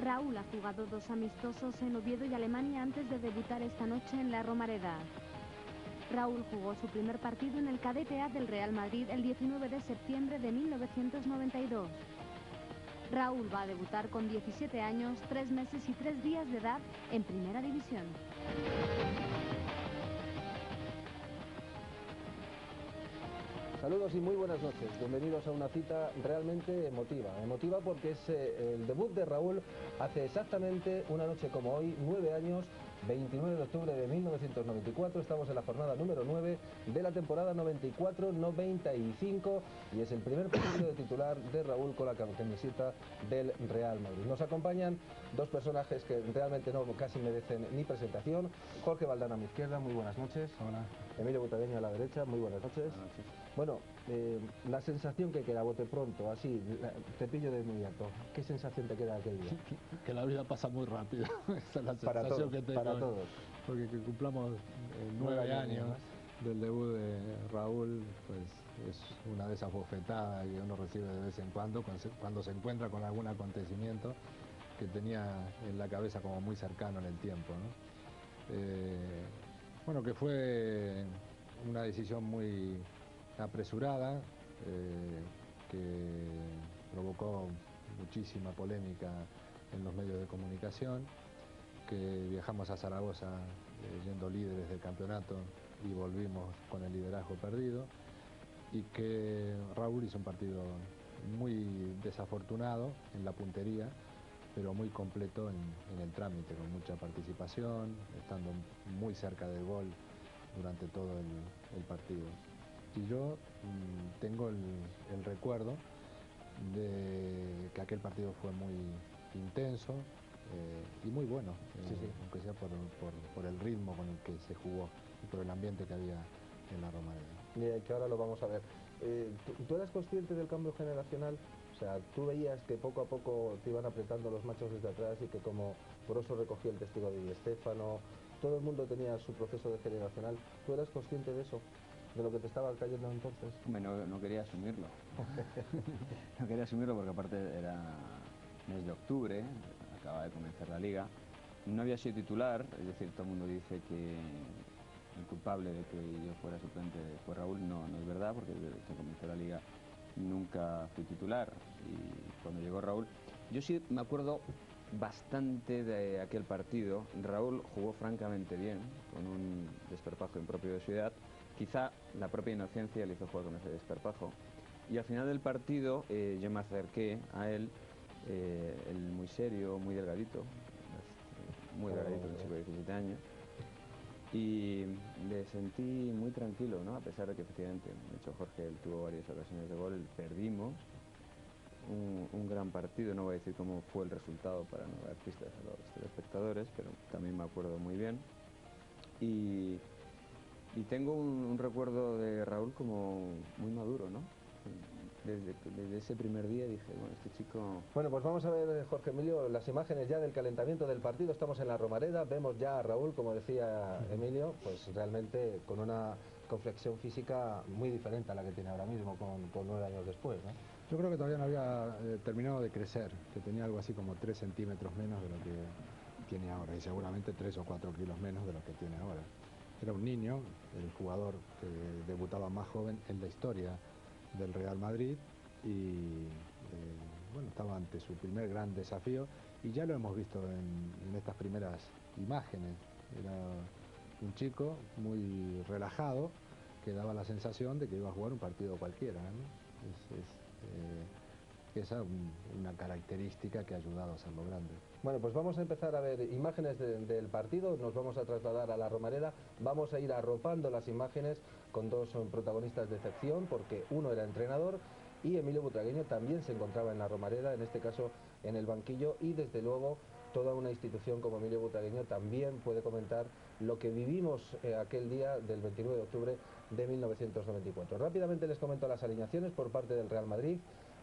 Raúl ha jugado 2 amistosos en Oviedo y Alemania antes de debutar esta noche en la Romareda. Raúl jugó su primer partido en el cadete A del Real Madrid el 19 de septiembre de 1992. Raúl va a debutar con 17 años, 3 meses y 3 días de edad en Primera División. Saludos y muy buenas noches, bienvenidos a una cita realmente emotiva. Emotiva porque es el debut de Raúl hace exactamente una noche como hoy, 9 años, 29 de octubre de 1994, estamos en la jornada número 9 de la temporada 94-95 y es el primer partido de titular de Raúl con la camiseta del Real Madrid. Nos acompañan dos personajes que realmente no casi merecen ni presentación. Jorge Valdán a mi izquierda, muy buenas noches. Hola. Emilio Butragueño a la derecha, muy buenas noches. Buenas noches. Bueno, la sensación que queda, bote pronto, así, te pillo de inmediato. ¿Qué sensación te queda aquel día? Que la vida pasa muy rápido. Esa es la Para sensación que tengo. para todos. Porque que cumplamos 9 años del debut de Raúl, pues es una de esas bofetadas que uno recibe de vez en cuando se encuentra con algún acontecimiento que tenía en la cabeza como muy cercano en el tiempo, ¿no? Bueno, que fue una decisión muy apresurada, que provocó muchísima polémica en los medios de comunicación, que viajamos a Zaragoza yendo líderes del campeonato y volvimos con el liderazgo perdido, y que Raúl hizo un partido muy desafortunado en la puntería, pero muy completo en el trámite, con mucha participación, estando muy cerca del gol durante todo el partido. Y yo tengo el recuerdo de que aquel partido fue muy intenso y muy bueno, aunque sea por el ritmo con el que se jugó y por el ambiente que había en la Romareda. Y que ahora lo vamos a ver. ¿Tú eras consciente del cambio generacional? O sea, tú veías que poco a poco te iban apretando los machos desde atrás y que como Broso recogió el testigo de Di Stéfano, todo el mundo tenía su proceso de generacional. ¿Tú eras consciente de eso? ¿De lo que te estaba cayendo entonces? No quería asumirlo. No quería asumirlo porque aparte era mes de octubre, acaba de comenzar la liga. No había sido titular, es decir, todo el mundo dice que el culpable de que yo fuera suplente fue Raúl. No es verdad, porque desde que comenzó la liga nunca fui titular. Y cuando llegó Raúl, yo sí me acuerdo bastante de aquel partido. Raúl jugó francamente bien, con un desparpajo impropio de su edad. Quizá la propia inocencia le hizo jugar con ese desparpajo. Y al final del partido yo me acerqué a él, él muy serio, muy delgadito, un chico de 17 años, y le sentí muy tranquilo, ¿no? A pesar de que efectivamente, de hecho Jorge, él tuvo varias ocasiones de gol, perdimos un gran partido. No voy a decir cómo fue el resultado para no dar pistas a los telespectadores, pero también me acuerdo muy bien. Y tengo un recuerdo de Raúl como muy maduro, ¿no? Desde ese primer día dije, bueno, este chico... Bueno, pues vamos a ver, Jorge Emilio, las imágenes ya del calentamiento del partido. Estamos en la Romareda, vemos ya a Raúl, como decía Emilio, pues realmente con una conflexión física muy diferente a la que tiene ahora mismo, con 9 años después, ¿no? Yo creo que todavía no había terminado de crecer, que tenía algo así como 3 centímetros menos de lo que tiene ahora, y seguramente 3 o 4 kilos menos de lo que tiene ahora. Era un niño, el jugador que debutaba más joven en la historia del Real Madrid, y bueno, estaba ante su primer gran desafío, y ya lo hemos visto en estas primeras imágenes. Era un chico muy relajado, que daba la sensación de que iba a jugar un partido cualquiera, ¿no? Esa es una característica que ha ayudado a hacerlo grande. Bueno, pues vamos a empezar a ver imágenes del partido, nos vamos a trasladar a la Romareda, vamos a ir arropando las imágenes con dos protagonistas de excepción, porque uno era entrenador y Emilio Butragueño también se encontraba en la Romareda, en este caso en el banquillo, y desde luego toda una institución como Emilio Butragueño también puede comentar lo que vivimos aquel día del 29 de octubre de 1994. Rápidamente les comento las alineaciones por parte del Real Madrid.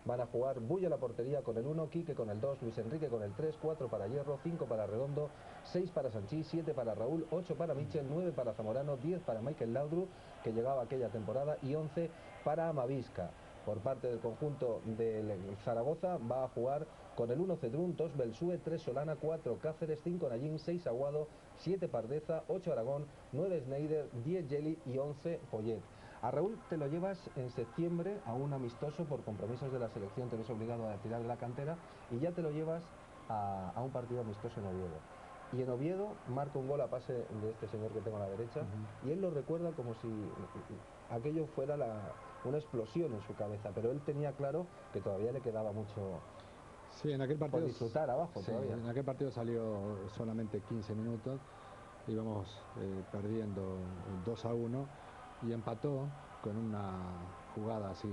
Van a jugar Bullo a la portería con el 1, Quique con el 2, Luis Enrique con el 3, 4 para Hierro, 5 para Redondo, 6 para Sanchís, 7 para Raúl, 8 para Michel, 9 para Zamorano, 10 para Michael Laudrup, que llegaba aquella temporada, y 11 para Amavisca. Por parte del conjunto del Zaragoza va a jugar con el 1 Cedrún, 2 Belsúe, 3 Solana, 4 Cáceres, 5 Nallín, 6 Aguado, 7 Pardeza, 8 Aragón, 9 Schneider, 10 Yeli y 11 Poyet. A Raúl te lo llevas en septiembre a un amistoso por compromisos de la selección, te ves obligado a tirar de la cantera y ya te lo llevas a un partido amistoso en Oviedo. Y en Oviedo marca un gol a pase de este señor que tengo a la derecha y él lo recuerda como si aquello fuera una explosión en su cabeza, pero él tenía claro que todavía le quedaba mucho Sí, en aquel partido, por disfrutar abajo sí, todavía. En aquel partido salió solamente 15 minutos, íbamos perdiendo 2-1 y empató con una jugada así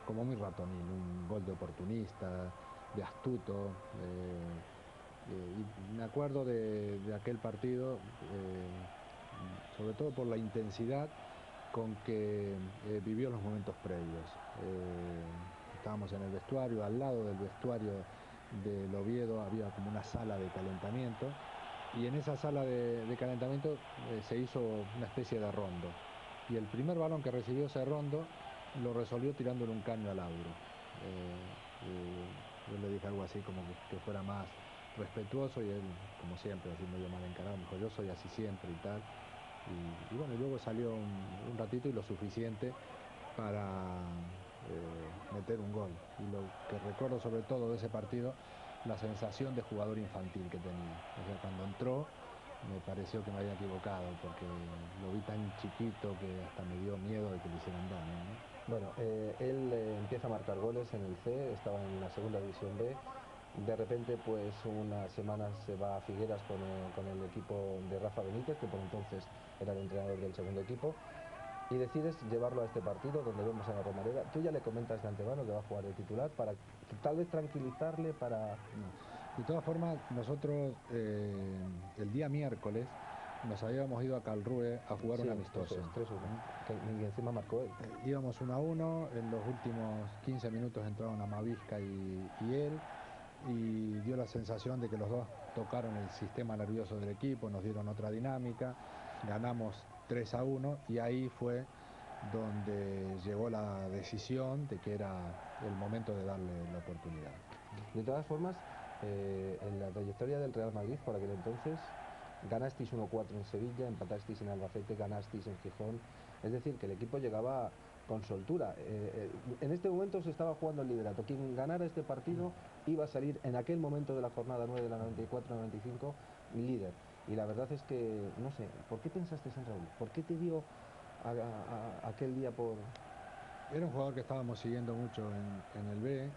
como muy ratonil, un gol de oportunista, de astuto. Y me acuerdo de aquel partido, sobre todo por la intensidad con que vivió los momentos previos. Estábamos en el vestuario, al lado del vestuario del Oviedo había como una sala de calentamiento y en esa sala de calentamiento se hizo una especie de rondo y el primer balón que recibió ese rondo lo resolvió tirándole un caño al Auro. Yo le dije algo así como que fuera más respetuoso y él, como siempre, así medio mal encarado, me dijo yo soy así siempre y tal. Y bueno, luego salió un ratito y lo suficiente para meter un gol. Y lo que recuerdo sobre todo de ese partido, la sensación de jugador infantil que tenía. O sea, cuando entró me pareció que me había equivocado porque lo vi tan chiquito que hasta me dio miedo de que le hicieran daño, ¿no? Bueno, él empieza a marcar goles en el C, estaba en la segunda división B. De repente, pues unas semanas se va a Figueras con el equipo de Rafa Benítez, que por entonces era el entrenador del segundo equipo, y decides llevarlo a este partido donde vemos a la Romareda. Tú ya le comentas de antemano que va a jugar de titular para tal vez tranquilizarle, para... No. De todas formas, nosotros el día miércoles nos habíamos ido a Calrue a jugar un amistoso. 3-1, y encima marcó él. Íbamos 1-1, en los últimos 15 minutos entraron Amavisca y él, y dio la sensación de que los dos tocaron el sistema nervioso del equipo, nos dieron otra dinámica, ganamos 3-1 y ahí fue donde llegó la decisión de que era el momento de darle la oportunidad. De todas formas, en la trayectoria del Real Madrid por aquel entonces, ganasteis 1-4 en Sevilla, empatasteis en Albacete, ganasteis en Gijón, es decir, que el equipo llegaba con soltura. En este momento se estaba jugando el liderato. Quien ganara este partido iba a salir en aquel momento de la jornada 9 de la 94-95 líder. Y la verdad es que, no sé, ¿por qué pensaste en Raúl? ¿Por qué te dio aquel día por...? Era un jugador que estábamos siguiendo mucho en el B,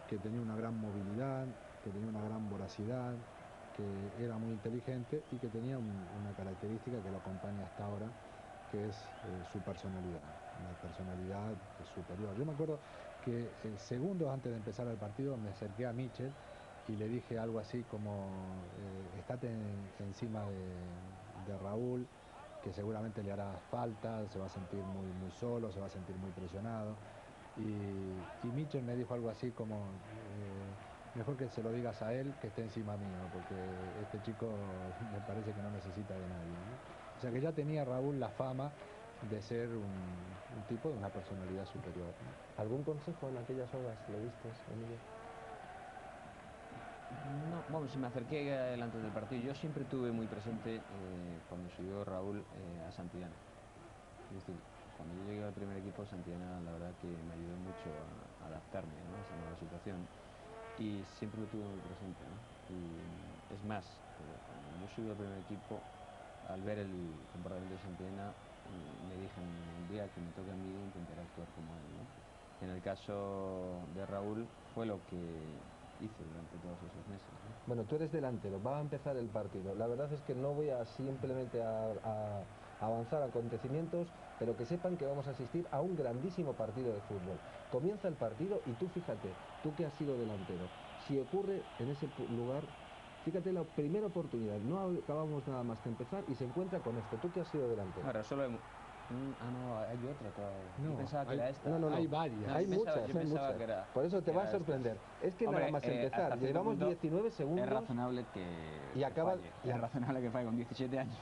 que tenía una gran movilidad, que tenía una gran voracidad, que era muy inteligente y que tenía una característica que lo acompaña hasta ahora, que es su personalidad, una personalidad superior. Yo me acuerdo que segundos antes de empezar el partido me acerqué a Michel y le dije algo así como estate encima de Raúl, que seguramente le hará falta, se va a sentir muy solo, se va a sentir muy presionado. Y Michel me dijo algo así como mejor que se lo digas a él que esté encima mío, porque este chico me parece que no necesita de nadie, ¿no? O sea que ya tenía Raúl la fama de ser un tipo de una personalidad superior, ¿no? ¿Algún consejo en aquellas horas le diste, Emilio? No, bueno, si me acerqué delante del partido, yo siempre tuve muy presente cuando subió Raúl a Santillana. Es decir, cuando yo llegué al primer equipo, Santillana la verdad que me ayudó mucho a adaptarme, ¿no?, a esa nueva situación y siempre lo tuve muy presente, ¿no? Y es más, cuando yo subí al primer equipo, al ver el comportamiento de Santillana, me dije el día que me toque a mí intentaré actuar como él, ¿no? En el caso de Raúl fue lo que hice durante todos esos meses, ¿no? Bueno, tú eres delantero, va a empezar el partido. La verdad es que no voy a simplemente a avanzar acontecimientos, pero que sepan que vamos a asistir a un grandísimo partido de fútbol. Comienza el partido y tú fíjate, tú que has sido delantero, si ocurre en ese lugar, fíjate la primera oportunidad, no acabamos nada más que empezar y se encuentra con esto, tú que has sido delantero. Ahora, solo no, hay otra todavía. No, Yo pensaba que hay- era esta. No. Hay varias. Hay yo muchas, pensaba hay muchas. que era... Por eso te que va a era sorprender. esta. Es que Hombre, nada más hasta empezar, cierto llevamos punto 19 segundos Es razonable que y acaba... falle. Es razonable que falle con 17 años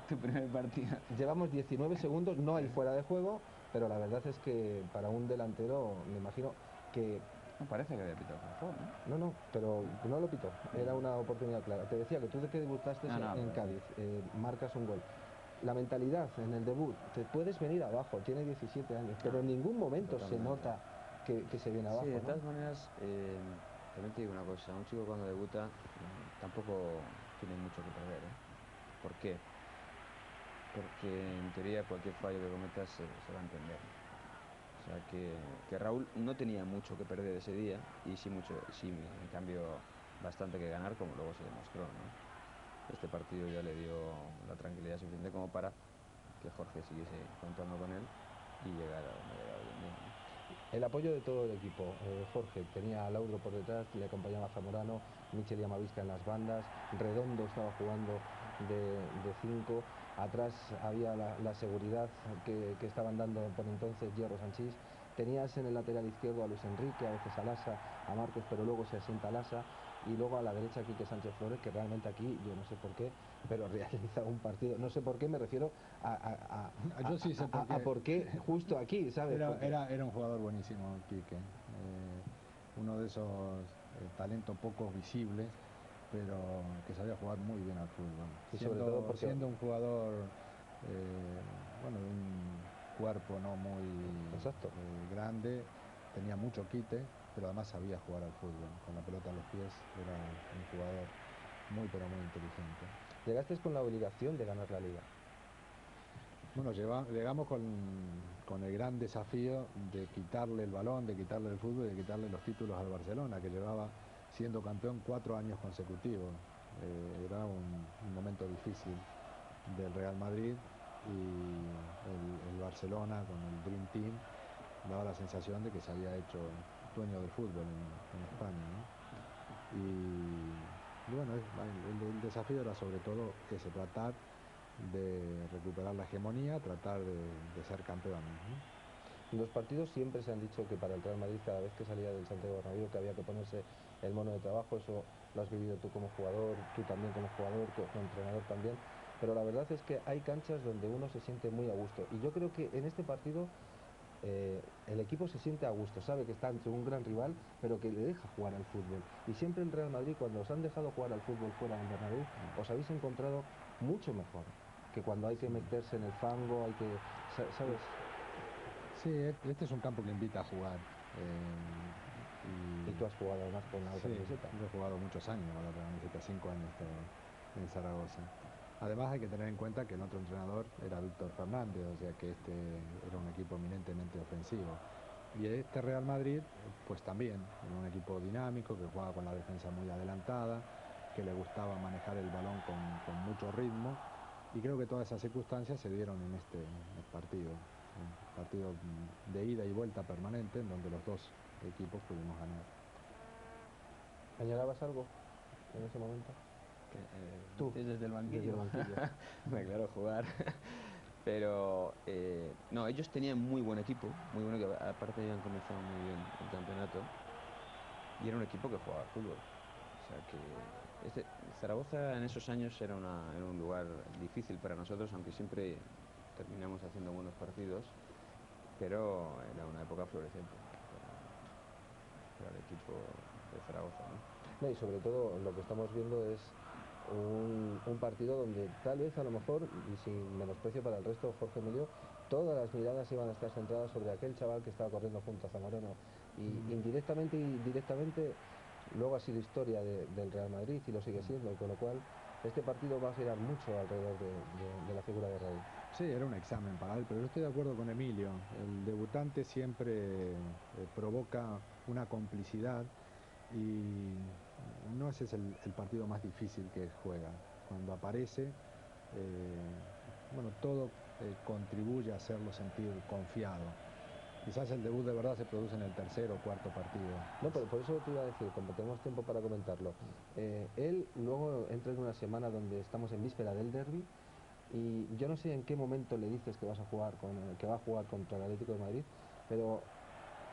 tu primer partido. Llevamos 19 segundos, no hay fuera de juego, pero la verdad es que para un delantero, me imagino que No parece que había pitado fuera de juego, ¿no? No, pero no lo pitó, era una oportunidad clara. Te decía que tú de que debutaste No, en pero Cádiz, marcas un gol. La mentalidad en el debut, te puedes venir abajo, tiene 17 años, pero en ningún momento se totalmente. nota que se viene abajo, Sí, de ¿no? todas maneras, también te digo una cosa, un chico cuando debuta tampoco tiene mucho que perder, ¿eh? ¿Por qué? Porque en teoría cualquier fallo que cometas se va a entender. O sea que Raúl no tenía mucho que perder ese día y sí, en cambio, bastante que ganar, como luego se demostró, ¿no? Este partido ya le dio la tranquilidad suficiente como para que Jorge siguiese contando con él y llegar a donde ha llegado hoy en día, ¿no? El apoyo de todo el equipo. Jorge tenía a Lauro por detrás, le acompañaba Zamorano, Michel y Amavisca en las bandas, Redondo estaba jugando de 5, atrás había la seguridad que estaban dando por entonces Hierro Sanchís, tenías en el lateral izquierdo a Luis Enrique, a veces a Lasa, a Marcos, pero luego se asienta Lasa, y luego a la derecha Quique Sánchez Flores, que realmente aquí, yo no sé por qué, pero realiza un partido, no sé por qué, me refiero Yo sí sé por qué. a por qué justo aquí, ¿sabes? Era un jugador buenísimo, Quique. Uno de esos talentos pocos visibles, pero que sabía jugar muy bien al fútbol. Y sobre todo porque Siendo un jugador, bueno, de un cuerpo no muy exacto. grande, tenía mucho quite, pero además sabía jugar al fútbol. Con la pelota a los pies era un jugador muy, pero muy inteligente. Llegaste con la obligación de ganar la liga. Bueno, llegamos con el gran desafío de quitarle el balón, de quitarle el fútbol y de quitarle los títulos al Barcelona, que llevaba siendo campeón 4 años consecutivos. Era un momento difícil del Real Madrid y el Barcelona con el Dream Team daba la sensación de que se había hecho dueño del fútbol en España, ¿no? Y bueno, el desafío era sobre todo ese, tratar de recuperar la hegemonía, tratar de ser campeones, ¿no? En los partidos siempre se han dicho que para el Real Madrid, cada vez que salía del Santiago Bernabéu, que había que ponerse el mono de trabajo. Eso lo has vivido tú como jugador, tú también como jugador, como entrenador también. Pero la verdad es que hay canchas donde uno se siente muy a gusto. Y yo creo que en este partido el equipo se siente a gusto, sabe que está ante un gran rival, pero que le deja jugar al fútbol. Y siempre el Real Madrid, cuando os han dejado jugar al fútbol fuera del Bernabéu, os habéis encontrado mucho mejor que cuando hay que meterse en el fango, hay que, ¿sabes? Sí, este es un campo que invita a jugar. Y tú has jugado además con la otra Sí, camiseta. yo he jugado muchos años con la otra camiseta, 5 años en Zaragoza. Además hay que tener en cuenta que el otro entrenador era Víctor Fernández, o sea que este era un equipo eminentemente ofensivo. Y este Real Madrid, pues también, era un equipo dinámico, que jugaba con la defensa muy adelantada, que le gustaba manejar el balón con mucho ritmo, y creo que todas esas circunstancias se dieron en este partido. Un partido de ida y vuelta permanente, en donde los dos equipos pudimos ganar. ¿Añorabas algo en ese momento? Tú, desde el banquillo. desde el banquillo. Me claro jugar. Pero no, ellos tenían muy buen equipo, muy bueno, que aparte habían comenzado muy bien el campeonato. Y era un equipo que jugaba al fútbol. O sea que Zaragoza en esos años era un lugar difícil para nosotros, aunque siempre terminamos haciendo buenos partidos, pero era una época floreciente para el equipo de Zaragoza, ¿no? No, y sobre todo lo que estamos viendo es un partido donde tal vez a lo mejor, y sin menosprecio para el resto, Jorge Emilio, todas las miradas iban a estar centradas sobre aquel chaval que estaba corriendo junto a Zamorano. Y indirectamente y directamente luego ha sido historia del Real Madrid y lo sigue siendo, con lo cual este partido va a girar mucho alrededor de la figura de Raúl. Sí, era un examen para él, pero yo estoy de acuerdo con Emilio. El debutante siempre provoca una complicidad y no ese es el partido más difícil que juega. Cuando aparece, bueno, todo contribuye a hacerlo sentir confiado. Quizás el debut de verdad se produce en el tercer o cuarto partido. No, pero por eso te iba a decir, como tenemos tiempo para comentarlo, él luego entra en una semana donde estamos en víspera del derbi. Y yo no sé en qué momento le dices que vas a jugar que va a jugar contra el Atlético de Madrid, pero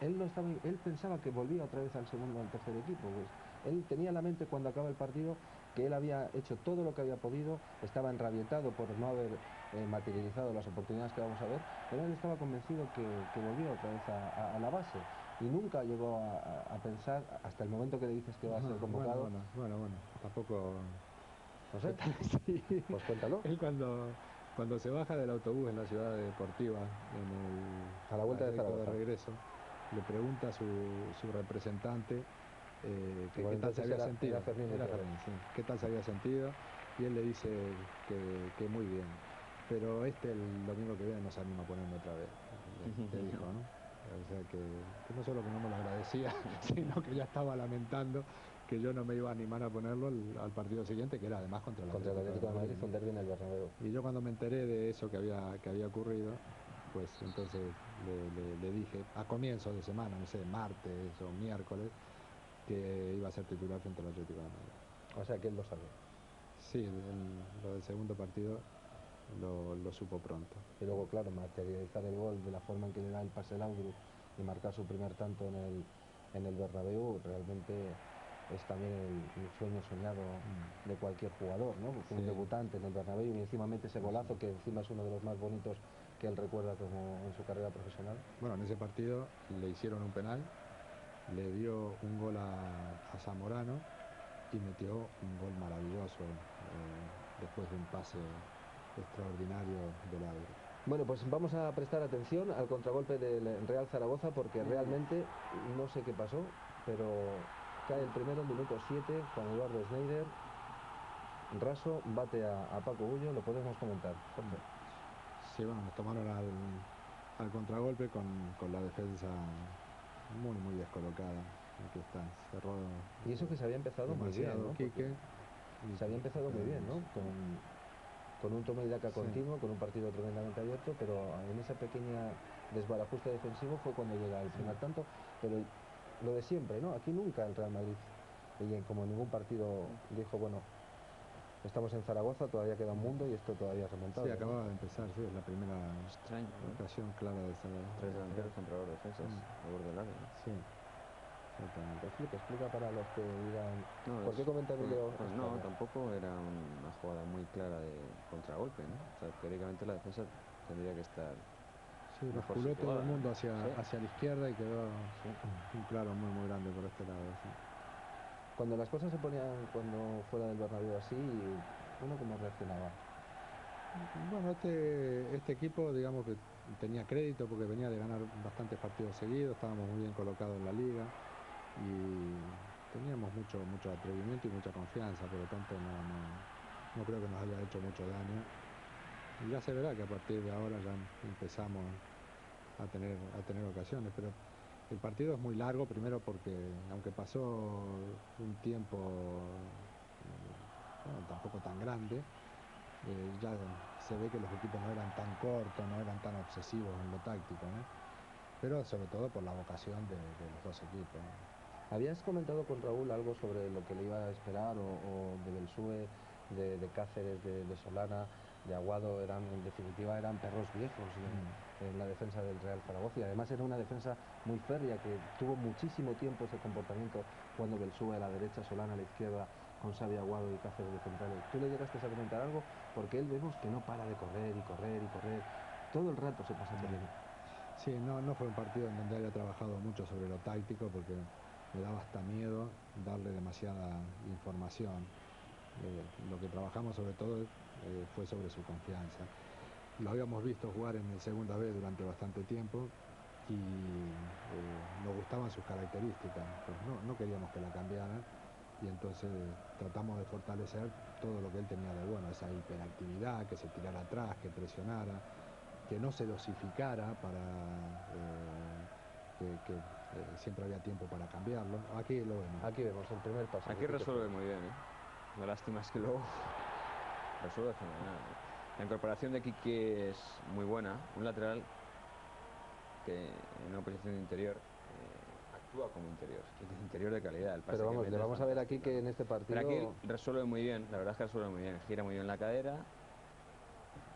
él no estaba, él pensaba que volvía otra vez al segundo o al tercer equipo. Pues él tenía en la mente cuando acaba el partido que él había hecho todo lo que había podido, estaba enrabietado por no haber materializado las oportunidades que vamos a ver, pero él estaba convencido que volvía otra vez a la base y nunca llegó a pensar, hasta el momento que le dices que va a ser convocado. Bueno, tampoco... No sé, Sí. pues cuéntalo. Él cuando se baja del autobús en la ciudad deportiva, A la vuelta de trayecto Zaragoza, regreso, le pregunta a su representante qué Bueno, tal se entonces había era sentido. Fermín Era Gutiérrez. Fermín, sí. ¿Qué tal se había sentido? Y él le dice que muy bien. Pero el domingo que viene nos anima a ponerme otra vez, le dijo, ¿no? O sea que no solo que no me lo agradecía, sino que ya estaba lamentando que yo no me iba a animar a ponerlo al partido siguiente, que era además contra el Atlético de Madrid, ¿no? un derbi en el Bernabéu. Y yo cuando me enteré de eso que había ocurrido, pues entonces le dije, a comienzos de semana, no sé, martes o miércoles, que iba a ser titular frente al Atlético de Madrid. O sea que él lo sabía. Sí, lo del segundo partido lo supo pronto. Y luego, claro, materializar el gol de la forma en que le da el pase Laudrup y marcar su primer tanto en el Bernabéu, realmente es también el sueño soñado de cualquier jugador, ¿no? Porque un debutante en el Bernabéu y encima mete ese golazo, que encima es uno de los más bonitos que él recuerda como en su carrera profesional. Bueno, en ese partido le hicieron un penal, le dio un gol a Zamorano y metió un gol maravilloso después de un pase extraordinario de Laudrup. Bueno, pues vamos a prestar atención al contragolpe del Real Zaragoza, porque realmente no sé qué pasó, pero cae el primero en minuto 7, Juan Eduardo Schneider, raso, bate a Paco Bullo. Lo podemos comentar, Jorge. Sí, bueno, nos tomaron al contragolpe con la defensa muy descolocada. Aquí está, cerró. Y eso que se había empezado muy bien, ¿no? Quique, se había empezado muy bien, ¿no? Con un toma y daca continuo, con un partido tremendamente abierto, pero en esa pequeña desbarajuste defensivo fue cuando llega el primer tanto. Pero lo de siempre, ¿no? Aquí nunca el Real Madrid, como en ningún partido, dijo, bueno, estamos en Zaragoza, todavía queda un mundo y esto todavía es remontable. Sí, acababa de empezar, sí, es la primera ocasión clara de Zaragoza. Tres delanteros contra dos defensas, de borde largo, ¿no? Sí, exactamente. Explica para los que digan, No, ¿por qué comenta Emilio? pues no, tampoco era una jugada muy clara de contragolpe, ¿no? O sea, teóricamente la defensa tendría que estar... Sí, mejor basculó todo situada, el mundo ¿no? hacia la izquierda y quedó un claro muy grande por este lado. Sí. Cuando las cosas se ponían cuando fuera del Bernabéu así, ¿uno cómo reaccionaba? Bueno, este equipo, digamos que tenía crédito porque venía de ganar bastantes partidos seguidos, estábamos muy bien colocados en la liga y teníamos mucho atrevimiento y mucha confianza, por lo tanto no creo que nos haya hecho mucho daño. Y ya se verá que a partir de ahora ya empezamos a tener ocasiones, pero el partido es muy largo, primero porque aunque pasó un tiempo tampoco tan grande, ya se ve que los equipos no eran tan cortos, no eran tan obsesivos en lo táctico, ¿no? Pero sobre todo por la vocación de los dos equipos, ¿no? ¿Habías comentado con Raúl algo sobre lo que le iba a esperar o de Belsúe, de Cáceres, de Solana, de Aguado? En definitiva eran perros viejos en la defensa del Real Zaragoza, y además era una defensa muy férrea que tuvo muchísimo tiempo ese comportamiento cuando Belsúe a la derecha, Solana a la izquierda, con Xavi Aguado y Cáceres de centrales. ¿Tú le llegaste a comentar algo? Porque él vemos que no para de correr y correr y correr, todo el rato se pasa corriendo. Sí, no fue un partido en donde haya trabajado mucho sobre lo táctico porque me daba hasta miedo darle demasiada información. Lo que trabajamos sobre todo fue sobre su confianza. Lo habíamos visto jugar en el segunda B durante bastante tiempo y nos gustaban sus características, pues no queríamos que la cambiaran y entonces tratamos de fortalecer todo lo que él tenía de bueno, esa hiperactividad, que se tirara atrás, que presionara, que no se dosificara para que siempre había tiempo para cambiarlo. Aquí lo vemos. Aquí vemos el primer paso. Aquí resuelve muy bien, ¿eh? La lástima es que luego resuelve fenomenal, ¿eh? La incorporación de Quique es muy buena, un lateral que en una posición de interior actúa como interior de calidad. Pero vamos, le vamos a ver aquí que en este partido... Pero aquí resuelve muy bien, la verdad es que resuelve muy bien, gira muy bien la cadera,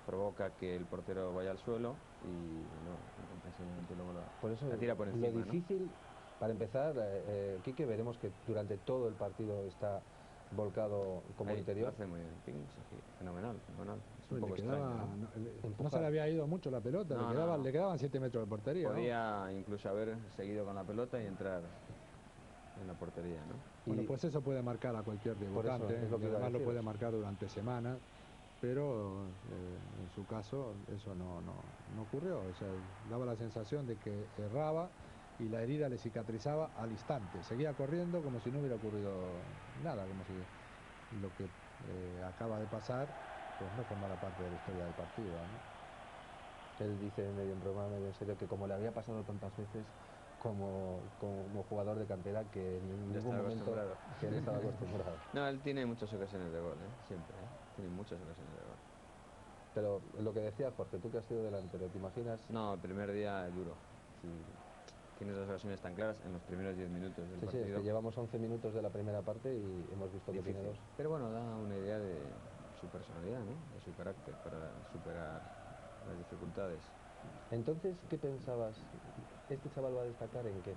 provoca que el portero vaya al suelo y luego por eso la tira por encima. Lo difícil, ¿no? Para empezar, Quique, veremos que durante todo el partido está volcado como Ahí, interior. Lo hace muy bien, fenomenal, fenomenal. Es un Le poco quedaba, extraño, ¿no? no se le había ido mucho la pelota, No, no. le quedaban 7 metros de portería, ¿no? Podía incluso haber seguido con la pelota y entrar en la portería, ¿no? Bueno, Y pues eso puede marcar a cualquier por eso debutante, es lo que y iba a además lo puede deciros. marcar durante semanas, pero en su caso eso no ocurrió. O sea, daba la sensación de que erraba y la herida le cicatrizaba al instante. Seguía corriendo como si no hubiera ocurrido nada, como si lo que acaba de pasar pues no formara parte de la historia del partido, ¿no? Él dice medio en broma, medio en serio, que como le había pasado tantas veces como jugador de cantera, que en Ya ningún estaba momento acostumbrado. que él estaba acostumbrado. No, él tiene muchas ocasiones de gol, ¿eh? Siempre, ¿eh? Tiene muchas ocasiones de gol. Pero lo que decía Jorge, tú que has sido delantero, ¿te imaginas? No, el primer día es duro. Si tienes las ocasiones tan claras en los primeros 10 minutos del Sí, sí, es partido. que llevamos 11 minutos de la primera parte y hemos visto que tiene Difícil. dos. Pero bueno, da una idea de su personalidad, ¿no? De su carácter para superar las dificultades. Entonces, ¿qué pensabas? ¿Este chaval va a destacar en qué?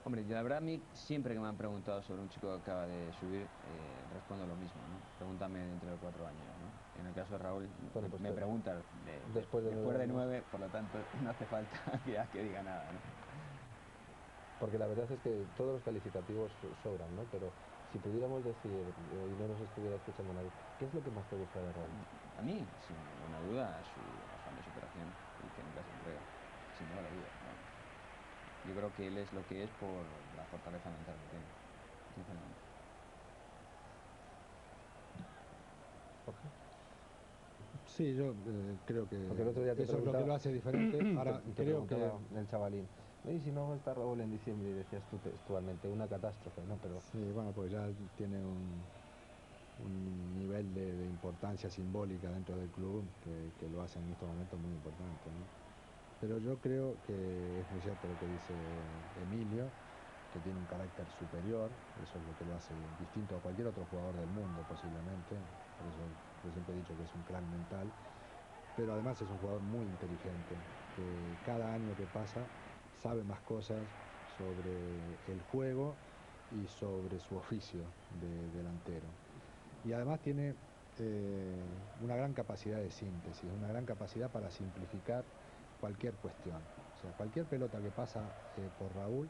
Hombre, yo la verdad a mí siempre que me han preguntado sobre un chico que acaba de subir, respondo lo mismo, ¿no? Pregúntame dentro de 4 años, ¿no? En el caso de Raúl, Bueno, pues me preguntas después de 9 años. 9, por lo tanto no hace falta que diga nada, ¿no? Porque la verdad es que todos los calificativos sobran, ¿no? Pero si pudiéramos decir, y no nos estuviera escuchando nadie, ¿qué es lo que más te gusta de Raúl? A mí, sin ninguna duda, su afán de superación y que nunca se entrega, sin ninguna duda, ¿no? Yo creo que él es lo que es por la fortaleza mental que tiene, sinceramente. Jorge. Sí, yo creo que Porque el otro día te eso es lo que lo hace diferente. Ahora, te creo que... preguntaba el chavalín, y si no está Raúl en diciembre, y decías tú textualmente, una catástrofe, ¿no? Pero Sí, bueno, pues ya tiene un nivel de importancia simbólica dentro del club que lo hace en estos momentos muy importante, ¿no? Pero yo creo que es muy cierto lo que dice Emilio, que tiene un carácter superior, eso es lo que lo hace distinto a cualquier otro jugador del mundo posiblemente, por eso yo siempre he dicho que es un crack mental, pero además es un jugador muy inteligente, que cada año que pasa sabe más cosas sobre el juego y sobre su oficio de delantero. Y además tiene una gran capacidad de síntesis, una gran capacidad para simplificar cualquier cuestión. O sea, cualquier pelota que pasa por Raúl,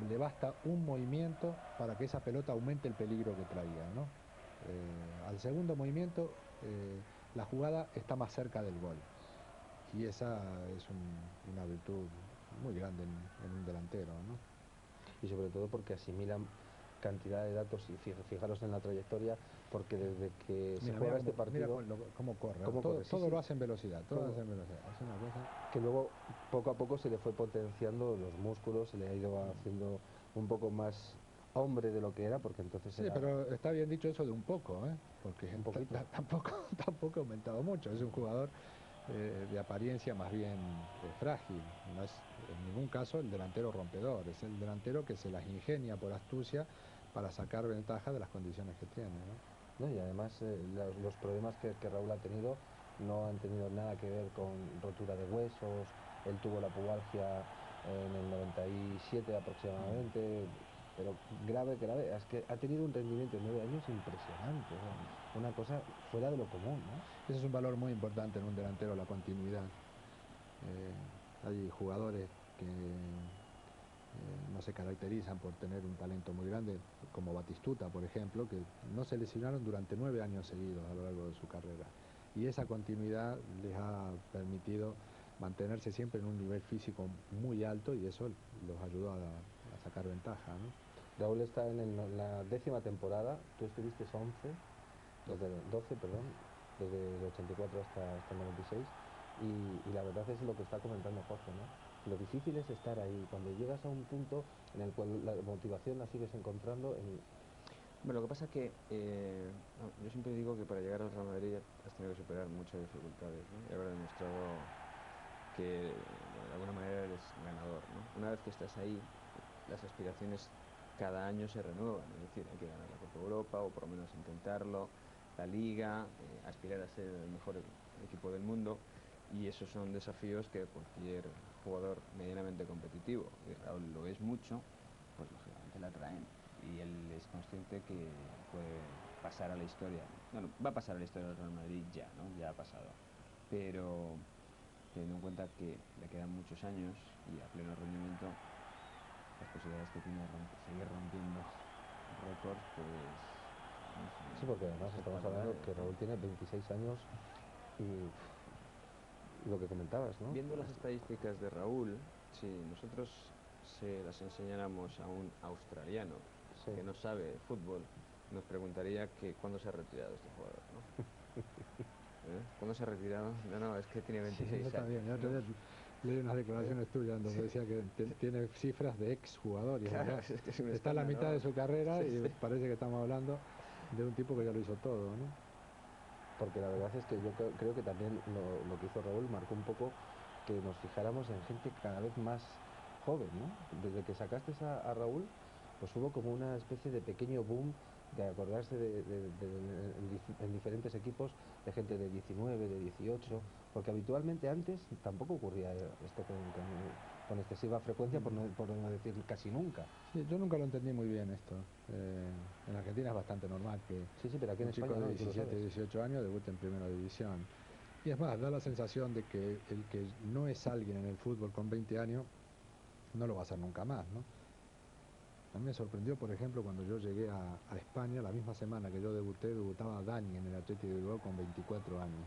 le basta un movimiento para que esa pelota aumente el peligro que traiga, ¿no? Al segundo movimiento, la jugada está más cerca del gol. Y esa es una virtud muy grande en un delantero, ¿no? y sobre todo porque asimilan cantidad de datos y fijaros en la trayectoria, porque desde que se juega este partido, cómo corre, cómo corre, sí, todo sí. lo hace en velocidad, todo Todo. lo hace en velocidad. Es una cosa... que luego poco a poco se le fue potenciando los músculos, se le ha ido haciendo un poco más hombre de lo que era, porque entonces Sí, era pero está bien dicho eso de un poco, ¿eh? Porque un poquito. tampoco ha aumentado mucho. Es un jugador de apariencia más bien frágil. No es en ningún caso el delantero rompedor, es el delantero que se las ingenia por astucia para sacar ventaja de las condiciones que tiene, ¿no? ¿no? Y además los problemas que Raúl ha tenido no han tenido nada que ver con rotura de huesos, él tuvo la pubalgia en el 97 aproximadamente, pero grave, grave, es que ha tenido un rendimiento en 9 años impresionante, ¿no? Una cosa fuera de lo común, ¿no? Ese es un valor muy importante en un delantero, la continuidad. Hay jugadores que no se caracterizan por tener un talento muy grande, como Batistuta, por ejemplo, que no se lesionaron durante 9 años seguidos a lo largo de su carrera. Y esa continuidad les ha permitido mantenerse siempre en un nivel físico muy alto y eso los ayudó a sacar ventaja, ¿no? Raúl está en la 10ª temporada, tú estuviste 11, desde 12, perdón, desde el 84 hasta el 96, y la verdad es lo que está comentando Jorge, ¿no? Lo difícil es estar ahí, cuando llegas a un punto en el cual la motivación la sigues encontrando Bueno, lo que pasa es que yo siempre digo que para llegar al Real Madrid has tenido que superar muchas dificultades, ¿no? Y haber demostrado que bueno, de alguna manera eres ganador, ¿no? Una vez que estás ahí, las aspiraciones cada año se renuevan, es decir, hay que ganar la Copa Europa o por lo menos intentarlo, la Liga, aspirar a ser el mejor equipo del mundo, y esos son desafíos que cualquier jugador medianamente competitivo, y Raúl lo es mucho, pues lógicamente le atraen. y él es consciente que puede pasar a la historia. Bueno, va a pasar a la historia del Real Madrid ya, ¿no? Ya ha pasado. Pero teniendo en cuenta que le quedan muchos años y a pleno rendimiento, las posibilidades que tiene de seguir rompiendo récords, pues... no sé, Sí, porque además estamos hablando que Raúl tiene 26 años y lo que comentabas, ¿no? Viendo las estadísticas de Raúl, si nosotros se las enseñáramos a un australiano Sí. que no sabe de fútbol, nos preguntaría que cuándo se ha retirado este jugador, ¿no? ¿Cuándo se ha retirado? No, es que tiene 26 Sí, yo años. también. Yo otro día leí unas declaraciones tuyas donde decía que tiene cifras de exjugadores. Claro, ¿verdad? es que es un Está a la escándalo. mitad de su carrera Sí, y sí. parece que estamos hablando de un tipo que ya lo hizo todo, ¿no? Porque la verdad es que yo creo que también lo que hizo Raúl marcó un poco que nos fijáramos en gente cada vez más joven, ¿no? Desde que sacaste a Raúl, pues hubo como una especie de pequeño boom de acordarse en diferentes equipos de gente de 19, de 18, porque habitualmente antes tampoco ocurría esto con excesiva frecuencia, por no decir casi nunca. Sí, yo nunca lo entendí muy bien esto. En Argentina es bastante normal que Sí, pero aquí en un chico España no, de y tú lo 17, sabes. 18 años debute en primera división. Y es más, da la sensación de que el que no es alguien en el fútbol con 20 años no lo va a hacer nunca más, ¿no? A mí me sorprendió, por ejemplo, cuando yo llegué a España, la misma semana que yo debutaba Dani en el Athletic de Bilbao con 24 años.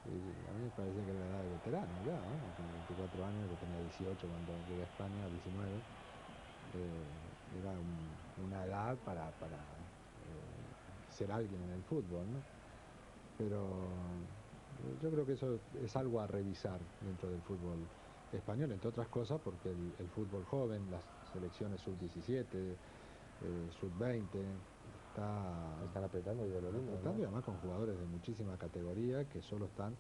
Y a mí me parecía que era la edad de veterano ya, ¿no? Con 24 años, yo tenía 18 cuando llegué a España, 19. Era una edad para ser alguien en el fútbol, ¿no? Pero yo creo que eso es algo a revisar dentro del fútbol español, entre otras cosas porque el fútbol joven, las selecciones sub-17, sub-20, Están apretando y de lo lindo, apretando, y además. además con jugadores de muchísima categoría que solo están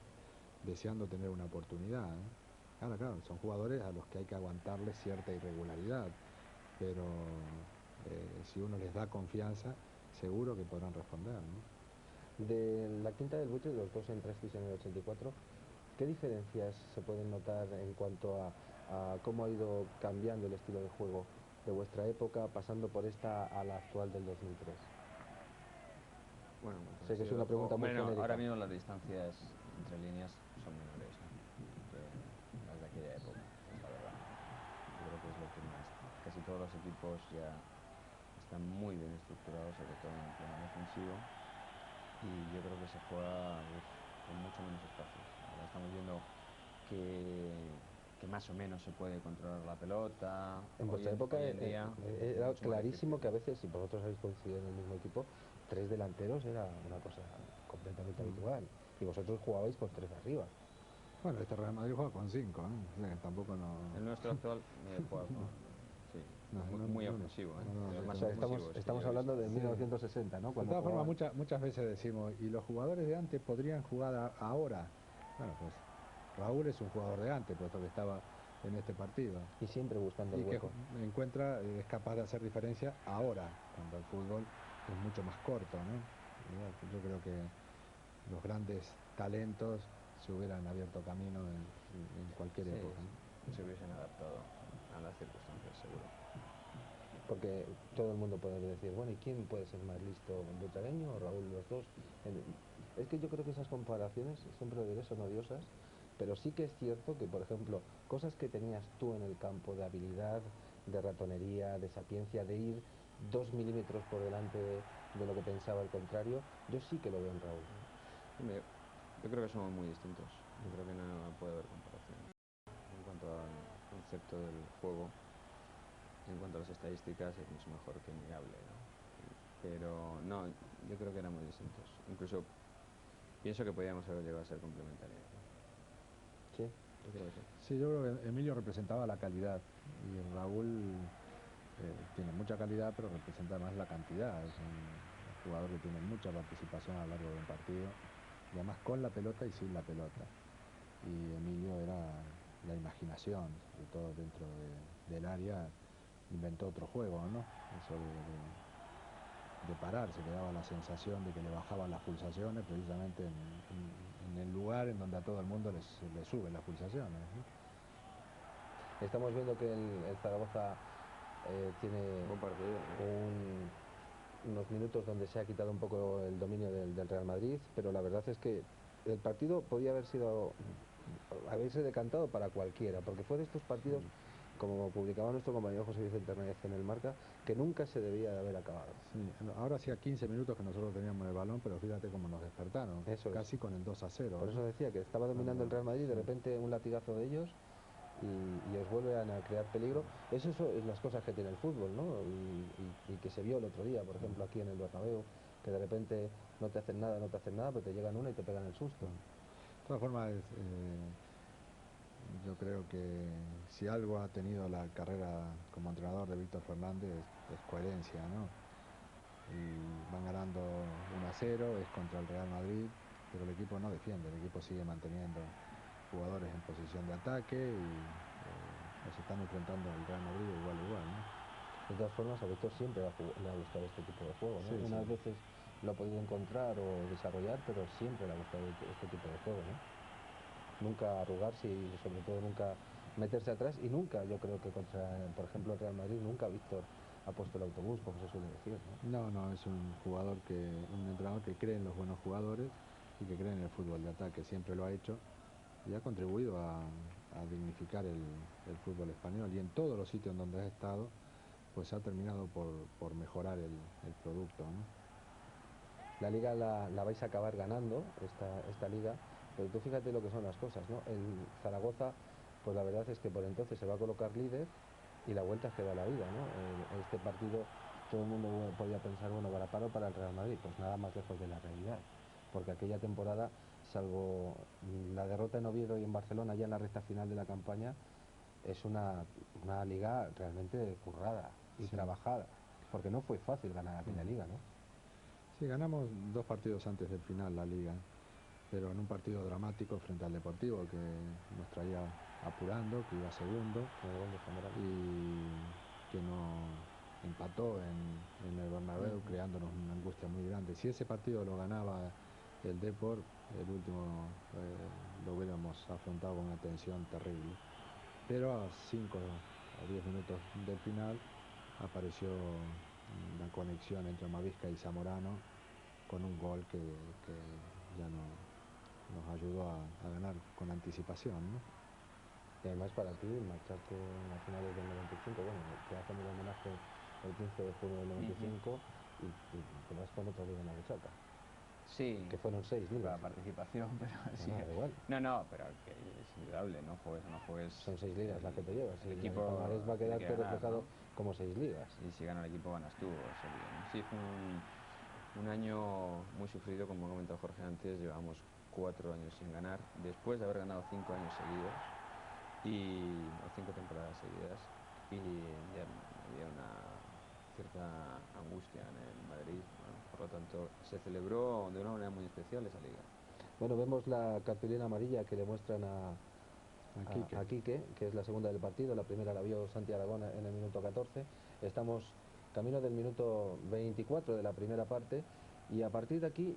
deseando tener una oportunidad, ¿eh? Claro, son jugadores a los que hay que aguantarles cierta irregularidad, pero si uno les da confianza, seguro que podrán responder, ¿no? De la Quinta del Buitre, los dos entrasteis en el 84, ¿qué diferencias se pueden notar en cuanto a cómo ha ido cambiando el estilo de juego de vuestra época, pasando por esta a la actual del 2003? Bueno, Sé que es una pregunta muy Hombre, no, genérica. ahora mismo las distancias entre líneas son menores, ¿no? Que las de aquella época, es la verdad. Yo creo que es lo que más... Casi todos los equipos ya están muy bien estructurados, sobre todo en el plano defensivo, y yo creo que se juega con mucho menos espacios. Ahora estamos viendo que más o menos se puede controlar la pelota. En vuestra época hoy en día era mucho más clarísimo difícil. que a veces, si vosotros habéis coincidido en el mismo equipo, tres delanteros era una cosa completamente habitual. Y vosotros jugabais con tres arriba. Bueno, este Real Madrid juega con 5, ¿eh? O sea, que tampoco no... El nuestro actual juega con... Sí, muy ofensivo, ¿eh? no, De los sí, más O sea, ofensivos que estamos yo he hablando visto. de Sí. 1960, ¿no? De Cuando todas formas, jugaban. muchas veces decimos, ¿y los jugadores de antes podrían jugar ahora? Bueno, pues Raúl es un jugador de antes, puesto que estaba en este partido. Y siempre buscando el Y que hueco. es capaz de hacer diferencia ahora, cuando el fútbol es mucho más corto, ¿no? Yo creo que los grandes talentos se hubieran abierto camino en cualquier Sí, época, ¿no? se hubiesen adaptado a las circunstancias, seguro. Porque todo el mundo puede decir, bueno, ¿y quién puede ser más listo, Butragueño o Raúl, los dos? Es que yo creo que esas comparaciones, siempre lo diré, son odiosas, pero sí que es cierto que, por ejemplo, cosas que tenías tú en el campo de habilidad, de ratonería, de sapiencia, de ir 2 milímetros por delante de lo que pensaba el contrario, yo sí que lo veo en Raúl. Hombre, yo creo que somos muy distintos. Yo creo que no puede haber comparación. En cuanto al concepto del juego, en cuanto a las estadísticas, es mucho mejor que Mirable, ¿no? Pero no, yo creo que éramos distintos. Incluso pienso que podíamos haber llegado a ser complementarios, ¿no? Sí. Yo creo que sí. Sí, yo creo que Emilio representaba la calidad y Raúl tiene mucha calidad, pero representa más la cantidad. Es un jugador que tiene mucha participación a lo largo de un partido, y además con la pelota y sin la pelota. Y Emilio era la imaginación, sobre todo dentro del área, inventó otro juego, ¿no? Eso de pararse, que daba la sensación de que le bajaban las pulsaciones precisamente en el lugar en donde a todo el mundo le suben las pulsaciones, ¿no? Estamos viendo que el Zaragoza tiene Buen partido, unos minutos donde se ha quitado un poco el dominio del Real Madrid, pero la verdad es que el partido podía haberse decantado para cualquiera, porque fue de estos partidos, como publicaba nuestro compañero José Vicente Hernández en el Marca, que nunca se debía de haber acabado. Sí, ahora hacía 15 minutos que nosotros teníamos el balón, pero fíjate cómo nos despertaron, Eso casi es. con el 2-0. Por eso ¿no? decía que estaba dominando el Real Madrid, de Sí. repente un latigazo de ellos y os vuelven a crear peligro. Eso es las cosas que tiene el fútbol, ¿no? Y que se vio el otro día, por ejemplo, aquí en el Bernabéu, que de repente no te hacen nada, pero te llegan una y te pegan el susto. De todas formas, yo creo que si algo ha tenido la carrera como entrenador de Víctor Fernández es coherencia, ¿no? Y van ganando 1-0, es contra el Real Madrid, pero el equipo no defiende, el equipo sigue manteniendo jugadores en posición de ataque y nos están enfrentando al Real Madrid igual a igual, ¿no? De todas formas, a Víctor siempre le ha gustado este tipo de juego, ¿no? Sí, Unas sí. veces lo ha podido encontrar o desarrollar, pero siempre le ha gustado este tipo de juego, ¿no? Nunca arrugarse y sobre todo nunca meterse atrás y nunca, yo creo que contra, por ejemplo, el Real Madrid, nunca Víctor ha puesto el autobús, como se suele decir, ¿no? No, es un un entrenador que cree en los buenos jugadores y que cree en el fútbol de ataque, siempre lo ha hecho y ha contribuido a dignificar el fútbol español y en todos los sitios en donde ha estado, pues ha terminado por mejorar el producto, ¿no? La liga la vais a acabar ganando, esta liga, pero tú fíjate lo que son las cosas, ¿no? El Zaragoza, pues la verdad es que por entonces se va a colocar líder y la vuelta es que da la vida, ¿no? Este partido todo el mundo podía pensar, bueno, varapalo para el Real Madrid, pues nada más lejos de la realidad, porque aquella temporada, salvo la derrota en Oviedo y en Barcelona ya en la recta final de la campaña, es una liga realmente currada y Sí. trabajada, porque no fue fácil ganar aquella liga, ¿no? Sí, ganamos 2 partidos antes del final la liga, pero en un partido dramático frente al Deportivo que nos traía apurando, que iba segundo Con el gol de Zamorano. y que no empató en el Bernabéu creándonos una angustia muy grande. Si ese partido lo ganaba el Depor, el último lo hubiéramos afrontado con una tensión terrible. Pero a 5 o 10 minutos del final apareció la conexión entre Mavisca y Zamorano con un gol que ya nos ayudó a ganar con anticipación, ¿no? Y además para ti, marcharte a finales del 95, bueno, te hacen el homenaje el 15 de junio del 95 y te vas con otro liga en la buchaca, Sí, que fueron 6 la ligas. participación, pero sí. Da igual, No, pero que es indudable, no juegues o no juegues. son 6 ligas las que te llevas. El Y equipo el palmarés va a tiene que quedarte ganar, reflejado ¿no? como 6 ligas. Y si gana el equipo ganas tú, sería, ¿no? Sí, fue un año muy sufrido, como ha comentado Jorge antes, llevamos 4 años sin ganar, después de haber ganado 5 años seguidos, o 5 temporadas seguidas, y ya había una cierta angustia en el Madrid, ¿no? Por lo tanto, se celebró de una manera muy especial esa liga. Bueno, vemos la cartulina amarilla que le muestran a Quique, que es la segunda del partido. La primera la vio Santi Aragón en el minuto 14. Estamos camino del minuto 24 de la primera parte. Y a partir de aquí,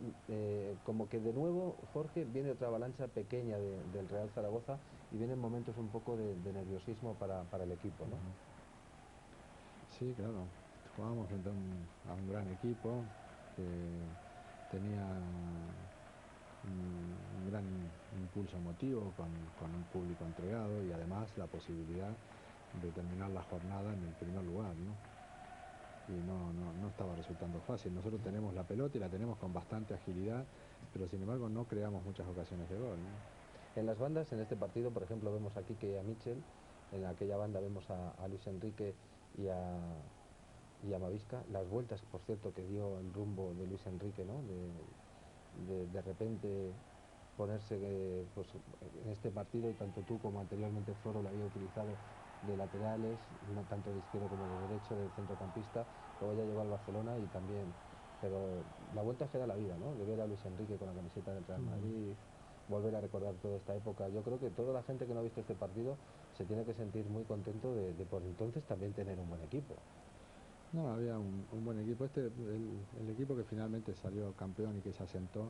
como que de nuevo, Jorge, viene otra avalancha pequeña del Real Zaragoza y vienen momentos un poco de nerviosismo para el equipo, ¿no? Sí, claro. Jugábamos frente a un gran equipo que tenía un gran impulso emotivo con un público entregado y además la posibilidad de terminar la jornada en el primer lugar, ¿no? Y no estaba resultando fácil. Nosotros tenemos la pelota y la tenemos con bastante agilidad, pero sin embargo no creamos muchas ocasiones de gol, ¿no? En las bandas, en este partido, por ejemplo, vemos a Quique y a Michel. En aquella banda vemos a Luis Enrique y a Mavisca. Las vueltas, por cierto, que dio el rumbo de Luis Enrique, ¿no? De repente ponerse pues, en este partido, y tanto tú como anteriormente Floro lo había utilizado de laterales, no tanto de izquierdo como de derecho, del centrocampista. Luego ya llegó al Barcelona y también, pero la vuelta es que da la vida, ¿no? De ver a Luis Enrique con la camiseta del Real Madrid, volver a recordar toda esta época. Yo creo que toda la gente que no ha visto este partido se tiene que sentir muy contento de por entonces también tener un buen equipo. No, había un buen equipo. El equipo que finalmente salió campeón y que se asentó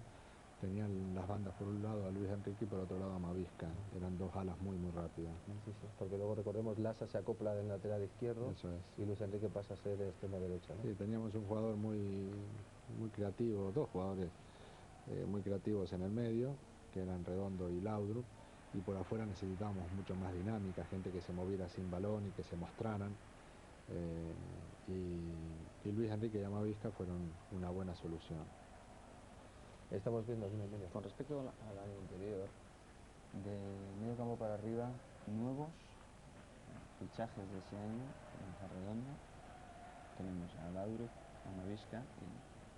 tenían las bandas por un lado a Luis Enrique y por otro lado a Mavisca. Eran dos alas muy rápidas, ¿no? Sí, sí, porque luego recordemos, Lassa se acopla del lateral izquierdo Eso es. y Luis Enrique pasa a ser extremo derecho, ¿no? Sí, teníamos un jugador muy creativo, dos jugadores muy creativos en el medio, que eran Redondo y Laudrup, y por afuera necesitábamos mucho más dinámica, gente que se moviera sin balón y que se mostraran. Y Luis Enrique y Amavisca fueron una buena solución. Estamos viendo, dime. Con respecto al año anterior, de medio campo para arriba, nuevos fichajes de ese año en Arredondo, tenemos a Laudrup, a Amavisca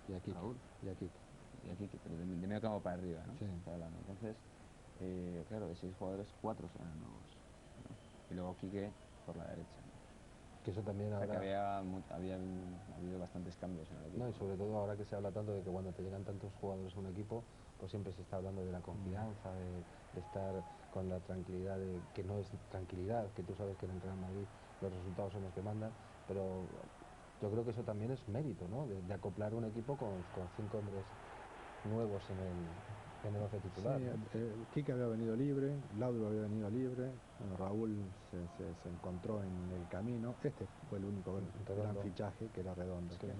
Y aquí, Raúl. y aquí. Y aquí, pero de medio campo para arriba, ¿no? Sí. Está hablando. Entonces, claro, de 6 jugadores, 4 serán nuevos, ¿no? Y luego Quique por la derecha, ¿no? Que eso también O sea, ahora... que habían habido bastantes cambios en el equipo. No, y sobre todo ahora que se habla tanto de que cuando te llegan tantos jugadores a un equipo, pues siempre se está hablando de la confianza, de estar con la tranquilidad, de que no es tranquilidad, que tú sabes que en el Real Madrid los resultados son los que mandan, pero yo creo que eso también es mérito, ¿no? De acoplar un equipo con 5 hombres nuevos en el once titular. Sí, ¿no? Quique había venido libre, Laudrup había venido libre, bueno, Raúl se encontró en el camino. Este fue el único gran fichaje, que era Redondo. Es que la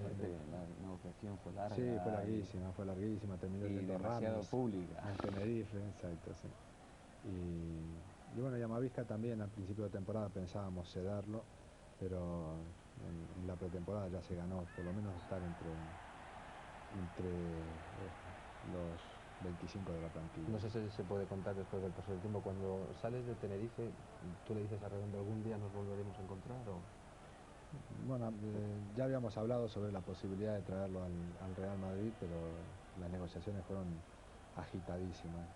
negociación fue larga. Sí, fue larguísima, terminó y yendo demasiado Ramos pública. en Tenerife, exacto, sí. Y bueno, y Amavisca también al principio de temporada pensábamos cederlo, pero en la pretemporada ya se ganó por lo menos estar entre los 25 de la plantilla. No sé si se puede contar después del paso del tiempo. Cuando sales de Tenerife, ¿tú le dices a Redondo algún día nos volveremos a encontrar? ¿O? Bueno, ya habíamos hablado sobre la posibilidad de traerlo al Real Madrid, pero las negociaciones fueron agitadísimas.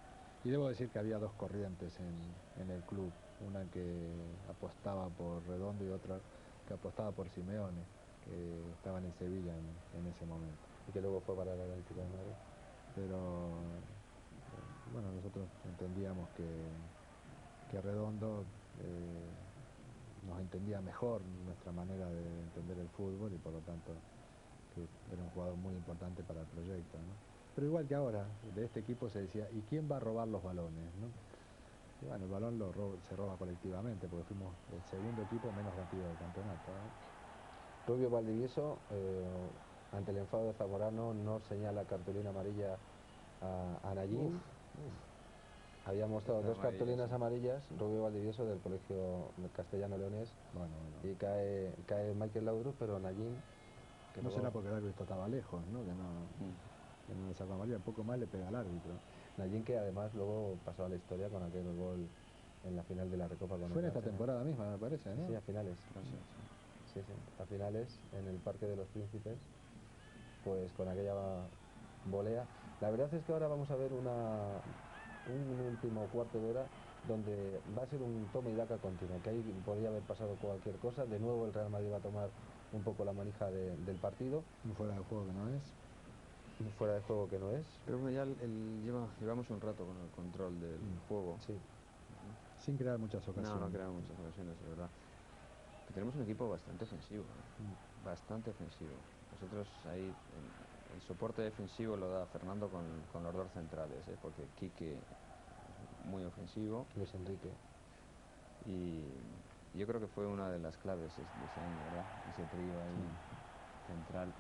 Y debo decir que había dos corrientes en el club, una que apostaba por Redondo y otra que apostaba por Simeone, que estaban en Sevilla en ese momento. Y que luego fue para el Atlético de Madrid. Pero bueno, nosotros entendíamos que Redondo nos entendía mejor nuestra manera de entender el fútbol y por lo tanto que era un jugador muy importante para el proyecto, ¿no? Pero igual que ahora, de este equipo se decía, ¿y quién va a robar los balones, ¿no? Y bueno, el balón se roba colectivamente, porque fuimos el segundo equipo menos rápido del campeonato, ¿no? Rubio Valdivieso, ante el enfado de Zamorano, no señala cartulina amarilla a Nayín. Había mostrado dos cartulinas amarillas, Rubio Valdivieso del Colegio Castellano Leonés, Bueno. y cae Michael Laudrup, pero Nayín... No será porque el árbitro estaba lejos, ¿no? Que no le sacó amarilla, poco más le pega al árbitro. Nayín, que además luego pasó a la historia con aquel gol en la final de la Recopa. Fue en esta temporada misma, me parece, ¿no? Sí, a finales. Sí, a finales, en el Parque de los Príncipes, pues con aquella volea. La verdad es que ahora vamos a ver un último cuarto de hora donde va a ser un toma y daca continuo, que ahí podría haber pasado cualquier cosa. De nuevo el Real Madrid va a tomar un poco la manija del partido. Un fuera de juego que no es. Un fuera de juego que no es. Pero bueno, ya llevamos un rato con el control del juego. Sí. Sin crear muchas ocasiones. No creamos muchas ocasiones, de verdad. Pero tenemos un equipo bastante ofensivo, ¿eh? Bastante ofensivo. Nosotros ahí, el soporte defensivo lo da Fernando con los dos centrales, ¿eh? Porque Quique es muy ofensivo. Luis Enrique. Y yo creo que fue una de las claves de ese año, ¿verdad? Ese trío ahí central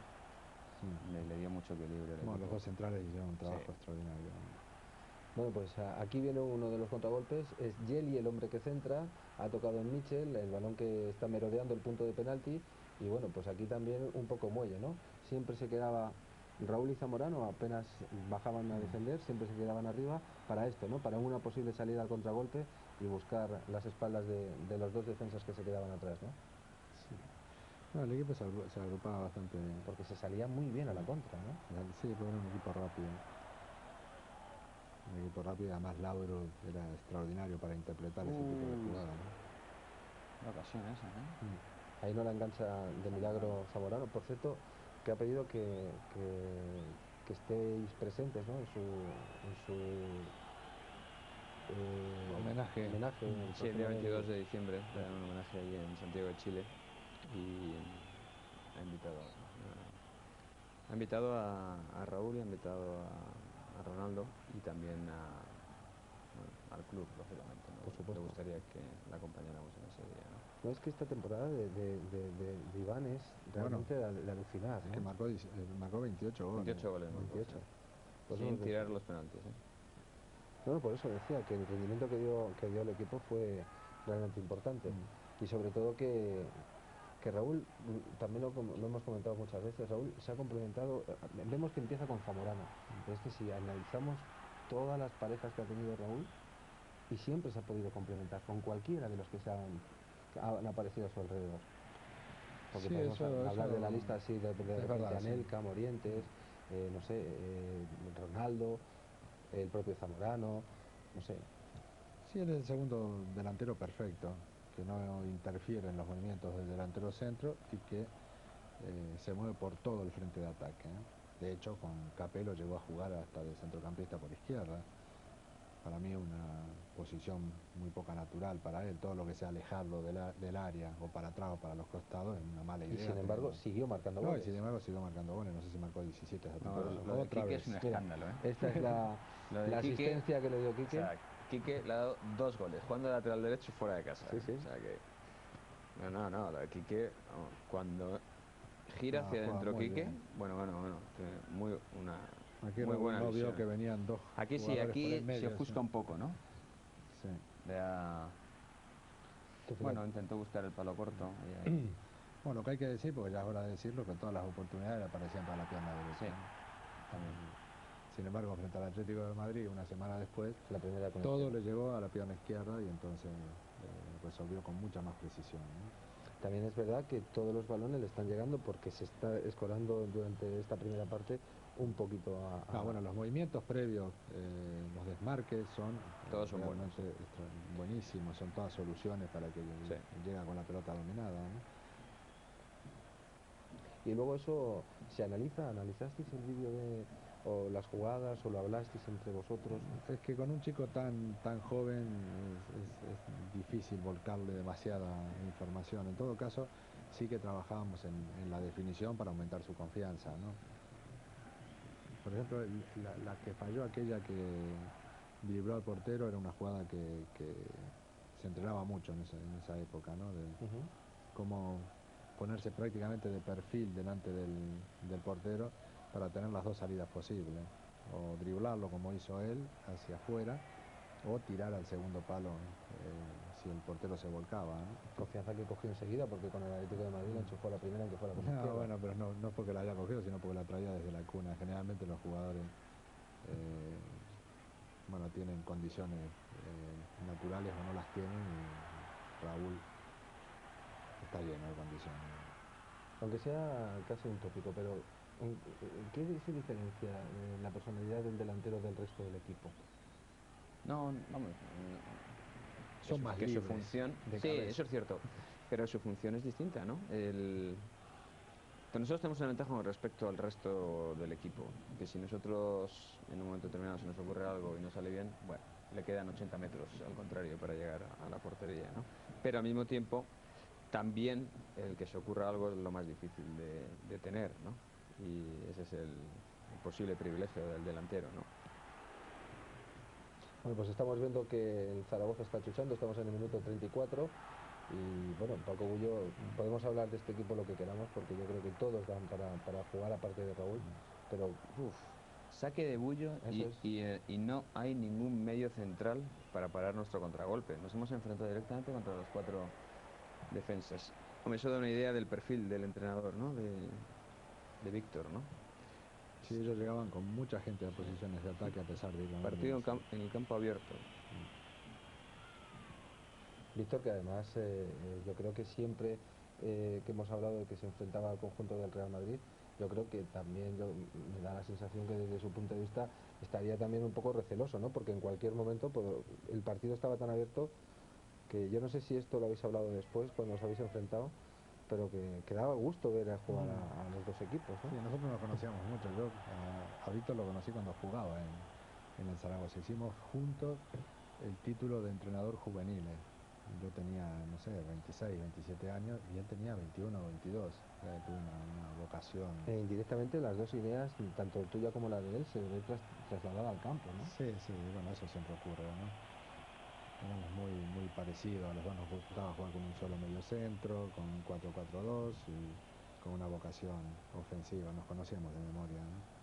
le dio mucho equilibrio. Bueno, los dos centrales hicieron un trabajo extraordinario. Bueno, pues aquí viene uno de los contragolpes, es Yeli el hombre que centra, ha tocado en Michel, el balón que está merodeando el punto de penalti, y bueno, pues aquí también un poco muelle, ¿no? Siempre se quedaba Raúl y Zamorano, apenas bajaban a defender, siempre se quedaban arriba para esto, ¿no? Para una posible salida al contragolpe y buscar las espaldas de los dos defensas que se quedaban atrás, ¿no? Sí. No, el equipo se agrupaba bastante. Porque se salía muy bien a la contra, ¿no? Sí, porque era un equipo rápido. Un equipo rápido, además Laudrup era extraordinario para interpretar ese tipo de jugadas, ¿no? La ocasión esa, ¿no? Ahí no la engancha de milagro Zamorano. Por cierto, que ha pedido que estéis presentes, ¿no? En su homenaje. Sí, el día 22 de diciembre le dan un homenaje ahí en Santiago de Chile y ha invitado a Raúl y ha invitado a Ronaldo y también bueno, al club, lógicamente, ¿no? Por supuesto. Le gustaría que la acompañáramos en ese día, ¿no? No, es que esta temporada de Iván es realmente de alucinar, Es que ¿no? marcó 28 goles. 28 goles, marcó, 28. sí. Por eso Sin decía. tirar los penaltis, ¿eh? No, por eso decía que el rendimiento que dio el equipo fue realmente importante. Y sobre todo que Raúl, también lo hemos comentado muchas veces, Raúl se ha complementado, vemos que empieza con Zamorano, pero es que si analizamos todas las parejas que ha tenido Raúl, y siempre se ha podido complementar con cualquiera de los que han aparecido a su alrededor. Porque Sí, podemos hablar de la lista así de es repente, verdad, sí. Anelka, Morientes, no sé, Ronaldo, el propio Zamorano, no sé. Sí, él es el segundo delantero perfecto, que no interfiere en los movimientos del delantero centro y que se mueve por todo el frente de ataque, ¿eh? De hecho, con Capello llegó a jugar hasta de centrocampista por izquierda. Para mí una posición muy poca natural para él. Todo lo que sea alejarlo del área o para atrás o para los costados es una mala idea. Y sin embargo siguió marcando No, y goles. sin embargo siguió marcando goles. No sé si marcó 17 esa No, temporada. lo de Otra Quique vez. es un Mira, escándalo, ¿eh? esta es Lo de la Quique, asistencia que le dio Quique. o sea, Quique le ha dado 2 goles, jugando de lateral derecho fuera de casa. Sí, sí. O sea que... No, lo de Quique, vamos, cuando gira hacia juega adentro muy Quique, bien. bueno, tiene una Aquí muy buena no vio visión. que venían dos Aquí sí, jugadores por aquí el medio, se ofusca un poco, ¿no? Sí. Bueno, intentó buscar el palo corto. Ahí. Bueno, lo que hay que decir, porque ya es hora de decirlo, que todas las oportunidades le aparecían para la pierna derecha. Sí, ¿no? también. Sin embargo, frente al Atlético de Madrid, una semana después, La primera con todo izquierda. le llegó a la pierna izquierda y entonces resolvió con mucha más precisión, ¿no? También es verdad que todos los balones le están llegando porque se está escorando durante esta primera parte un poquito Bueno, los movimientos previos, los desmarques son Todos son realmente buenísimos, son todas soluciones para que Sí. llega con la pelota dominada, ¿no? Y luego eso se analizasteis el vídeo o las jugadas o lo hablasteis entre vosotros. Es que con un chico tan joven es difícil volcarle demasiada información. En todo caso, sí que trabajábamos en la definición para aumentar su confianza, ¿no? Por ejemplo, la que falló, aquella que dribló al portero, era una jugada que se entrenaba mucho en esa época, ¿no? De cómo ponerse prácticamente de perfil delante del portero para tener las dos salidas posibles, o driblarlo como hizo él hacia afuera, o tirar al segundo palo si el portero se volcaba, ¿no? Confianza que cogió enseguida porque con el Atlético de Madrid la enchufó la primera aunque fuera con izquierda. No, bueno, pero no porque la haya cogido, sino porque la traía desde la cuna. Generalmente los jugadores bueno, tienen condiciones naturales o no las tienen, y Raúl está lleno de condiciones. Aunque sea casi un tópico, pero ¿qué se diferencia la personalidad del delantero del resto del equipo? No, vamos. Son más que su libres función, de sí, cabeza. eso es cierto, pero su función es distinta, ¿no? Nosotros tenemos una ventaja con respecto al resto del equipo, que si nosotros en un momento determinado se nos ocurre algo y no sale bien, bueno, le quedan 80 metros al contrario para llegar a la portería, ¿no? Pero al mismo tiempo, también el que se ocurra algo es lo más difícil de tener, ¿no? Y ese es el posible privilegio del delantero, ¿no? Bueno, pues estamos viendo que el Zaragoza está chuchando, estamos en el minuto 34 y bueno, Paco Bullo, podemos hablar de este equipo lo que queramos porque yo creo que todos dan para jugar aparte de Raúl, pero Saque de Bullo y no hay ningún medio central para parar nuestro contragolpe. Nos hemos enfrentado directamente contra los 4 defensas. Hombre, eso da una idea del perfil del entrenador, ¿no? De Víctor, ¿no? Sí, ellos llegaban con mucha gente a posiciones de ataque a pesar de ir ganando. Partido en el campo abierto. Víctor, que además yo creo que siempre que hemos hablado de que se enfrentaba al conjunto del Real Madrid, yo creo que también me da la sensación que desde su punto de vista estaría también un poco receloso, ¿no? Porque en cualquier momento el partido estaba tan abierto que yo no sé si esto lo habéis hablado después cuando os habéis enfrentado, pero que daba gusto ver a jugar a los dos equipos, ¿no? Sí, nosotros nos conocíamos mucho. Yo a Víctor lo conocí cuando jugaba en el Zaragoza. Hicimos juntos el título de entrenador juvenil. yo tenía, no sé, 26, 27 años y él tenía 21 o 22. O sea, tuvo una vocación. Indirectamente las dos ideas, tanto tuya como la de él, se ve trasladada al campo, ¿no? Sí, sí, bueno, eso siempre ocurre, ¿no? Éramos muy parecidos, a los dos nos gustaba jugar con un solo medio centro, con un 4-4-2 y con una vocación ofensiva, nos conocíamos de memoria, ¿no?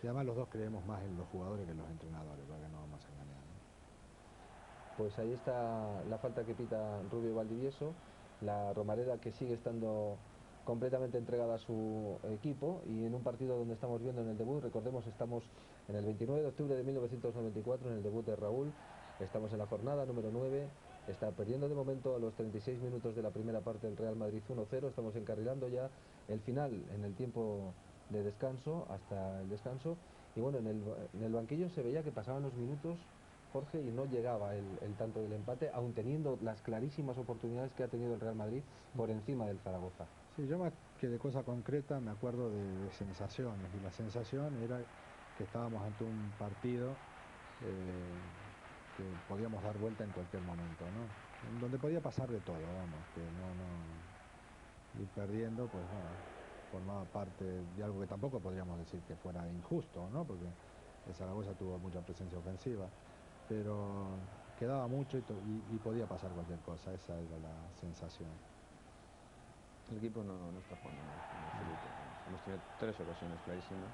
Y además los dos creemos más en los jugadores que en los entrenadores, para que no vamos a engañar, ¿no? Pues ahí está la falta que pita Rubio Valdivieso, la Romareda que sigue estando completamente entregada a su equipo, y en un partido donde estamos viendo en el debut, recordemos, estamos en el 29 de octubre de 1994, en el debut de Raúl, estamos en la jornada número 9, está perdiendo de momento a los 36 minutos de la primera parte el Real Madrid 1-0, estamos encarrilando ya el final en el tiempo de descanso, hasta el descanso, y bueno, en el banquillo se veía que pasaban los minutos, Jorge, y no llegaba el tanto del empate, aun teniendo las clarísimas oportunidades que ha tenido el Real Madrid por encima del Zaragoza. Sí, yo más que de cosa concreta me acuerdo de sensaciones, y la sensación era que estábamos ante un partido que podíamos dar vuelta en cualquier momento, ¿no? En donde podía pasar de todo, vamos, que ir perdiendo, pues bueno, formaba parte de algo que tampoco podríamos decir que fuera injusto, ¿no? Porque el Zaragoza tuvo mucha presencia ofensiva, pero quedaba mucho y podía pasar cualquier cosa, esa era la sensación. El equipo no está jugando mal, en absoluto. Hemos tenido 3 ocasiones clarísimas.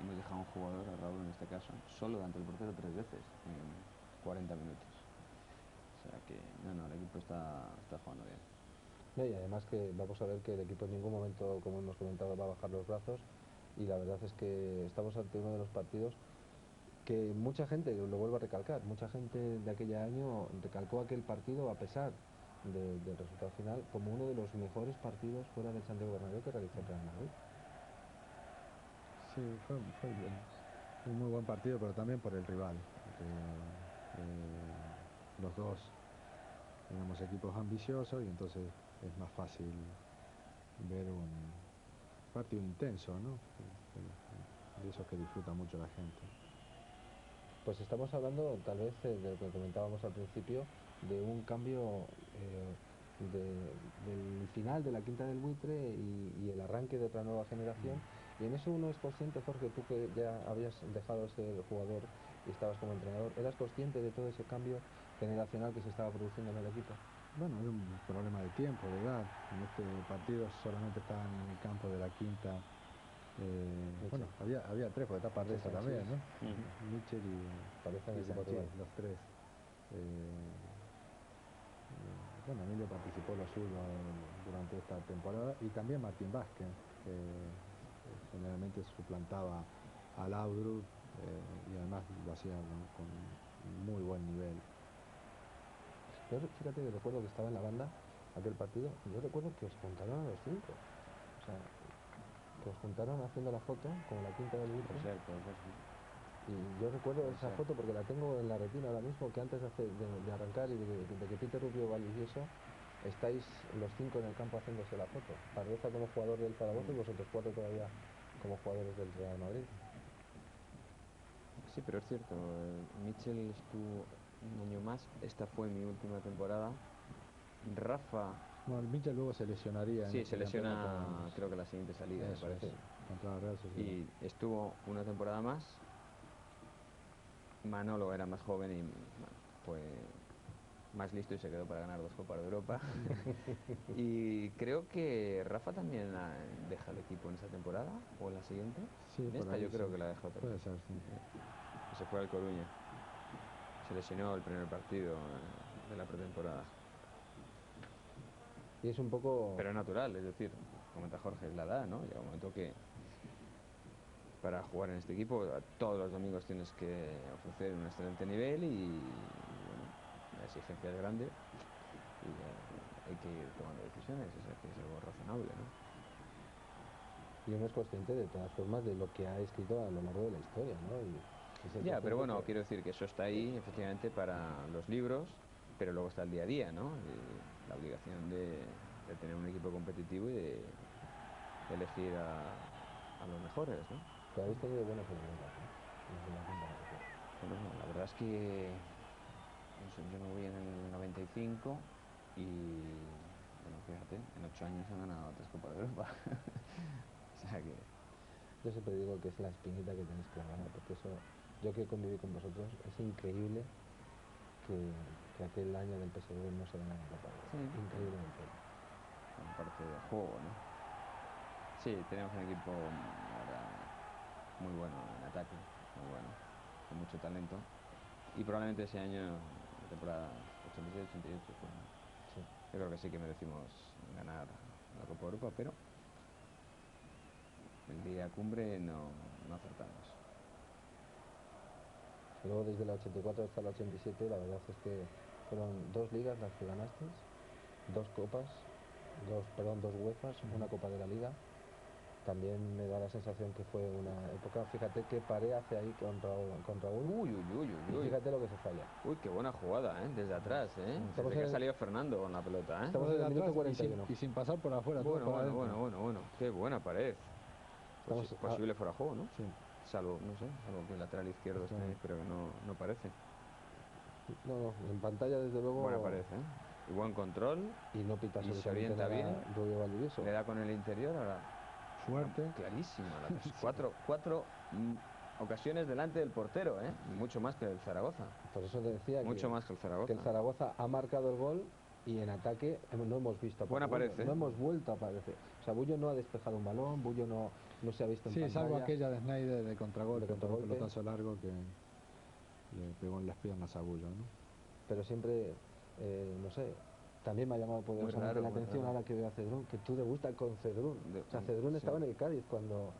Hemos dejado a un jugador, a Raúl en este caso, solo delante del portero 3 veces en 40 minutos. O sea que, el equipo está jugando bien. No, y además que vamos a ver que el equipo en ningún momento, como hemos comentado, va a bajar los brazos, y la verdad es que estamos ante uno de los partidos que mucha gente, lo vuelvo a recalcar, mucha gente de aquel año recalcó aquel partido, a pesar del resultado final, como uno de los mejores partidos fuera del Santiago Bernabéu que realizó el Real Madrid. Sí, fue un muy buen partido, pero también por el rival. Los dos éramos equipos ambiciosos y entonces es más fácil ver un partido intenso, ¿no? De esos que disfruta mucho la gente. Pues estamos hablando, tal vez, de lo que comentábamos al principio, de un cambio del final de la Quinta del Buitre y el arranque de otra nueva generación. Y en eso uno es consciente, Jorge, tú que ya habías dejado de ser jugador y estabas como entrenador, ¿eras consciente de todo ese cambio generacional que se estaba produciendo en el equipo? Bueno, era un problema de tiempo, de edad. En este partido solamente estaban en el campo de la Quinta. Bueno, había 3, porque está Pardeza también, ¿no? Mitchell y Sanchís, los 3. Bueno, Emilio participó lo suyo durante esta temporada, y también Martín Vázquez, que generalmente suplantaba a Laudrup, y además lo hacía con muy buen nivel. Yo, fíjate que recuerdo que estaba en la banda aquel partido, y yo recuerdo que os juntaron a los 5. O sea, que os juntaron haciendo la foto con la Quinta del Buitre. Puede ser, sí. Y yo recuerdo esa foto porque la tengo en la retina ahora mismo, que antes de arrancar y de que pite Rubio Valdivieso, estáis los 5 en el campo haciéndose la foto. Pardeza como jugador del Zaragoza y vosotros 4 todavía como jugadores del Real Madrid. Sí, pero es cierto, Mitchell estuvo un año más, esta fue mi última temporada. Rafa... Bueno, Mitchell luego se lesionaría. Sí, se lesiona, creo que la siguiente salida, me parece. Contra la Real Sociedad. Y estuvo una temporada más. Manolo era más joven y fue más listo y se quedó para ganar 2 Copas de Europa. Y creo que Rafa también deja el equipo en esa temporada, o en la siguiente. Sí, en esta yo creo que la dejó también. Puede ser, sí. Se fue al Coruña. Se lesionó el primer partido de la pretemporada. Y es un poco... Pero es natural, es decir, comenta Jorge, es la edad, ¿no? Llega un momento que para jugar en este equipo todos los domingos tienes que ofrecer un excelente nivel y bueno, la exigencia es grande y hay que ir tomando decisiones, es algo razonable, ¿no? Y uno es consciente de todas formas de lo que ha escrito a lo largo de la historia, ¿no? Ya, pero bueno, quiero decir que eso está ahí efectivamente para los libros, pero luego está el día a día, ¿no? Y la obligación de tener un equipo competitivo y de elegir a los mejores, ¿no? Pero habéis tenido buenas oportunidades, ¿no? Bueno, la verdad es que yo me voy en el 95 y, bueno, fíjate, en 8 años han ganado 3 Copas de Europa. O sea que... Yo siempre digo que es la espinita que tenéis clavada, porque eso, yo que conviví con vosotros, es increíble que aquel año del PSV no se ganara la Copa de Europa. Sí. Increíblemente. Como parte del juego, ¿no? Sí, tenemos un equipo, la verdad, muy bueno en ataque, muy bueno, con mucho talento. Y probablemente ese año, la temporada 87-88, pues, Sí. yo creo que sí que merecimos ganar la Copa de Europa, pero el día cumbre no acertamos. Y luego desde la 84 hasta la 87, la verdad es que fueron 2 ligas las que ganasteis, 2 copas, dos UEFAs, una Copa de la Liga. También me da la sensación que fue una época, fíjate qué paré hace ahí con Raúl, Uy, uy, uy, y uy, uy. fíjate lo que se falla. Uy, qué buena jugada, ¿eh? Desde atrás, ¿eh? Estamos Desde que en ha el- salido Fernando con la pelota, ¿eh? Estamos Desde en el minuto atrás 41. y sin pasar por afuera, todo Bueno, por bueno, adentro. bueno, bueno, bueno. Qué buena pared. Estamos Posible fuera de juego, ¿no? Sí. Salvo, no sé, salvo que el lateral izquierdo esté, Claro. pero que no parece. No, en pantalla desde luego. Buena pared, ¿eh? Y buen control. Y no pita Y se absolutamente orienta nada bien. Rubio Valdivieso. Le da con el interior ahora. Suerte. Clarísima. Cuatro ocasiones delante del portero, ¿eh? Mucho más que el Zaragoza. Por eso te decía Mucho más que el Zaragoza. que el Zaragoza ha marcado el gol y en ataque no hemos visto a Buena Bullo, pared, ¿eh? no hemos vuelto a aparecer. O sea, Bullo no ha despejado un balón, Bullo no se ha visto en Sí, pantalla. salvo aquella de Snyder de contragolpe, De contragolpe. un pelotazo largo que le pegó en las piernas a Bullo, ¿no? Pero siempre, no sé, también me ha llamado poderosamente raro, la muy atención raro. ahora que veo a Cedrún, que tú debutas con Cedrún. O sea, Cedrún Sí. estaba en el Cádiz cuando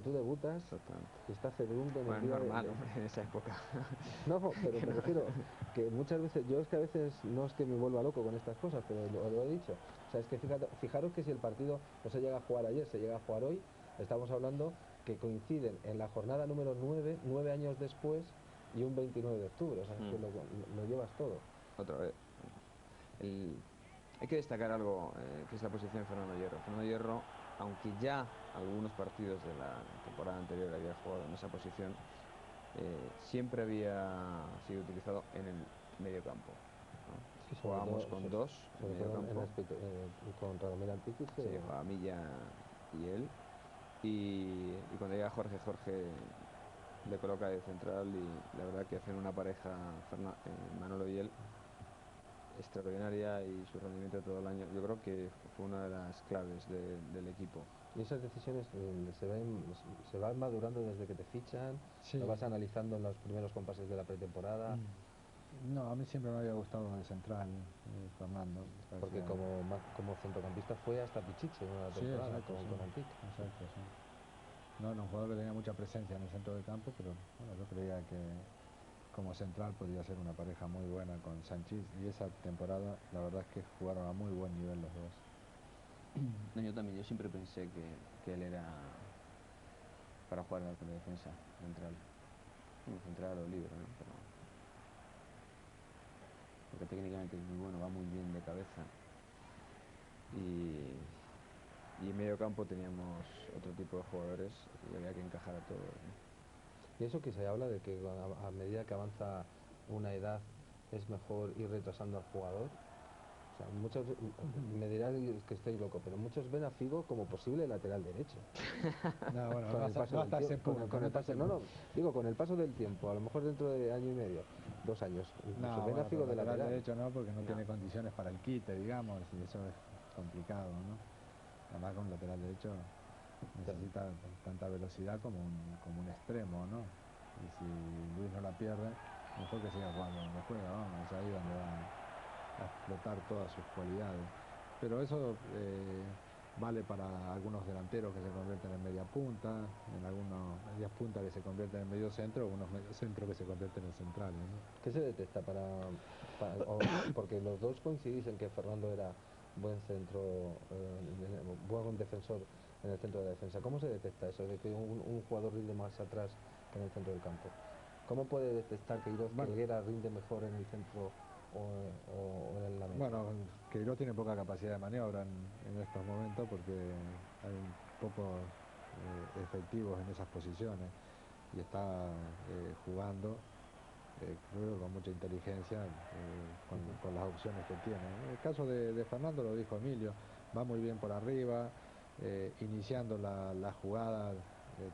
tú debutas, Exactamente. y está Cedrún en el Bueno, día normal, hombre, en esa época. No, pero me refiero que muchas veces, yo es que a veces no es que me vuelva loco con estas cosas, pero lo he dicho. O sea, es que fijaros que si el partido no se llega a jugar ayer, se llega a jugar hoy, estamos hablando que coinciden en la jornada número 9 años después y un 29 de octubre. O sea, es que lo llevas todo. Otra vez. Hay que destacar algo, que es la posición de Fernando Hierro. Fernando Hierro, aunque ya algunos partidos de la temporada anterior había jugado en esa posición, siempre había sido utilizado en el medio campo, ¿no? Sí, sobre Jugábamos todo- con sobre- dos en sobre medio todo campo. con Radomir Antiquis. Sí, jugaba Milla y él. Y cuando llega Jorge le coloca de central y la verdad que hacen una pareja, Manolo y él, extraordinaria, y su rendimiento todo el año yo creo que fue una de las claves del equipo. Y esas decisiones se van madurando desde que te fichan, Sí. lo vas analizando en los primeros compases de la pretemporada, No, a mí siempre me había gustado de central, Fernando. porque como centrocampista fue hasta Pichichi en una Sí, temporada exacto, con sí. Antic. Exacto, sí. No era un jugador que tenía mucha presencia en el centro del campo, pero bueno, yo creía que como central podía ser una pareja muy buena con Sanchís, y esa temporada la verdad es que jugaron a muy buen nivel los dos. No, yo también, yo siempre pensé que él era para jugar de defensa central. Bueno, central o libre, ¿no? Porque técnicamente es muy bueno, va muy bien de cabeza. Y en medio campo teníamos otro tipo de jugadores y había que encajar a todos, ¿no? Y eso que se habla de que a medida que avanza una edad es mejor ir retrasando al jugador. O sea, muchos, me dirás que estoy loco, pero muchos ven a Figo como posible lateral derecho. No, bueno, Con el paso no del hasta ese tiempo, punto. con el paso, no, digo, con el paso del tiempo, a lo mejor dentro de año y medio, 2 años, incluso No, ven a bueno, Figo pero de lateral. derecho no, porque no tiene condiciones para el quite, digamos, y eso es complicado, ¿no? Además con un lateral derecho necesita tanta velocidad como un extremo, ¿no? Y si Luis no la pierde, mejor que siga jugando donde juega, vamos, es ahí donde va a explotar todas sus cualidades. Pero eso vale para algunos delanteros que se convierten en media punta, en algunos medias puntas que se convierten en medio centro, o unos medio centro que se convierten en centrales, ¿no? ¿Qué se detecta porque los dos coincidís en que Fernando era buen centro, buen defensor en el centro de la defensa? ¿Cómo se detecta eso de que un jugador rinde más atrás que en el centro del campo? ¿Cómo puede detectar que Helguera rinde mejor en el centro o en la media? Bueno, Queiroz tiene poca capacidad de maniobra en estos momentos porque hay pocos efectivos en esas posiciones y está jugando creo que con mucha inteligencia, con las opciones que tiene. En el caso de Fernando, lo dijo Emilio, va muy bien por arriba, iniciando la jugada,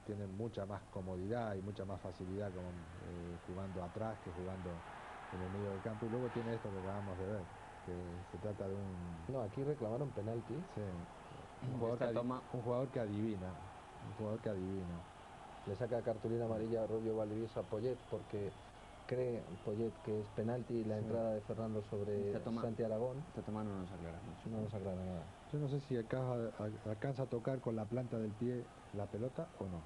tiene mucha más comodidad y mucha más facilidad jugando atrás que jugando en el medio del campo, y luego tiene esto que acabamos de ver, que se trata de un... No, aquí reclamaron penalti. Sí, un jugador que adivina, Le saca cartulina amarilla a Rubio Valdivieso a Poyet porque cree Poyet que es penalti la entrada de Fernando sobre Santi Aragón. Esta toma no nos aclara mucho. No nos aclara nada. Yo no sé si alcanza a tocar con la planta del pie la pelota o no.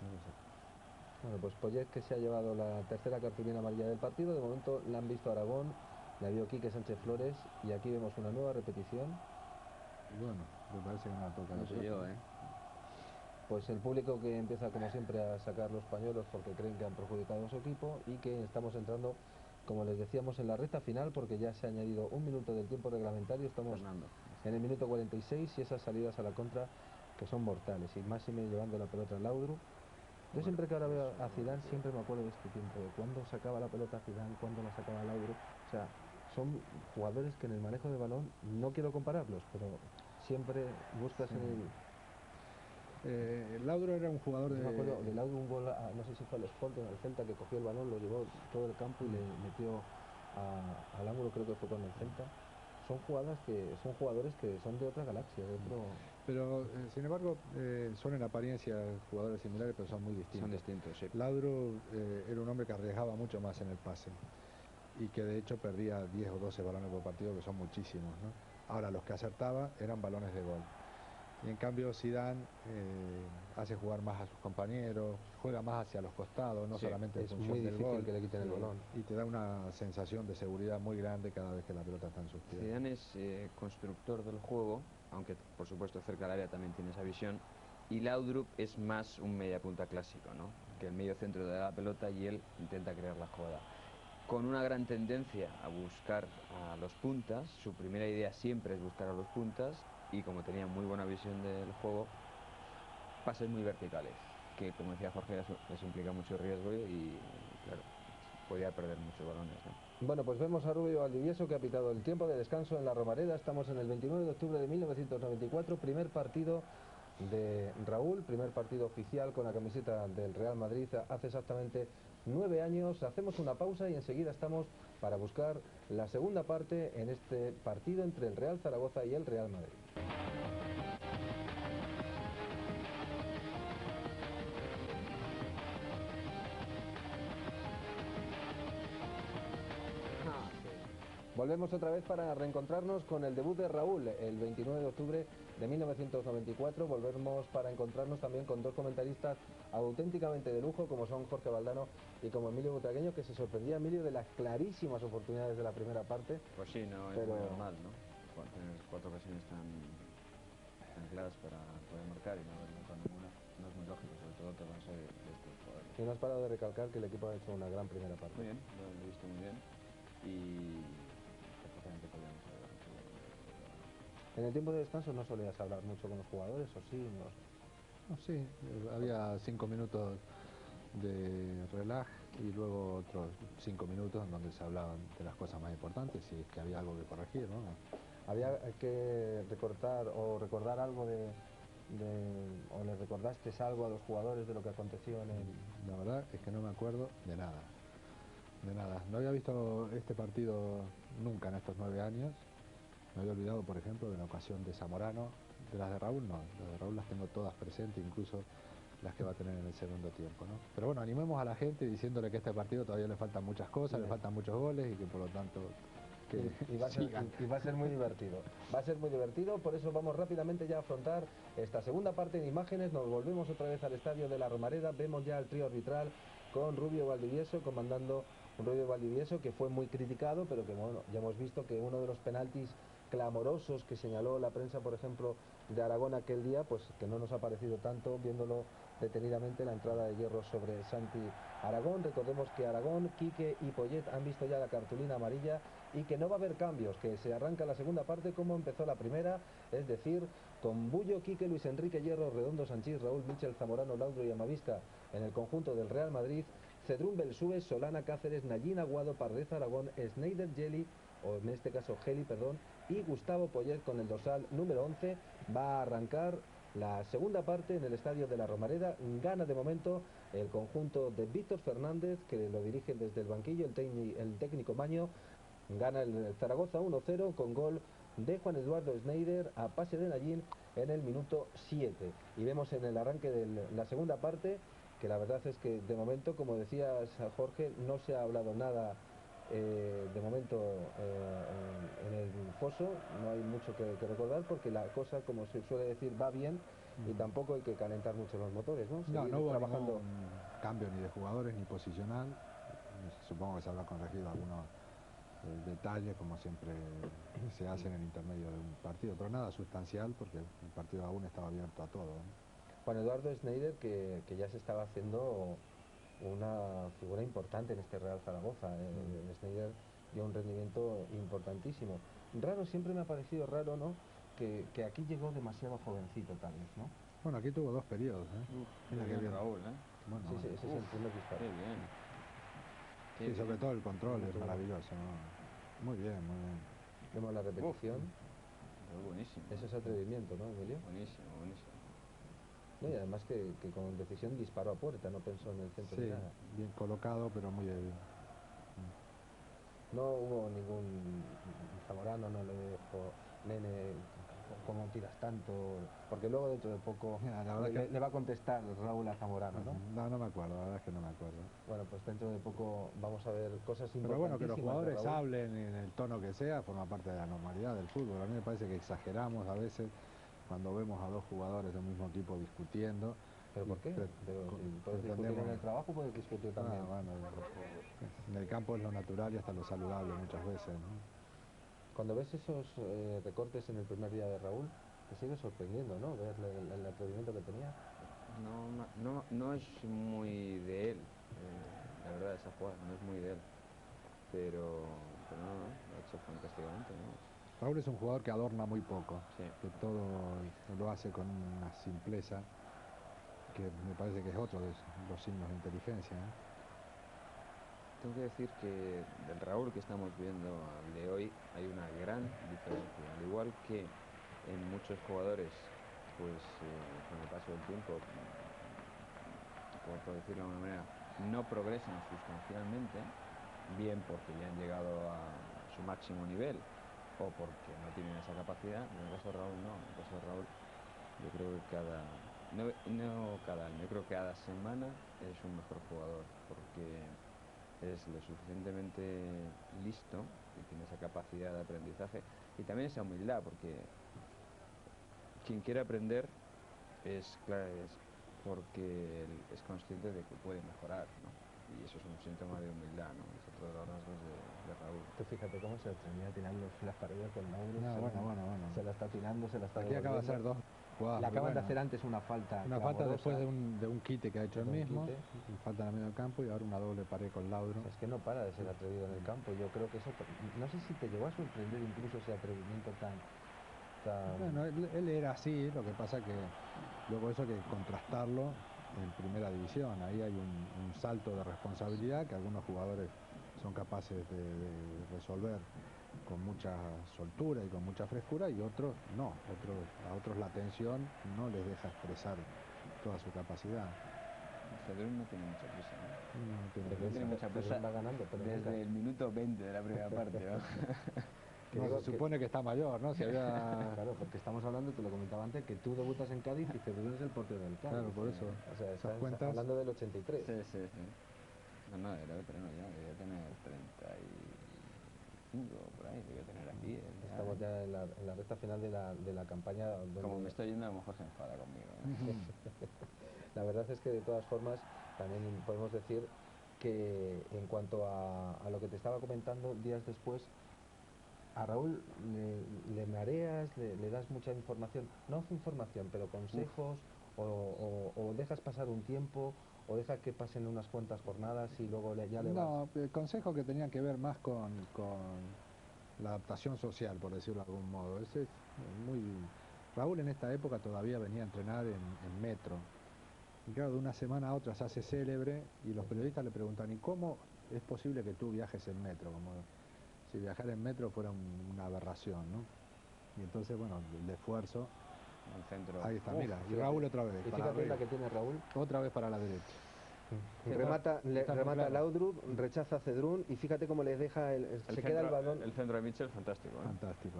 No lo sé. Bueno, pues Poyet, que se ha llevado la tercera cartulina amarilla del partido. De momento la han visto Aragón, la vio Quique Sánchez Flores, y aquí vemos una nueva repetición. Y bueno, me parece que no la toca. No sé yo, Pues el público que empieza como siempre a sacar los pañuelos porque creen que han perjudicado a su equipo, y que estamos entrando, como les decíamos, en la recta final, porque ya se ha añadido un minuto del tiempo reglamentario. Estamos en el minuto 46 y esas salidas a la contra que son mortales, y Máxime llevando la pelota al Laudrup. Yo siempre que ahora veo a Zidane siempre me acuerdo de este tiempo, de cuándo sacaba la pelota Zidane, cuándo la sacaba Laudrup. O sea, son jugadores que en el manejo de balón, no quiero compararlos, pero siempre buscas en el... Laudrup era un jugador Yo me acuerdo de Laudrup, un gol, no sé si fue al Sporting, al Celta, que cogió el balón, lo llevó todo el campo y le metió al ángulo, creo que fue con el Celta. Son jugadores que son de otra galaxia, de otro... Pero, sin embargo, son en apariencia jugadores similares, pero son muy distintos. Son distintos, sí. Laudrup era un hombre que arriesgaba mucho más en el pase y que de hecho perdía 10 o 12 balones por partido, que son muchísimos, ¿no? Ahora, los que acertaba eran balones de gol. Y en cambio Zidane hace jugar más a sus compañeros, juega más hacia los costados, no solamente en función del gol. Es muy difícil que le quiten el balón. Y te da una sensación de seguridad muy grande cada vez que la pelota está en sus pies. Zidane es constructor del juego, aunque por supuesto cerca del área también tiene esa visión, y Laudrup es más un mediapunta clásico, ¿no? Que el medio centro da la pelota y él intenta crear la jugada. Con una gran tendencia a buscar a los puntas, su primera idea siempre es buscar a los puntas, y como tenía muy buena visión del juego, pases muy verticales, que como decía Jorge, les implica mucho riesgo y claro, podía perder muchos balones, ¿no? Bueno, pues vemos a Rubio Valdivieso, que ha pitado el tiempo de descanso en la Romareda. Estamos en el 29 de octubre de 1994, primer partido de Raúl, primer partido oficial con la camiseta del Real Madrid hace exactamente 9 años. Hacemos una pausa y enseguida estamos para buscar la segunda parte en este partido entre el Real Zaragoza y el Real Madrid. Volvemos otra vez para reencontrarnos con el debut de Raúl el 29 de octubre de 1994. Volvemos para encontrarnos también con dos comentaristas auténticamente de lujo, como son Jorge Valdano y como Emilio Butragueño, que se sorprendía, Emilio, de las clarísimas oportunidades de la primera parte. Pues sí, no es muy normal, ¿no? Tener 4 ocasiones tan claras para poder marcar y no haber marcado ninguna, no es muy lógico, sobre todo que van a ser de estos jugadores. Y no has parado de recalcar que el equipo ha hecho una gran primera parte. Muy bien, lo he visto muy bien y perfectamente podíamos haber. En el tiempo de descanso no solías hablar mucho con los jugadores, ¿o sí? No, sí, había 5 minutos de relaj y luego otros 5 minutos en donde se hablaban de las cosas más importantes, si es que había algo que corregir, ¿no? ¿Había que recortar o recordar algo o le recordaste algo a los jugadores de lo que aconteció en el...? La verdad es que no me acuerdo de nada, de nada. No había visto este partido nunca en estos 9 años. Me había olvidado, por ejemplo, de la ocasión de Zamorano. De las de Raúl no, las de Raúl las tengo todas presentes, incluso las que va a tener en el segundo tiempo, ¿no? Pero bueno, animemos a la gente diciéndole que a este partido todavía le faltan muchas cosas, le faltan muchos goles y que por lo tanto... Y va a ser muy divertido. Va a ser muy divertido, por eso vamos rápidamente ya a afrontar esta segunda parte de imágenes. Nos volvemos otra vez al estadio de la Romareda. Vemos ya el trío arbitral con Rubio Valdivieso, comandando un Rubio Valdivieso que fue muy criticado, pero que bueno, ya hemos visto que uno de los penaltis clamorosos que señaló la prensa, por ejemplo, de Aragón aquel día, pues que no nos ha parecido tanto viéndolo detenidamente, la entrada de hierro sobre Santi Aragón. Recordemos que Aragón, Quique y Poyet han visto ya la cartulina amarilla y que no va a haber cambios, que se arranca la segunda parte como empezó la primera, es decir, con Bullo, Quique, Luis Enrique Hierro, Redondo, Sanchís, Raúl, Michel, Zamorano, Laudrup y Amavisca en el conjunto del Real Madrid, Cedrún Belsúe, Solana Cáceres, Nayín Aguado, Pardez Aragón, Schneider Geli, o en este caso Geli, perdón, y Gustavo Poyet con el dorsal número 11. Va a arrancar la segunda parte en el estadio de la Romareda. Gana de momento el conjunto de Víctor Fernández, que lo dirige desde el banquillo el técnico Maño. Gana el Zaragoza 1-0 con gol de Juan Eduardo Schneider a pase de Nayín en el minuto 7. Y vemos en el arranque de la segunda parte que la verdad es que de momento, como decías Jorge, no se ha hablado nada de momento en el foso. No hay mucho que recordar porque la cosa, como se suele decir, va bien y tampoco hay que calentar mucho los motores, ¿no? No, Seguir no hubo trabajando. ningún cambio ni de jugadores ni posicional. Supongo que se habrá corregido algunos detalles, como siempre se hace en el intermedio de un partido, pero nada sustancial porque el partido aún estaba abierto a todo, ¿no? Juan Eduardo Schneider, que ya se estaba haciendo una figura importante en este Real Zaragoza. Schneider dio un rendimiento importantísimo. Raro, siempre me ha parecido raro, ¿no? Que aquí llegó demasiado jovencito, tal vez, ¿no? Bueno, aquí tuvo 2 periodos, ¿eh? Mira qué bien. Raúl, ¿eh? Bueno, Sí, sí, ese es el primer disparo. Qué bien. sí, sobre todo el control es Mucho bueno. maravilloso, ¿no? Muy bien, muy bien. Vemos la repetición. Fue buenísimo. Eso es atrevimiento, ¿no, Emilio? Buenísimo, buenísimo. No, y además que con decisión disparó a puerta, no pensó en el centro Sí, ni nada. bien colocado, pero muy débil. No hubo ningún Zamorano, no le dijo, nene, ¿cómo tiras tanto? Porque luego dentro de poco Mira, la verdad que- le va a contestar Raúl a Zamorano, ¿no? No me acuerdo, la verdad es que no me acuerdo. Bueno, pues dentro de poco vamos a ver cosas importantísimas. Pero bueno, que los de jugadores Raúl. hablen en el tono que sea, forma parte de la normalidad del fútbol. A mí me parece que exageramos a veces cuando vemos a 2 jugadores de un mismo equipo discutiendo. ¿Pero por qué? Pero si puedes discutir en el trabajo, puedes discutir también. Bueno, en el campo es lo natural y hasta lo saludable muchas veces, ¿no? Cuando ves esos recortes en el primer día de Raúl, te sigue sorprendiendo, ¿no? Ver el atrevimiento que tenía. No es muy de él, la verdad, esa jugada, no es muy de él. Pero no, lo ha hecho fantásticamente, ¿no? Raúl es un jugador que adorna muy poco, Sí. que todo lo hace con una simpleza que me parece que es otro de los signos de inteligencia, ¿eh? Tengo que decir que del Raúl que estamos viendo al de hoy hay una gran diferencia. Al igual que en muchos jugadores, pues con el paso del tiempo, por decirlo de alguna manera, no progresan sustancialmente, bien porque ya han llegado a su máximo nivel o porque no tienen esa capacidad. En el caso de Raúl no, en el caso de Raúl yo creo que no cada año, yo creo que cada semana es un mejor jugador porque es lo suficientemente listo y tiene esa capacidad de aprendizaje y también esa humildad, porque quien quiere aprender es porque él es consciente de que puede mejorar, ¿no? Y eso es un síntoma de humildad, ¿no? Es otro de los rasgos de Raúl. Tú fíjate cómo se termina tirando las paredes con Lauro. Bueno. Se la está tirando, se la está Aquí acaba de hacer devolviendo. 2 jugadas. Le muy acaban de buenas. hacer antes una falta. Una falta clamorosa. después de un quite que ha hecho él De un mismo, quite. falta en el medio del campo y ahora una doble pared con Laudro. Es que no para de ser atrevido en el campo. Yo creo que eso, no sé si te llegó a sorprender incluso ese atrevimiento tan... Bueno, él era así, lo que pasa que luego eso hay que contrastarlo en primera división. Ahí hay un salto de responsabilidad que algunos jugadores son capaces de resolver con mucha soltura y con mucha frescura y otros no. A otros la tensión no les deja expresar toda su capacidad. Cedrún no tiene mucha prisa, ¿no? No tiene Pero prisa. Tiene mucha Cedrún prisa va ganando, pero desde nunca. el minuto 20 de la primera parte, ¿no? Que No, digo se supone que está mayor, ¿no? Si había... Claro, porque estamos hablando, te lo comentaba antes, que tú debutas en Cádiz y Cedrún es el portero del Cádiz. Claro, por eso. O sea, Esas estás cuentas- hablando del 83. Sí. No, era veterano ya, debía tener 35 por ahí, debía tener aquí. Estamos ya en la recta final de la campaña. Donde Como me estoy yendo, a lo mejor se enfada conmigo, ¿eh? La verdad es que de todas formas también podemos decir que en cuanto a lo que te estaba comentando días después, a Raúl le mareas, le das mucha información, no información, pero consejos, o dejas pasar un tiempo, o dejas que pasen unas cuantas jornadas y luego ya le vas. No, consejos que tenían que ver más con la adaptación social, por decirlo de algún modo. Ese es muy... Raúl en esta época todavía venía a entrenar en metro. Y claro, de una semana a otra se hace célebre y los periodistas le preguntan, ¿y cómo es posible que tú viajes en metro? Como si viajar en metro fuera una aberración, ¿no? Y entonces, bueno, el esfuerzo, El centro. ahí está, Uf, mira, y fíjate. Raúl otra vez, Y para fíjate arriba, la que tiene Raúl. otra vez para la derecha. Remata Está muy claro. Laudrup, rechaza Cedrún y fíjate cómo le deja, se queda el balón. El centro de Mitchell, fantástico. ¿eh? Fantástico.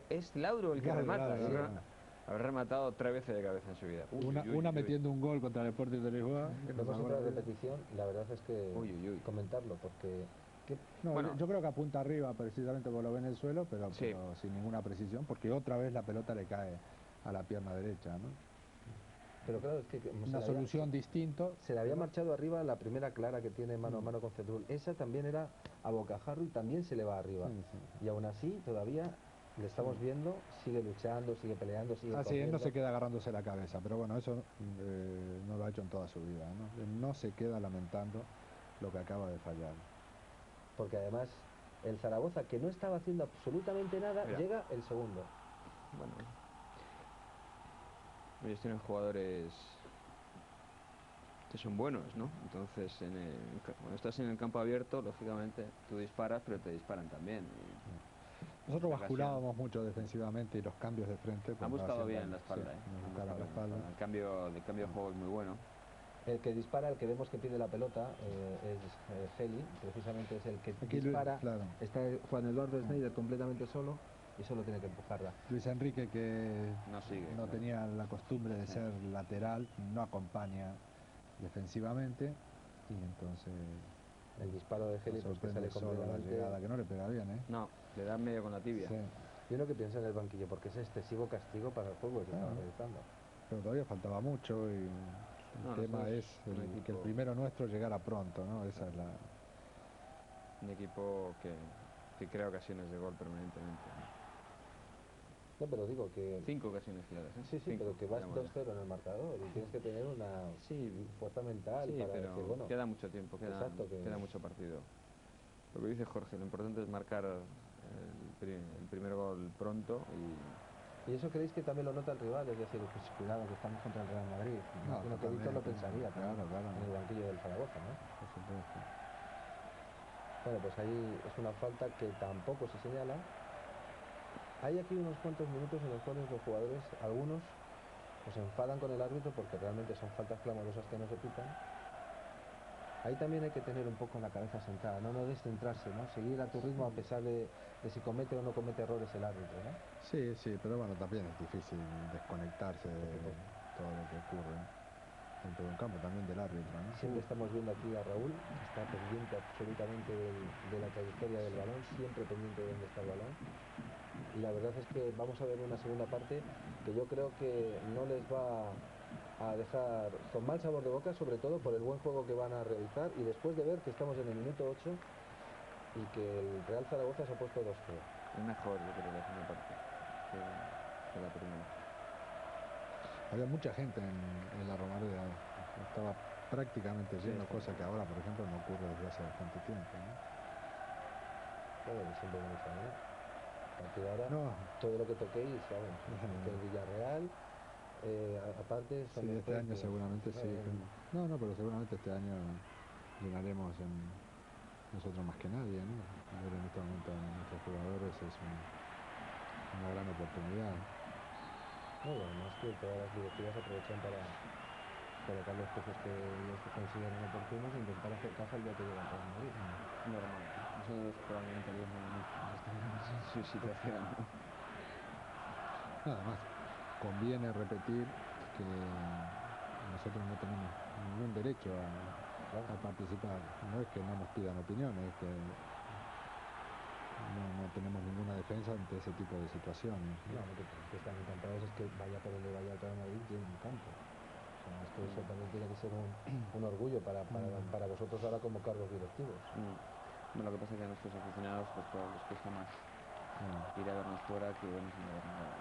Es Laudrup el que Laudrup, remata. Laudrup, ¿sí? Laudrup. Habrá rematado 3 veces de cabeza en su vida. Una metiendo un gol contra el Sporting de Lisboa. que nos Vemos otra acuerda. repetición y la verdad es que Uy, uy, uy. comentarlo porque No, Bueno. yo creo que apunta arriba precisamente porque lo ve en el suelo, pero Sí. sin ninguna precisión, porque otra vez la pelota le cae a la pierna derecha, ¿no? pero claro, es que Una solución distinto. se le había marchado arriba la primera clara que tiene mano a mano con Cedrún. Esa también era a bocajarro y también se le va arriba. Sí, sí. Y aún así todavía le estamos viendo, sigue luchando, sigue peleando, sigue Así él corriendo. no se queda agarrándose la cabeza, pero bueno, eso no lo ha hecho en toda su vida, ¿no? Él no se queda lamentando lo que acaba de fallar. Porque además el Zaragoza, que no estaba haciendo absolutamente nada, Mira. llega el segundo. Bueno. Ellos tienen jugadores que son buenos, ¿no? Entonces, cuando estás en el campo abierto, lógicamente, tú disparas, pero te disparan también. Nosotros Esta ocasión basculábamos mucho defensivamente y los cambios de frente. pues, han nos buscado hacían bien daño. la espalda, Sí, ¿eh? nos Han buscaron buscado la espalda. bien. El cambio de juego es muy bueno. El que dispara, el que vemos que pide la pelota, es Geli, precisamente es el que Aquí, dispara. claro. Está Juan Eduardo Schneider completamente solo y solo tiene que empujarla. Luis Enrique, que No sigue, no claro. tenía la costumbre de Sí. ser lateral, no acompaña defensivamente y entonces El disparo de Geli nos pues que sorprende sale solo la completamente. llegada, que no le pega bien, ¿eh? No, le dan medio con la tibia. Sí, Y uno que piensa en el banquillo, porque es excesivo castigo para el juego que estaba Claro. realizando. pero todavía faltaba mucho y el No, tema nosotros, es un que equipo- el primero nuestro llegara pronto, ¿no? Esa es la... Un equipo que crea ocasiones de gol permanentemente. No, pero digo que... 5 ocasiones claras, ¿eh? Sí, sí, Cinco, pero que vas digamos. 2-0 en el marcador y tienes que tener una Sí, fuerza mental sí, para pero decir, bueno, queda mucho tiempo, exacto, queda mucho partido. Lo que dice Jorge, lo importante es marcar el primer gol pronto ¿y eso creéis que también lo nota el rival? Es decir, pues cuidado que estamos contra el Real Madrid. No, Imagino que Víctor lo totalmente. pensaría también Claro. en el banquillo del Zaragoza, ¿no? Por supuesto. Bueno, pues ahí es una falta que tampoco se señala. Hay aquí unos cuantos minutos en los cuales los jugadores, algunos, pues se enfadan con el árbitro porque realmente son faltas clamorosas que no se pitan. Ahí también hay que tener un poco la cabeza sentada, no descentrarse, ¿no? Seguir a tu ritmo a pesar de si comete o no comete errores el árbitro, ¿no? Sí, pero bueno, también es difícil desconectarse de todo lo que ocurre dentro de un campo, también del árbitro, ¿no? Siempre estamos viendo aquí a Raúl, está pendiente absolutamente de la trayectoria del balón, siempre pendiente de dónde está el balón. Y la verdad es que vamos a ver una segunda parte que yo creo que no les va a dejar con mal sabor de boca, sobre todo por el buen juego que van a realizar y después de ver que estamos en el minuto 8 y que el Real Zaragoza se ha puesto 2-0. es mejor, yo creo, la segunda parte que la primera. Había mucha gente en la Romareda, estaba prácticamente lleno, Sí. cosa que ahora, por ejemplo, no ocurre desde hace bastante tiempo, ¿no? Bueno, siempre me gusta, ¿no? A partir de ahora, No. todo lo que toquéis, ¿sabes? Que el Villarreal, aparte... son Sí, este estos año que- seguramente sí. No, pero seguramente este año llenaremos nosotros más que nadie, ¿no? Ver en este momento a nuestros jugadores es una gran oportunidad. No, y además que todas las directivas aprovechan para colocar los precios que ellos consideren oportunos e intentar hacer caja el día que llega al Real Madrid. Normal. Nosotros probablemente el mismo estaríamos en su situación, ¿no? Nada más, conviene repetir que nosotros no tenemos ningún derecho a participar. No es que no nos pidan opiniones, es que no tenemos ninguna defensa ante ese tipo de situaciones. No, lo que están encantados es que vaya por donde vaya el Real Madrid llene un campo. O sea, es que eso también tiene que ser un orgullo para vosotros ahora como cargos directivos. Bueno, lo que pasa es que a nuestros aficionados pues les cuesta más ir a vernos fuera que vernos en el Bernabéu.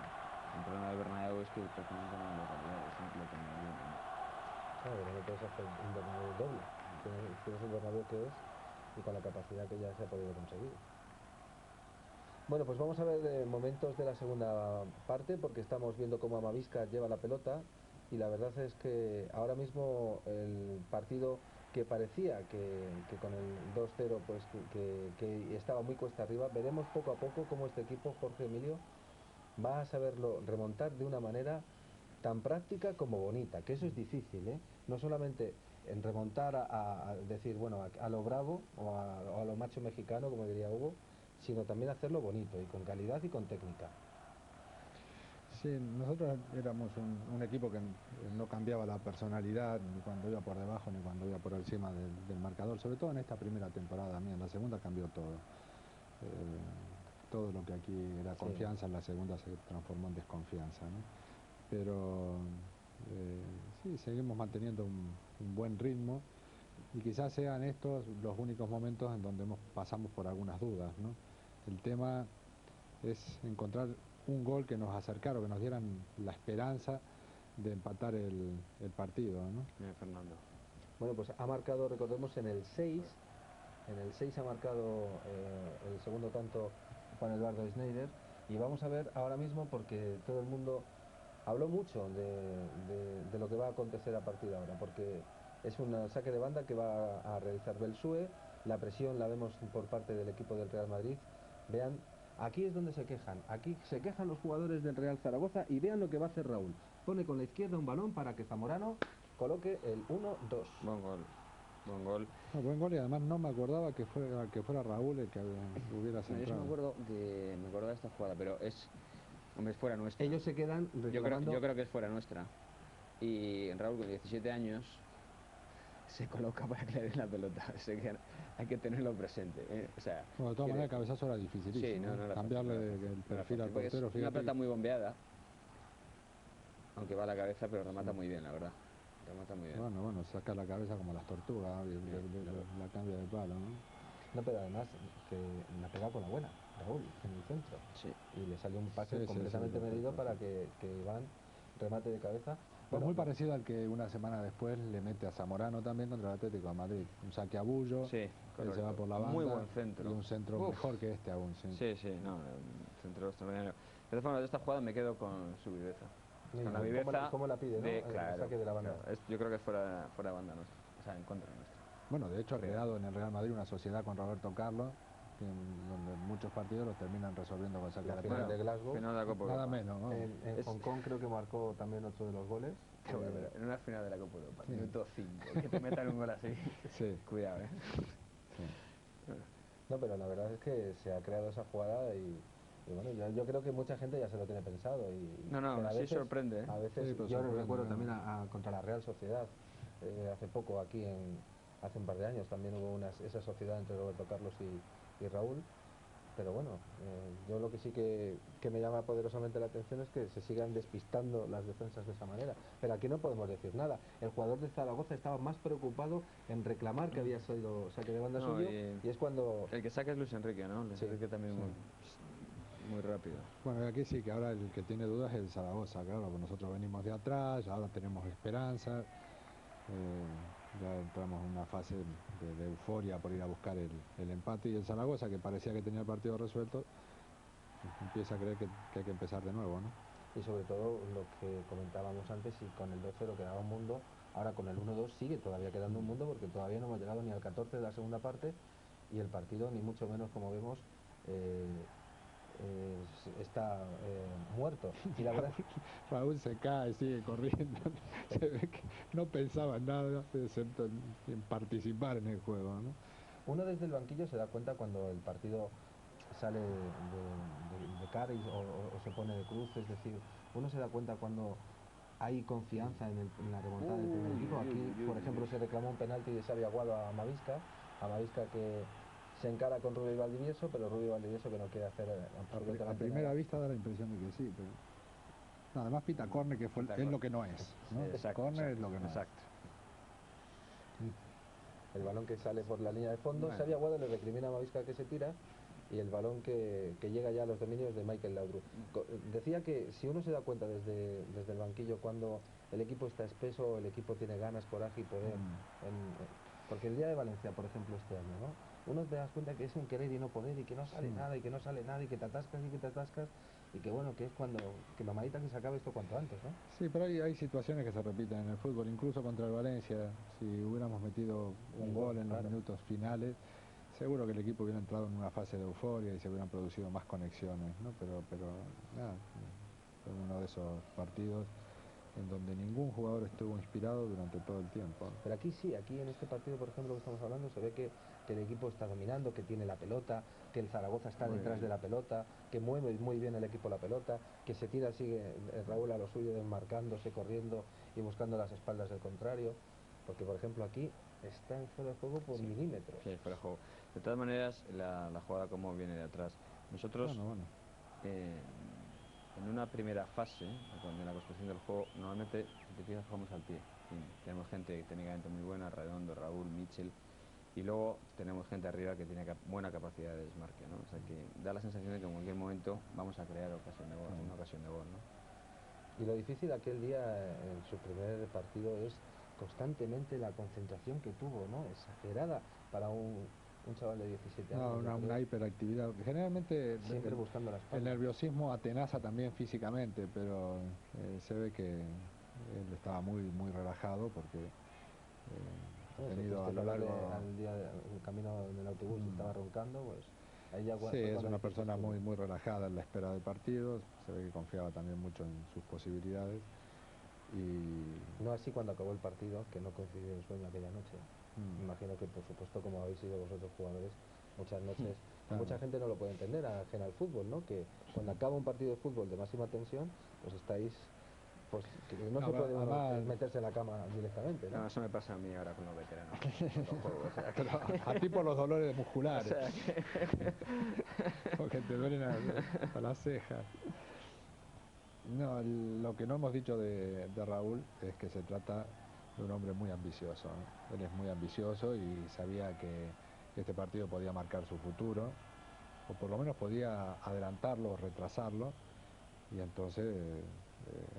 El problema del Bernabéu es que prácticamente no hay localidades, no lo tengo bien, ¿no? Claro, pero no puedes hacer un Bernabéu doble. Tienes el Bernabéu que es y con la capacidad que ya se ha podido conseguir. Bueno, pues vamos a ver momentos de la segunda parte porque estamos viendo cómo Amavisca lleva la pelota y la verdad es que ahora mismo el partido que parecía que con el 2-0 pues que estaba muy cuesta arriba, veremos poco a poco cómo este equipo, Jorge Emilio, va a saberlo remontar de una manera tan práctica como bonita, que eso es difícil, ¿eh? No solamente en remontar a decir, bueno, a lo bravo o a lo macho mexicano, como diría Hugo, sino también hacerlo bonito y con calidad y con técnica. Sí, nosotros éramos un equipo que no cambiaba la personalidad ni cuando iba por debajo ni cuando iba por encima del marcador, sobre todo en esta primera temporada mía. En la segunda cambió todo. Todo lo que aquí era confianza, en la segunda se transformó en desconfianza, ¿no? Pero sí, seguimos manteniendo un buen ritmo y quizás sean estos los únicos momentos en donde pasamos por algunas dudas, ¿no? El tema es encontrar un gol que nos acercara o que nos dieran la esperanza de empatar el partido, ¿no? Fernando. Bueno, pues ha marcado, recordemos, en el 6 ha marcado el segundo tanto Juan Eduardo Schneider, y vamos a ver ahora mismo, porque todo el mundo habló mucho de lo que va a acontecer a partir de ahora, porque es un saque de banda que va a realizar Belsue. La presión la vemos por parte del equipo del Real Madrid. Vean, aquí es donde se quejan, aquí se quejan los jugadores del Real Zaragoza, y vean lo que va a hacer Raúl. Pone con la izquierda un balón para que Zamorano coloque el 1-2. Buen gol. Buen gol. No, buen gol, y además no me acordaba que fuera Raúl el que hubiera No, yo sí centrado. me acuerdo de esta jugada, pero hombre, es fuera nuestra. Ellos se quedan reclamando... Yo creo que es fuera nuestra. Y Raúl, con 17 años, se coloca para que le den la pelota. Hay que tenerlo presente, ¿eh? O sea, Bueno, de todas maneras, el cabezazo era dificilísimo. Sí, no era cambiarle fácil, el no era perfil al fácil, porque portero, es una fíjate. pelota muy bombeada, aunque va a la cabeza, pero remata muy bien, la verdad. Remata muy bien. Bueno, saca la cabeza como las tortugas, la cambia de palo, ¿no? No, pero además que la pega con la buena, Raúl, en el centro. Sí. Y le salió un pase Sí, completamente medido perfecto. para que Iván remate de cabeza. Pues muy parecido al que una semana después le mete a Zamorano también contra el Atlético de Madrid. Un saque a Bullo, Sí, él se correcto. va por la banda. Muy buen centro. Y un centro Uf. mejor que este aún, sí. Sí, no, centro extraordinario. De todas formas, de esta jugada me quedo con su viveza. Con la viveza. ¿Cómo la pide, no? Claro, El saque de la banda. Claro. Yo creo que es fuera de banda nuestra, o sea, en contra nuestra. Bueno, de hecho ha creado en el Real Madrid una sociedad con Roberto Carlos, donde muchos partidos los terminan resolviendo con saque La de final penal. de Glasgow. Final de la Copa Nada Europa. menos, ¿no? En Hong Kong creo que marcó también otro de los goles. En una final de la Copa Europa, minuto 5, que te metan un gol así. Sí. Cuidado, ¿eh? Sí. No, pero la verdad es que se ha creado esa jugada y bueno, yo creo que mucha gente ya se lo tiene pensado. No, pero sí sorprende, ¿eh? A veces, Sí, pero yo sorprende, recuerdo ¿no? también contra la Real Sociedad, hace poco aquí, hace un par de años, también hubo esa sociedad entre Roberto Carlos y Raúl. Pero bueno, yo lo que sí que me llama poderosamente la atención es que se sigan despistando las defensas de esa manera. Pero aquí no podemos decir nada. El jugador de Zaragoza estaba más preocupado en reclamar que había sido saque de banda suyo, y es cuando... El que saca es Luis Enrique, ¿no? Luis Enrique también muy rápido. Bueno, aquí sí que ahora el que tiene dudas es el Zaragoza, claro, porque nosotros venimos de atrás, ahora tenemos esperanza, ya entramos en una fase de euforia por ir a buscar el empate, y el Zaragoza, que parecía que tenía el partido resuelto, empieza a creer que hay que empezar de nuevo, ¿no? Y sobre todo lo que comentábamos antes, y con el 2-0 quedaba un mundo, ahora con el 1-2 sigue todavía quedando un mundo, porque todavía no hemos llegado ni al 14 de la segunda parte, y el partido, ni mucho menos, como vemos, está muerto. Y la verdad... Raúl se cae, sigue corriendo, se ve que no pensaba en nada excepto en participar en el juego, ¿no? Uno desde el banquillo se da cuenta cuando el partido sale de cara o se pone de cruz, es decir, uno se da cuenta cuando hay confianza en la remontada del primer equipo. Aquí, por ejemplo, se reclamó un penalti de Xavi Aguado a Mavisca que se encara con Rubio Valdivieso, pero Rubio Valdivieso que no quiere hacer absolutamente A primera nada. vista da la impresión de que sí, pero... No, además pita córner, que es lo que no es, ¿no? Córner es lo que no es. El balón que sale por la línea de fondo, Xavi Aguado le recrimina a Mavisca que se tira, y el balón que llega ya a los dominios de Michael Laudrup. Decía que si uno se da cuenta desde el banquillo cuando el equipo está espeso, el equipo tiene ganas, coraje y poder, porque el día de Valencia, por ejemplo, este año, ¿no? Uno te das cuenta que es un querer y no poder, y que no sale nada, y que no sale nada, y que te atascas y que te atascas, y que bueno, que es cuando, que mamadita que se acabe esto cuanto antes, ¿no? Sí, pero hay situaciones que se repiten en el fútbol, incluso contra el Valencia. Si hubiéramos metido un gol en los claro. minutos finales, seguro que el equipo hubiera entrado en una fase de euforia y se hubieran producido más conexiones, ¿no? Pero nada, fue uno de esos partidos en donde ningún jugador estuvo inspirado durante todo el tiempo. Pero aquí sí, aquí en este partido, por ejemplo, que estamos hablando, se ve que el equipo está dominando, que tiene la pelota, que el Zaragoza está Muy detrás bien. de la pelota, que mueve muy bien el equipo la pelota, que se tira, sigue Raúl a lo suyo, desmarcándose, corriendo y buscando las espaldas del contrario. Porque, por ejemplo, aquí está en fuera de juego por Sí. milímetros. Sí, fuera de juego. De todas maneras, la jugada como viene de atrás. Nosotros, Bueno. en una primera fase, cuando en la construcción del juego, normalmente, si te fijas, jugamos al pie. Y tenemos gente técnicamente muy buena, Redondo, Raúl, Mitchell, y luego tenemos gente arriba que tiene buena capacidad de desmarque, ¿no? O sea que da la sensación de que en cualquier momento vamos a crear ocasión de gol, una ocasión de gol, ¿no? Y lo difícil aquel día en su primer partido es constantemente la concentración que tuvo, ¿no? Exagerada para un chaval de 17 años. No, una hiperactividad. Generalmente Siempre buscando la espalda. el nerviosismo atenaza también físicamente, pero se ve que él estaba muy relajado porque ha tenido a lo largo... Al día el camino en el autobús estaba roncando, pues ahí ya Sí, es una persona muy relajada en la espera del partido, se ve que confiaba también mucho en sus posibilidades. Y no así cuando acabó el partido, que no coincidió el sueño aquella noche. Me imagino que, por supuesto, como habéis sido vosotros jugadores, muchas noches, claro. Mucha gente no lo puede entender, ajena al fútbol, ¿no? Que cuando acaba un partido de fútbol de máxima tensión, pues estáis, pues que no se puede uno meterse en la cama directamente, ¿no? No, eso me pasa a mí ahora con los veteranos. Con los juegos, o sea, Pero a ti por los dolores musculares, o sea que... porque te duelen a las cejas. No, lo que no hemos dicho de Raúl es que se trata de un hombre muy ambicioso, ¿no? Él es muy ambicioso y sabía que este partido podía marcar su futuro, o por lo menos podía adelantarlo o retrasarlo, y entonces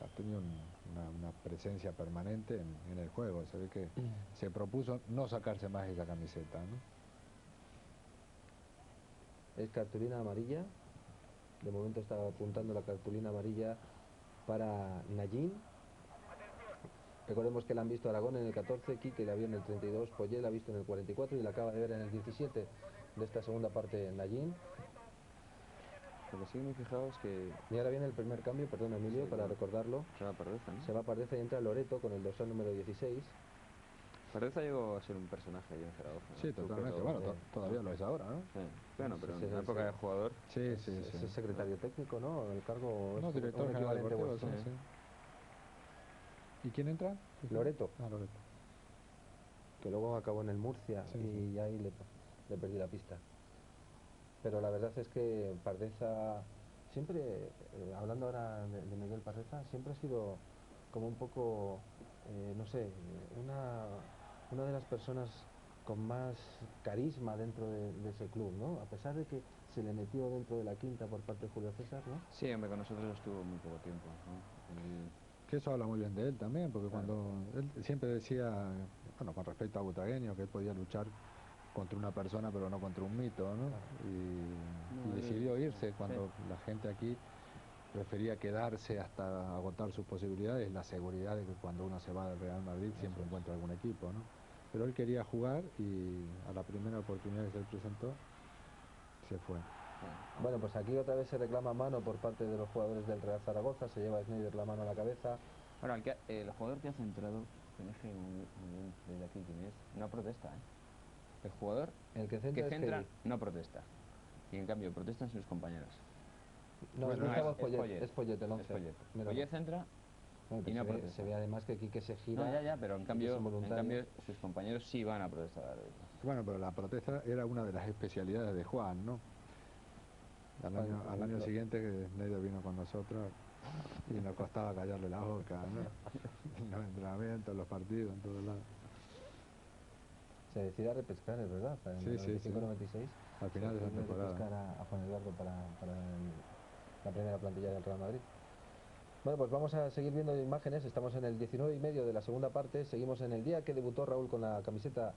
ha tenido una presencia permanente en el juego. Se ve que se propuso no sacarse más esa camiseta, ¿no? Es cartulina amarilla. De momento está apuntando la cartulina amarilla para Nayín. Recordemos que la han visto Aragón en el 14, Quique la vio en el 32, Poyet la ha visto en el 44 y la acaba de ver en el 17 de esta segunda parte Nayín. Lo que sí me he fijado es que... Y ahora viene el primer cambio, perdón Emilio, sí, para recordarlo. Se va Pardeza, ¿no? Se va Pardeza y entra Loreto con el dorsal número 16. Pardeza llegó a ser un personaje allí en Zaragoza, ¿no? Sí, totalmente. Bueno, todavía lo es ahora, ¿no? Sí. Bueno, pero Sí, en la época de jugador... Sí. Es el secretario técnico, ¿no? El cargo No, es director un general equivalente deportivo, vuestro. sí. ¿Y quién entra? Loreto, Loreto. que luego acabó en el Murcia y ahí le perdí la pista. Pero la verdad es que Pardeza siempre, hablando ahora de Miguel Pardeza, siempre ha sido como un poco, no sé, una de las personas con más carisma dentro de ese club, ¿no? A pesar de que se le metió dentro de la quinta por parte de Julio César, ¿no? Sí, hombre, con nosotros estuvo muy poco tiempo, ¿no? Que eso habla muy bien de él también, porque cuando él siempre decía, bueno, con respecto a Butragueño, que él podía luchar contra una persona pero no contra un mito, ¿no? Y decidió irse cuando la gente aquí prefería quedarse hasta agotar sus posibilidades, la seguridad de que cuando uno se va del Real Madrid siempre encuentra algún equipo, ¿no? Pero él quería jugar y a la primera oportunidad que se le presentó, se fue. Bueno, pues aquí otra vez se reclama mano por parte de los jugadores del Real Zaragoza, se lleva Schneider la mano a la cabeza. Bueno, el jugador que ha centrado, que deje muy bien desde aquí quién es, no protesta, ¿eh? El jugador el que centra no protesta, y en cambio protestan sus compañeros. No, Bueno, es Poyet el 11. Poyet centra y no protesta. Se ve además que Quique se gira. No, ya, pero en cambio sus compañeros sí van a protestar. Bueno, pero la protesta era una de las especialidades de Juan, ¿no? Al año siguiente que Schneider vino con nosotros y nos costaba callarle la boca, ¿no? En los entrenamientos, en los partidos, en todos lados. Se decide a repescar, es verdad, en el 95-96. Al final de esa temporada. Repescar a Juan Eduardo para la primera plantilla del Real Madrid. Bueno, pues vamos a seguir viendo imágenes. Estamos en el 19:30 de la segunda parte. Seguimos en el día que debutó Raúl con la camiseta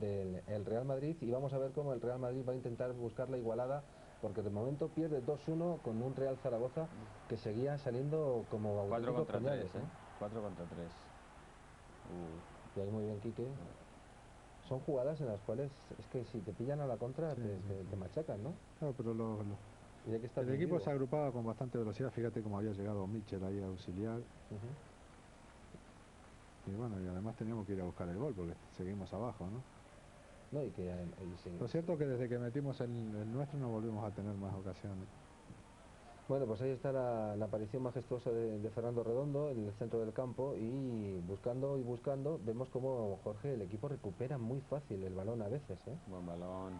del Real Madrid y vamos a ver cómo el Real Madrid va a intentar buscar la igualada porque de momento pierde 2-1 con un Real Zaragoza que seguía saliendo como 4 auténticos contra 3, puñales, 4 contra 3. Y ahí muy bien, Quique. Son jugadas en las cuales es que si te pillan a la contra te machacan, ¿no? Claro, pero Y hay que estar el muy equipo vivo. se agrupaba con bastante velocidad. Fíjate cómo había llegado Mitchell ahí a auxiliar. Ujú. Y bueno, y además teníamos que ir a buscar el gol porque seguimos abajo, ¿no? No, y que y sí. Lo cierto es que desde que metimos el nuestro no volvimos a tener más ocasiones. Bueno, pues ahí está la aparición majestuosa de Fernando Redondo en el centro del campo y buscando, vemos como Jorge, el equipo recupera muy fácil el balón a veces, ¿eh? Buen balón.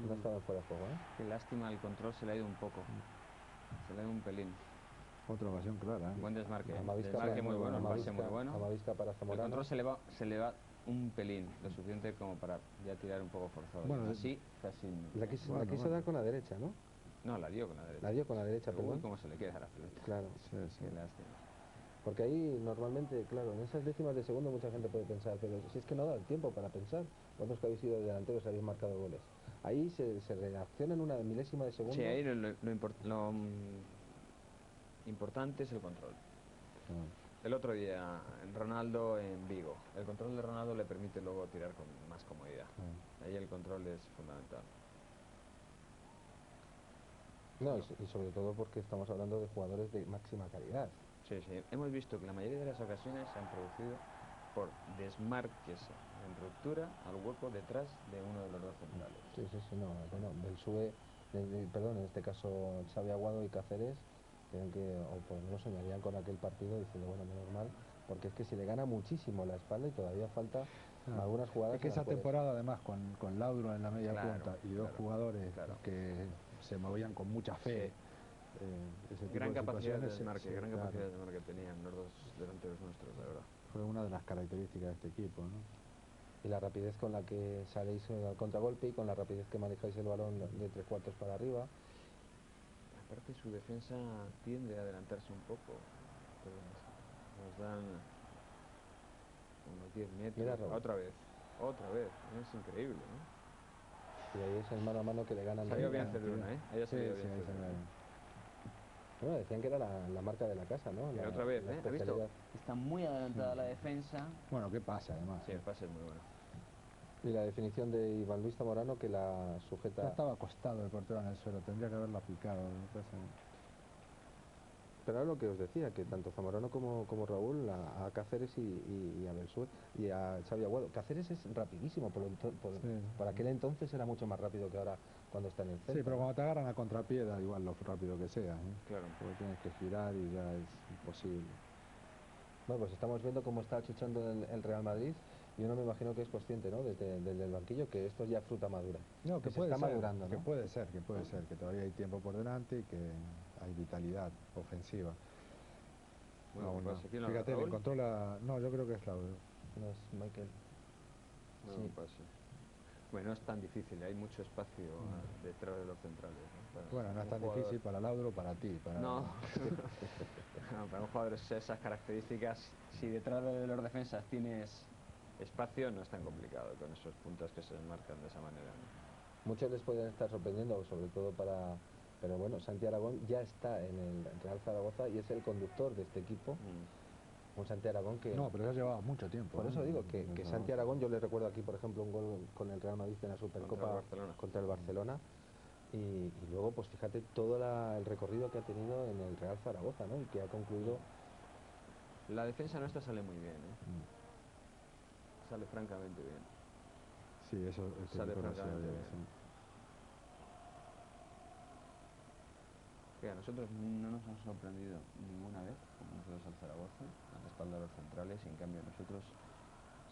No estaba fuera de juego, ¿eh? Qué lástima, el control se le ha ido un poco. Se le ha ido un pelín. Otra ocasión clara, ¿eh? Buen desmarque. Amavisca Desmarque muy bueno, el pase muy Amavisca- bueno. Amavisca para El Zamorano. control se le va un pelín, lo suficiente como para ya tirar un poco forzado. Bueno, Y así, casi. La quiso dar con la derecha, ¿no? No, la dio con la derecha. La dio con la derecha, Pero, perdón. uy, cómo se le queda la pelota. Claro. Sí, sí. Qué lástima. Porque ahí normalmente, claro, en esas décimas de segundo mucha gente puede pensar, pero si es que no da el tiempo para pensar, vosotros que habéis sido delanteros habéis marcado goles. Ahí se reacciona en una milésima de segundo. Sí, ahí lo importante es el control. El otro día, en Ronaldo en Vigo, el control de Ronaldo le permite luego tirar con más comodidad. Ahí el control es fundamental. No, y sobre todo porque estamos hablando de jugadores de máxima calidad. Sí, sí. Hemos visto que la mayoría de las ocasiones se han producido por desmarques en ruptura al hueco detrás de uno de los dos centrales. Sí, no, bueno, Belsue, perdón, en este caso Xavi Aguado y Cáceres, tienen que, o por lo menos soñarían con aquel partido diciendo, bueno, menos mal, porque es que se le gana muchísimo la espalda y todavía falta algunas jugadas. Es que en las esa cuales- temporada además con Laudrup en la media Claro, punta y dos claro, jugadores claro. que se movían con mucha fe. Ese tipo Gran de capacidad de situaciones, desmarque, sí, gran claro, capacidad de desmarque tenían los dos delanteros nuestros, la verdad. fue una de las características de este equipo, ¿no? Y la rapidez con la que saléis al contragolpe y con la rapidez que manejáis el balón de 3/4 para arriba. Aparte su defensa tiende a adelantarse un poco, pero nos dan unos 10 metros. Mira, Raúl. Otra vez, es increíble, ¿no? Y ahí es el mano a mano que le ganan. Salió ahí. bien Cedruna, ¿eh? Ahí ha Sí, salido sí, bien ahí se Cedruna. ve. Bueno, decían que era la marca de la casa, ¿no? Pero otra vez, la ¿eh? ¿Ha visto? especialidad. Está muy adelantada la defensa. Bueno, ¿qué pasa además? Sí, el pase es muy bueno. Y la definición de Iván Luis Zamorano que la sujeta. Ya estaba acostado el portero en el suelo, tendría que haberlo aplicado. Pero era lo que os decía, que tanto Zamorano como Raúl, a Cáceres y a Belsue y a Xavi Aguado. Cáceres es rapidísimo, Sí. por aquel entonces era mucho más rápido que ahora cuando está en el centro. Sí, pero cuando te agarran a contrapié da igual lo rápido que sea, ¿eh? Claro. Porque tienes que girar y ya es imposible. Bueno, pues estamos viendo cómo está achuchando el Real Madrid y uno me imagino que es consciente, ¿no? Desde el banquillo, que esto es ya fruta madura. No, que se puede está ser, madurando, ¿no? que puede ser, que todavía hay tiempo por delante y que hay vitalidad ofensiva. Bueno, Aún no. pues aquí en la Fíjate, le Raúl. encontró la... No, yo creo que es Laudrup. No es Michael. Sí, pase. Bueno, no es tan difícil, hay mucho espacio detrás de los centrales, ¿no? Bueno, no es un tan jugador- difícil para Laudrup, para ti. No. No, para un jugador de esas características, si detrás de los defensas tienes espacio, no es tan complicado con esos puntos que se desmarcan de esa manera, ¿no? Muchos les pueden estar sorprendiendo, sobre todo para... Pero bueno, Santi Aragón ya está en el Real Zaragoza y es el conductor de este equipo. Un Santi Aragón que... No, pero ya llevaba mucho tiempo. Por eso digo que Desde Santi Aragón, yo le recuerdo aquí, por ejemplo, un gol con el Real Madrid en la Supercopa contra el Barcelona. Y luego, pues fíjate todo el recorrido que ha tenido en el Real Zaragoza, ¿no? Y que ha concluido... La defensa nuestra sale muy bien, ¿eh? Sale francamente bien. Sí, eso este Sale equipo lo hacía francamente bien, bien. sí. Que a nosotros no nos han sorprendido ninguna vez, como nosotros al Zaragoza, a la espalda de los centrales, y en cambio nosotros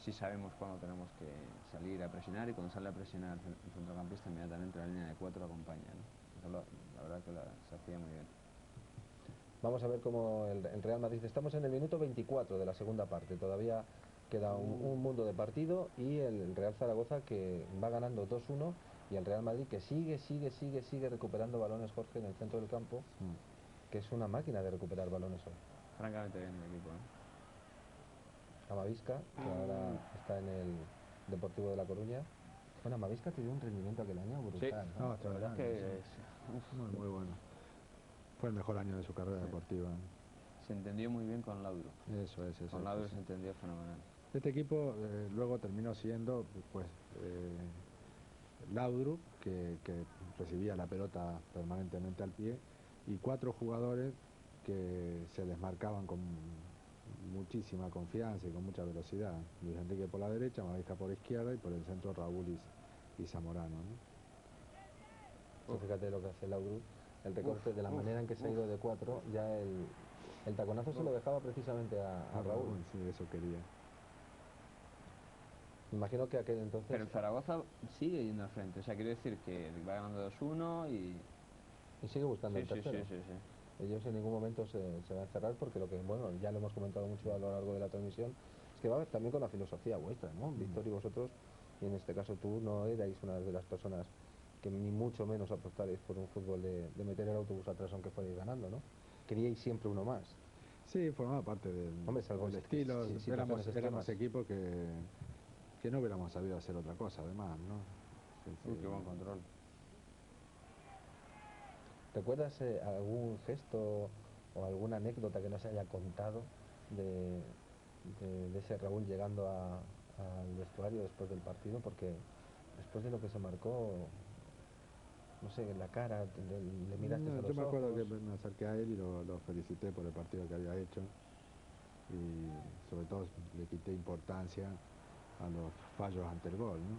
sí sabemos cuándo tenemos que salir a presionar, y cuando sale a presionar el centrocampista inmediatamente la línea de 4 acompaña, ¿no? Eso la verdad que se hacía muy bien. Vamos a ver cómo el Real Madrid... Estamos en el minuto 24 de la segunda parte, todavía queda un mundo de partido y el Real Zaragoza que va ganando 2-1 y el Real Madrid que sigue recuperando balones, Jorge, en el centro del campo, que es una máquina de recuperar balones hoy. Francamente bien el equipo, ¿eh? Amavisca, que ahora está en el Deportivo de La Coruña. Bueno, Mavisca te dio un rendimiento aquel año brutal. Sí. ¿no? No, La verdad es que muy bueno. Fue el mejor año de su carrera deportiva. se entendió muy bien con Laudrup. Eso es. Con Laudrup se entendió fenomenal. Este equipo luego terminó siendo pues Laudrup, que recibía la pelota permanentemente al pie, y 4 jugadores que se desmarcaban con muchísima confianza y con mucha velocidad. Luis Enrique por la derecha, Mavisca por izquierda y por el centro Raúl y Zamorano, ¿no? Tú fíjate lo que hace Laudrup, el recorte de la manera en que se ha ido de 4, ya el taconazo se lo dejaba precisamente a Raúl. Sí, eso quería. Me imagino que aquel entonces... Pero el Zaragoza sigue yendo al frente, o sea, quiero decir que va ganando 2-1 y... Y sigue buscando Sí, el sí, tercero. sí. Ellos en ningún momento se va a encerrar porque lo que, bueno, ya lo hemos comentado mucho a lo largo de la transmisión, es que va también con la filosofía vuestra, ¿no? Víctor y vosotros, y en este caso tú, no erais una de las personas que ni mucho menos apostaréis por un fútbol de meter el autobús atrás aunque fuerais ganando, ¿no? Queríais siempre uno más. Sí, formaba parte del, Hombre, salvo del si- estilo. si éramos situaciones extremas. equipo que no hubiéramos sabido hacer otra cosa, además, ¿no? Sí, Uy, qué buen control. ¿Recuerdas algún gesto o alguna anécdota que nos haya contado de ese Raúl llegando al vestuario después del partido? Porque después de lo que se marcó, no sé, en la cara, le miraste a los Yo me acuerdo que ojos. me acerqué a él y lo felicité por el partido que había hecho, y sobre todo le quité importancia a los fallos ante el gol, ¿no?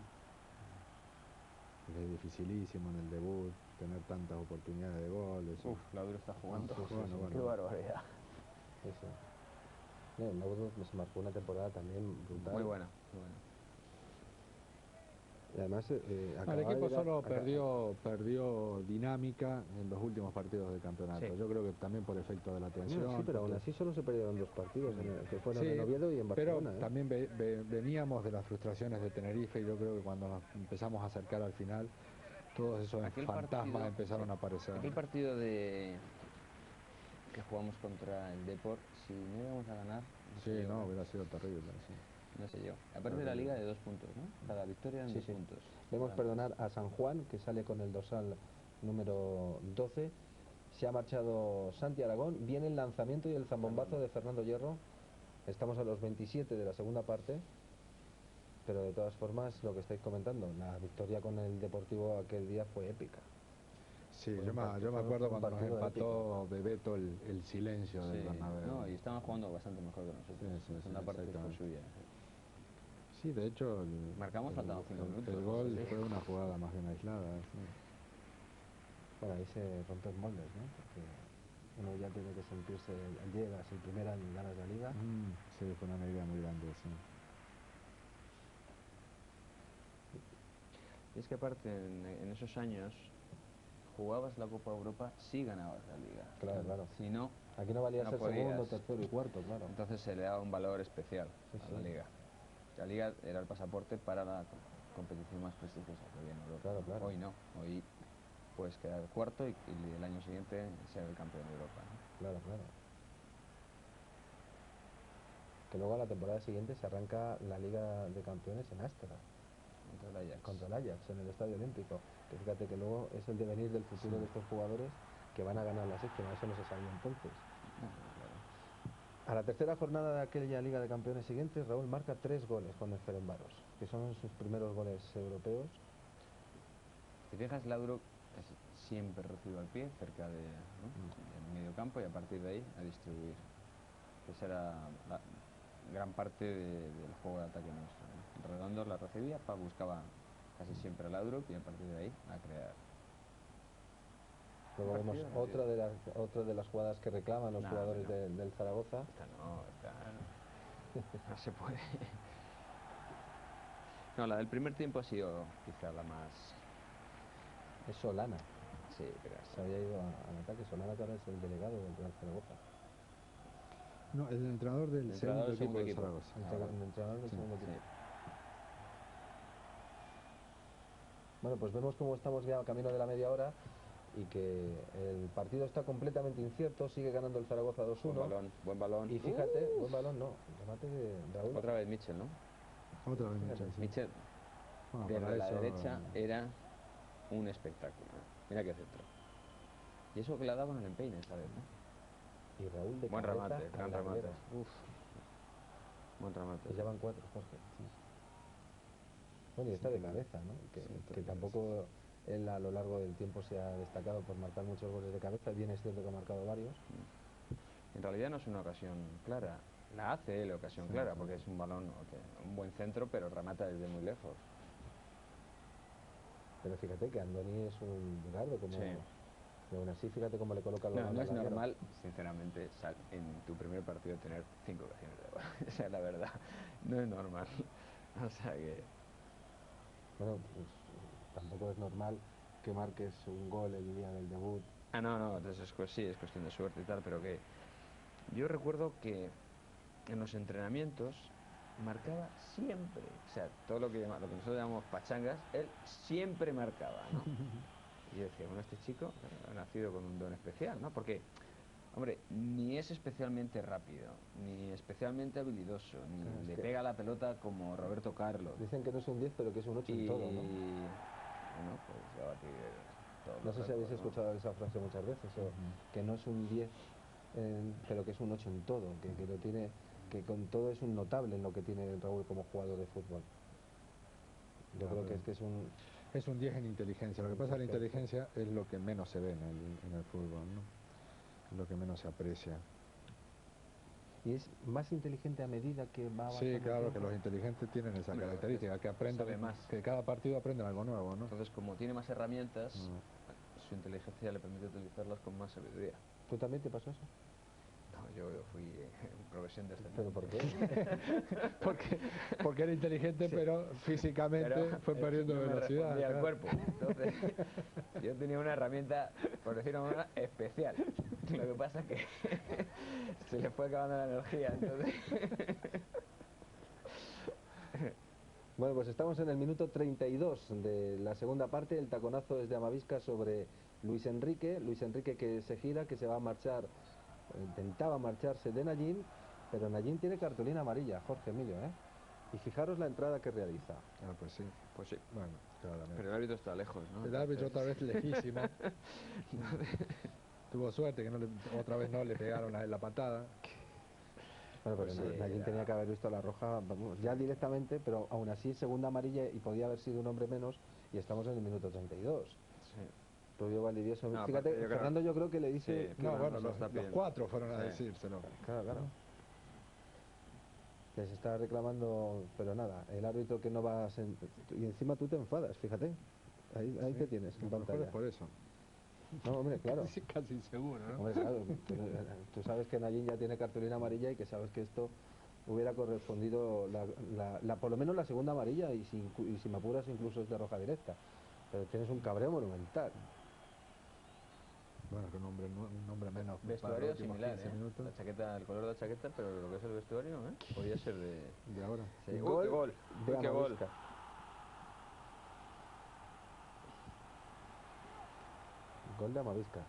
Porque es dificilísimo en el debut tener tantas oportunidades de gol. Eso. Uf, Laudrup está jugando. Bueno. Qué barbaridad. Eso. Laudrup se marcó una temporada también brutal. Muy buena, muy buena. Y además, El acababa de equipo llegar- solo aca- perdió dinámica en los últimos partidos del campeonato. Sí. Yo creo que también por efecto de la tensión. Bueno, sí, pero aún porque- así solo se perdieron 2 partidos, que fueron Sí, en Oviedo y en pero Barcelona. también veníamos de las frustraciones de Tenerife, y yo creo que cuando nos empezamos a acercar al final, todos esos Aquel fantasmas partido- empezaron a aparecer. Aquel partido que jugamos contra el Deport, si no íbamos a ganar, Sí, sé yo, no, hubiera sido terrible. Sí. no sé yo. Aparte de la liga de 2 puntos, ¿no? Cada victoria en Sí, 2 sí. puntos. Debemos perdonar a San Juan, que sale con el dorsal número 12. Se ha marchado Santi Aragón. Viene el lanzamiento y el zambombazo de Fernando Hierro. Estamos a los 27 de la segunda parte. Pero de todas formas, lo que estáis comentando, la victoria con el Deportivo aquel día fue épica. Sí, Fue yo un me partido- acuerdo un cuando nos partido empató Bebeto el silencio Sí, del Bernabéu. no, y estaban jugando bastante mejor que nosotros. Sí, La segunda parte fue exactamente. suya. Sí, de hecho, Marcamos faltando 5 minutos. el gol Sí. fue una jugada más bien aislada. Sí. Bueno, ahí se rompen moldes, ¿no? Porque uno ya tiene que sentirse, llegas el primer año y ganas la liga. Sí, fue una alegría muy grande, sí. Y es que aparte, en esos años, jugabas la Copa Europa si ganabas la liga. Claro. Si no, Aquí no valía no ser podías. segundo, tercero y cuarto, claro. Entonces se le daba un valor especial Sí, a la sí. liga. La liga era el pasaporte para la competición más prestigiosa que había en Europa. Claro. Hoy no, hoy puedes quedar cuarto y el año siguiente ser el campeón de Europa, ¿no? Claro. Que luego a la temporada siguiente se arranca la Liga de Campeones en Ámsterdam, Contra el Ajax. contra el Ajax, en el Estadio Olímpico. Que fíjate que luego es el devenir del futuro de estos jugadores que van a ganar la séptima, eso no se sabía entonces. A la tercera jornada de aquella Liga de Campeones siguiente, Raúl marca 3 goles con el Ferencváros, que son sus primeros goles europeos. Si te fijas, Laudrup siempre recibe al pie, cerca del medio campo, y a partir de ahí a distribuir. Esa era la gran parte del juego de ataque nuestro, ¿no? Redondo la recibía, buscaba casi siempre a Laudrup y a partir de ahí a crear. Luego vemos Partido. otra de las jugadas que reclaman los No, jugadores no. del Zaragoza. No se puede. No, la del primer tiempo ha sido quizá la más... Es Solana. Sí, pero Se había ido al ataque. Solana, que ahora es el delegado del Real Zaragoza. No, el entrenador del El segundo entrenador del equipo segundo de equipo. Zaragoza. El entrenador del segundo equipo. sí. Bueno, pues vemos cómo estamos ya a camino de la media hora y que el partido está completamente incierto. Sigue ganando el Zaragoza 2-1. Buen balón. Y fíjate, buen balón, no. Remate de Raúl. Otra vez Mitchell, ¿no? Otra vez Fíjate, Mitchell, sí. Mitchell, Bueno, Desde para la eso- derecha era un espectáculo. Mira qué centro. Y eso que le ha dado con el empeine esta vez, ¿no? Y Raúl de Buen cabeza remate, a gran la remate. ribera. Uf. Buen remate. Pues ya van 4, Jorge. Bueno, y está de cabeza, ¿no? Sí, está Que de tampoco él a lo largo del tiempo se ha destacado por marcar muchos goles de cabeza. Bien es cierto que ha marcado varios. En realidad no es una ocasión clara. La hace él ocasión Sí, clara, sí. porque es un balón, un buen centro, pero remata desde muy lejos. Pero fíjate que Andoni es un gardo, como... Sí. Y aún así, fíjate cómo le coloca el No, balón no al es larguero. normal, sinceramente, en tu primer partido tener 5 ocasiones de gol. O sea, la verdad, no es normal. O sea que... Bueno, pues tampoco es normal que marques un gol el día del debut. Ah, no, entonces sí, es cuestión de suerte y tal, pero que... Yo recuerdo que en los entrenamientos marcaba siempre, o sea, todo lo que nosotros llamamos pachangas, él siempre marcaba, ¿no? Y yo decía, bueno, este chico ha nacido con un don especial, ¿no? Porque, hombre, ni es especialmente rápido, ni especialmente habilidoso, ni Claro, es le que- pega la pelota como Roberto Carlos. Dicen que no es un 10, pero que es un 8 en Y, todo, ¿no? bueno, pues va a batir todos No los sé si habéis récords, ¿no? escuchado esa frase muchas veces, o que no es un 10, pero que es un 8 en todo, que lo tiene, que con todo es un notable en lo que tiene Raúl como jugador de fútbol. Yo No, creo que pero es que es un... Es un 10 en inteligencia. Lo que pasa es que la inteligencia es lo que menos se ve en el fútbol, ¿no? Es lo que menos se aprecia. Y es más inteligente a medida que va avanzando Sí, el claro, que tiempo. los inteligentes tienen esa Hombre, característica, que aprenden, sabe más. que cada partido aprenden algo nuevo, ¿no? Entonces, como tiene más herramientas, Mm. su inteligencia le permite utilizarlas con más sabiduría. ¿Tú también te pasó eso? No, yo fui en progresión descendente. ¿Pero por qué? Porque era inteligente, Sí. pero físicamente Pero fue perdiendo no me velocidad. respondía al claro. cuerpo. Entonces, yo tenía una herramienta, por decirlo de una manera, especial. Lo que pasa es que se le fue acabando la energía, entonces... Bueno, pues estamos en el minuto 32 de la segunda parte. El taconazo es de Amavisca sobre Luis Enrique. Luis Enrique que se gira, que se va a marchar, intentaba marcharse de Nayín, pero Nayín tiene cartulina amarilla, Jorge Emilio, ¿eh? Y fijaros la entrada que realiza. Ah, pues sí. Pues sí. Bueno, claramente. Pero el árbitro está lejos, ¿no? El árbitro otra vez lejísimo. Tuvo suerte que otra vez no le pegaron a él la patada. Bueno, pero Pues sí, Nayín tenía que haber visto la roja, vamos, ya directamente, pero aún así segunda amarilla y podía haber sido un hombre menos y estamos en el minuto 32. Sí. Rubio Valdivieso, No, fíjate, aparte, yo creo- Fernando yo creo que le dice... Sí. que- No, Claro, bueno, se lo está los pidiendo. 4 fueron a Sí. decírselo. Claro, claro. Les está reclamando, pero nada, el árbitro que no va a... Y encima tú te enfadas, fíjate. Ahí te tienes, A en lo mejor pantalla. es por eso. No, hombre, claro. Sí, casi seguro, ¿no? Hombre, claro. Tú sabes que Nayín ya tiene cartulina amarilla y que sabes que esto hubiera correspondido por lo menos la segunda amarilla y si me apuras incluso es de roja directa. Pero tienes un cabreo monumental. Bueno, que un hombre menos. para los Vestuario últimos similar, 15 minutos. La chaqueta, el color de la chaqueta, pero lo que es el vestuario, podría ser de... De ahora. Sí. Uy, Gol qué gol. de Uy, qué gol. Amavisca. Gol de Amavisca.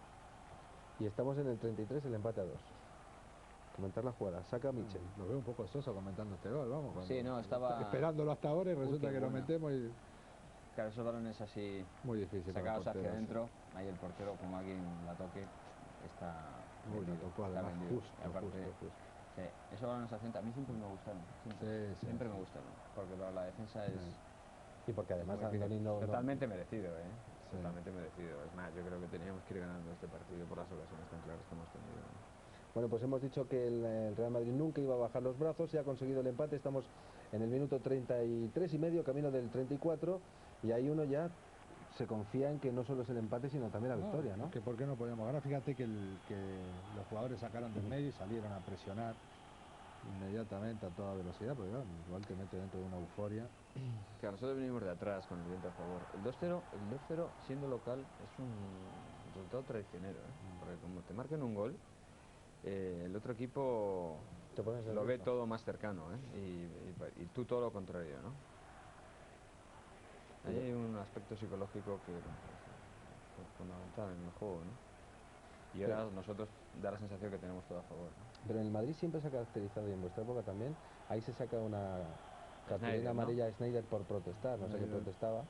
Y estamos en el 33, el empate a 2. Comentar la jugada. Saca Michel. Lo veo un poco soso comentando este gol, vamos. Sí, no, estaba... Esperándolo hasta ahora y resulta qué que lo buena. metemos y... Claro, esos balones así Muy difícil. para sacados el portero, hacia sí. adentro, ahí el portero, como alguien la toque, está Uy, la vendido, tocó está además vendido. justo, Y aparte, justo. sí, esos balones hacia adentro a mí siempre me gustaron. Siempre, Sí, sí, siempre sí. me gustaron, porque para la defensa es... Y porque además muy difícil. Andoni no... Totalmente merecido, ¿eh? Sí. Totalmente merecido. Es más, yo creo que teníamos que ir ganando este partido por las ocasiones tan claras que hemos tenido, ¿no? Bueno, pues hemos dicho que el Real Madrid nunca iba a bajar los brazos, se ha conseguido el empate, estamos en el minuto 33 y medio, camino del 34, y ahí uno ya se confía en que no solo es el empate, sino también la victoria, ¿no? Que por qué no podíamos ganar. Fíjate que los jugadores sacaron del medio y salieron a presionar inmediatamente a toda velocidad, porque claro, igual te mete dentro de una euforia. Claro, nosotros venimos de atrás con el viento a favor. El 2-0 siendo local es un resultado traicionero, ¿eh? Porque como te marquen un gol, el otro equipo Te pones lo ve nervioso. todo más cercano, ¿eh? Y tú todo lo contrario, ¿no? Ahí hay un aspecto psicológico que es fundamental en el juego, ¿no? Y ahora nosotros da la sensación que tenemos todo a favor, ¿no? Pero en el Madrid siempre se ha caracterizado, y en vuestra época también, ahí se saca una cartulina Sneijder, ¿no? amarilla a Sneijder por protestar, no sé qué protestaba,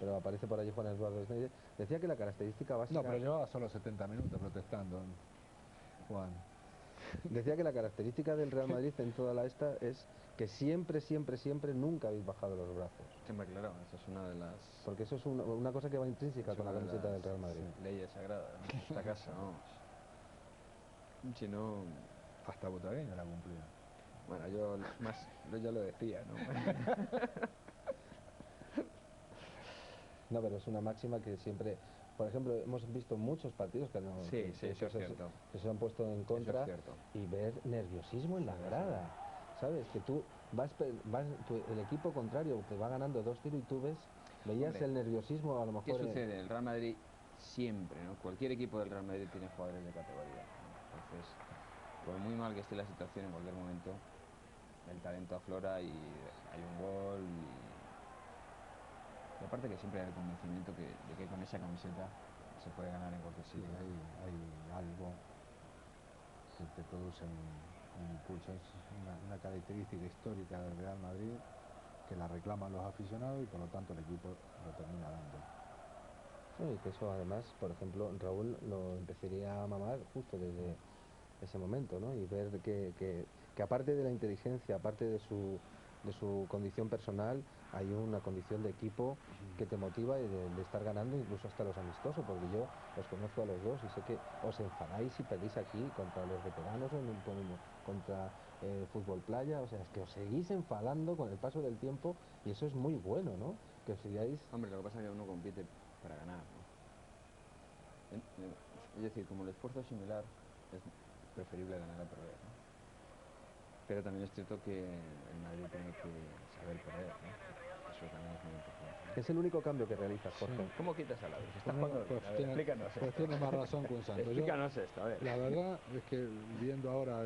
pero aparece por allí Juan Eduardo Sneijder. Decía que la característica básica... No, pero llevaba solo 70 minutos protestando, Juan. Decía que la característica del Real Madrid en toda la esta es que siempre, siempre, siempre nunca habéis bajado los brazos. Siempre, claro, esa es una de las... Porque eso es una cosa que va intrínseca es con la una de camiseta del las Real Madrid. leyes sagradas de esta casa, vamos. Si no... Hasta Butragueño la cumplía. Bueno, yo ya lo decía, ¿no? No, pero es una máxima que siempre... Por ejemplo, hemos visto muchos partidos que, no, Sí, sí, eso es cierto. que se han puesto en contra es cierto. y ver nerviosismo en la grada. ¿Sabes? Que tú el equipo contrario te va ganando 2-0 y tú veías Hombre, el nerviosismo a lo mejor... ¿qué sucede? El Real Madrid siempre, ¿no? Cualquier equipo del Real Madrid tiene jugadores de categoría, ¿no? Entonces, por muy mal que esté la situación en cualquier momento, el talento aflora y hay un gol y aparte que siempre hay el convencimiento de que con esa camiseta se puede ganar en cualquier Sí, sitio. hay algo que te produce un impulso. Es una característica histórica del Real Madrid que la reclaman los aficionados y por lo tanto el equipo lo termina dando. Sí, y que eso además, por ejemplo, Raúl lo empezaría a mamar justo desde ese momento, ¿no? Y ver que aparte de la inteligencia, aparte de su condición personal, hay una condición de equipo que te motiva y de estar ganando incluso hasta los amistosos, porque yo os conozco a los dos y sé que os enfadáis y perdéis aquí contra los veteranos o contra fútbol playa, o sea, es que os seguís enfadando con el paso del tiempo y eso es muy bueno, ¿no? Que os sigáis... Hombre, lo que pasa es que uno compite para ganar, ¿no? Es decir, como el esfuerzo es similar, es preferible ganar a perder, ¿no? Pero también es cierto que el Madrid tiene que saber perder, ¿no? Eso también es muy importante. Es el único cambio que realizas, Jorge. Sí. ¿Cómo quitas a Ladri? Está Pues jugando no, bien. A ver, explícanos esto. pues tiene más razón que un santo. Explícanos esto, a ver. La verdad es que viendo ahora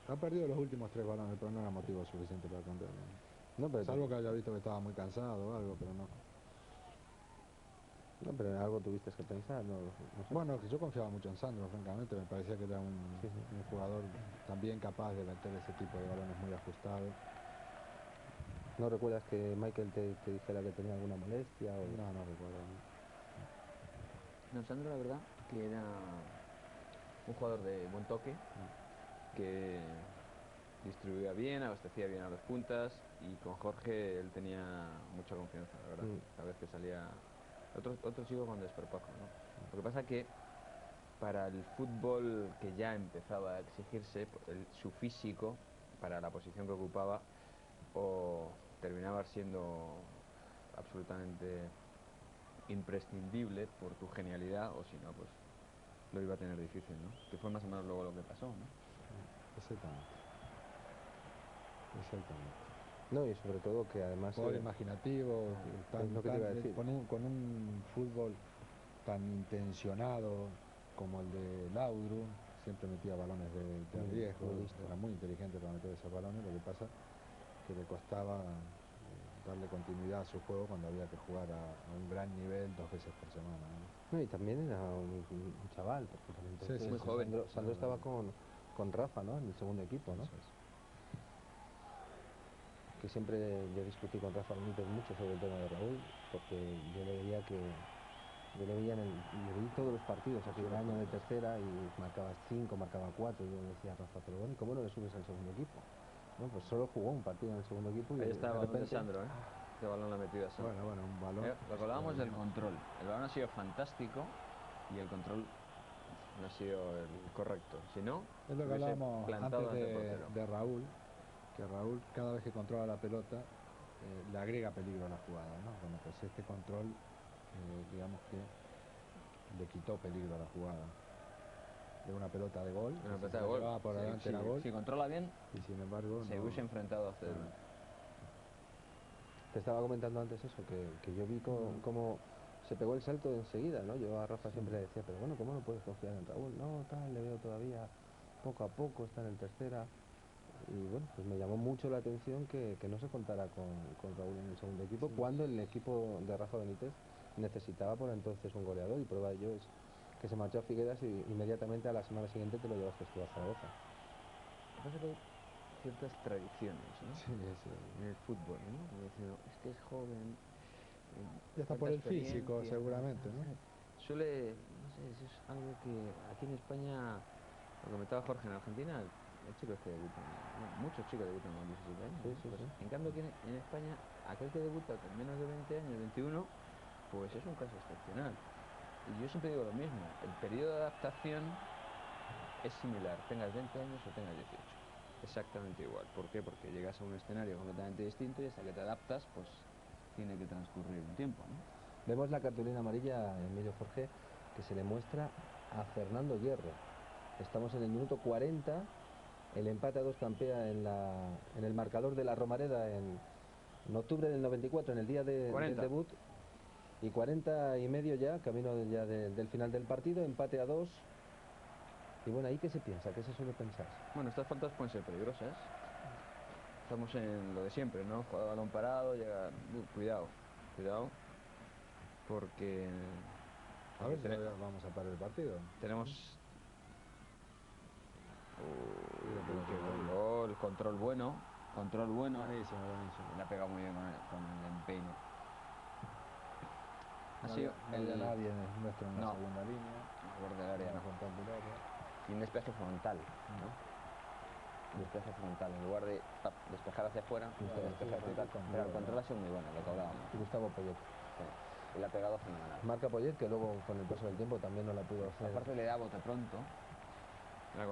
ha perdido los últimos 3 balones, pero no era motivo suficiente para cambiarlo. No, pero Salvo que haya visto que estaba muy cansado o algo, pero no. No, pero en algo tuviste que pensar, no sé. Bueno, que yo confiaba mucho en Sandro, francamente, me parecía que era un jugador también capaz de meter ese tipo de balones muy ajustados. ¿No recuerdas que Michael te dijera que tenía alguna molestia? O... No recuerdo. No, Sandro, la verdad, que era un jugador de buen toque, que distribuía bien, abastecía bien a las puntas y con Jorge él tenía mucha confianza, la verdad. Cada vez que salía... Otro chico con desparpajo, ¿no? Lo que pasa que para el fútbol que ya empezaba a exigirse, su físico, para la posición que ocupaba, o terminaba siendo absolutamente imprescindible por tu genialidad, o si no, pues lo iba a tener difícil, ¿no? Que fue más o menos luego lo que pasó, ¿no? Exactamente. No, y sobre todo que además... Jugador imaginativo, con un fútbol tan intencionado como el de Laudrup, siempre metía balones de riesgo, era muy inteligente para meter esos balones, lo que pasa que le costaba darle continuidad a su juego cuando había que jugar a un gran nivel 2 veces por semana, ¿no? No, y también era un chaval, porque entonces muy joven. Sandro estaba con Rafa, ¿no? En el segundo equipo, ¿no? Que siempre yo discutí con Rafa Benítez mucho sobre el tema de Raúl, porque yo le veía le vi todos los partidos aquel año de tercera y marcaba 5, marcaba 4, y yo le decía a Rafa, pero bueno, ¿cómo no le subes al segundo equipo? No, pues solo jugó un partido en el segundo equipo y ahí está el de balón de repente... Sandro, ¿eh? Este balón lo ha metido a Sandro. Bueno, un balón. Lo que hablábamos del control. El balón ha sido fantástico y el control no ha sido el correcto. Si no, es lo que hubiese hablábamos plantado antes ante el portero. de Raúl, que Raúl cada vez que controla la pelota le agrega peligro a la jugada, ¿no? Bueno, pues este control, digamos que le quitó peligro a la jugada. De una pelota de gol, Una pelota de gol. llevaba por delante la gol, Si controla bien, y sin embargo se hubiese enfrentado a hacer. Te estaba comentando antes eso, que yo vi cómo se pegó el salto enseguida, ¿no? Yo a Rafa siempre le decía, pero bueno, ¿cómo no puedes confiar en Raúl? No, tal, le veo todavía poco a poco, está en el tercera. Y bueno, pues me llamó mucho la atención que no se contara con Raúl en el segundo equipo, cuando el equipo de Rafa Benítez necesitaba por entonces un goleador, y prueba de ello es que se marchó a Figueras y inmediatamente a la semana siguiente te lo llevaste tú a Zaragoza. Lo que pasa es que ciertas tradiciones, ¿no? Sí, sí. En el fútbol, ¿no? Como diciendo, este es joven, Ya está por tanta el físico, experiencia, seguramente, ¿no? Suele, no sé, es algo que aquí en España, lo comentaba Jorge, en Argentina hay chicos que debutan, bueno, muchos chicos debutan con 17 años, Sí, ¿no? sí, Pues, sí. en cambio aquí en España, aquel que debuta con menos de 20 años, 21, pues es un caso excepcional. Y yo siempre digo lo mismo, el periodo de adaptación es similar, tengas 20 años o tengas 18. Exactamente igual. ¿Por qué? Porque llegas a un escenario completamente distinto y hasta que te adaptas, pues tiene que transcurrir un tiempo, ¿no? Vemos la cartulina amarilla, Emilio Jorge, que se le muestra a Fernando Hierro. Estamos en el minuto 40, el empate a 2 campea en el marcador de la Romareda en octubre del 94, en el día del 40. debut, y 40 y medio ya, camino del final del partido, empate a 2. Y bueno, ¿ahí qué se piensa? ¿Qué se suele pensar? Bueno, estas faltas pueden ser peligrosas. Estamos en lo de siempre, ¿no? Juega balón parado, llega... cuidado, cuidado, porque... A ver si tene- vamos a parar el partido. tenemos... pero qué qué buen bueno. gol, control bueno, Buenísimo, buenísimo. Le ha pegado muy bien con el empeine. Ha No sido había nadie nuestro en la No. segunda línea. al borde del área, En la ¿no? frontal del área. Y un despeje frontal, ¿no? Un despeje frontal, en lugar de despejar hacia afuera, Claro, despeje sí, frontal. control, Pero el control ha sido muy bueno, lo que hablábamos. Y Gustavo Poyet. Sí. Y le ha pegado fenomenal. Marca Poyet, que luego con el paso del tiempo también no la pudo hacer. Aparte le da bote pronto.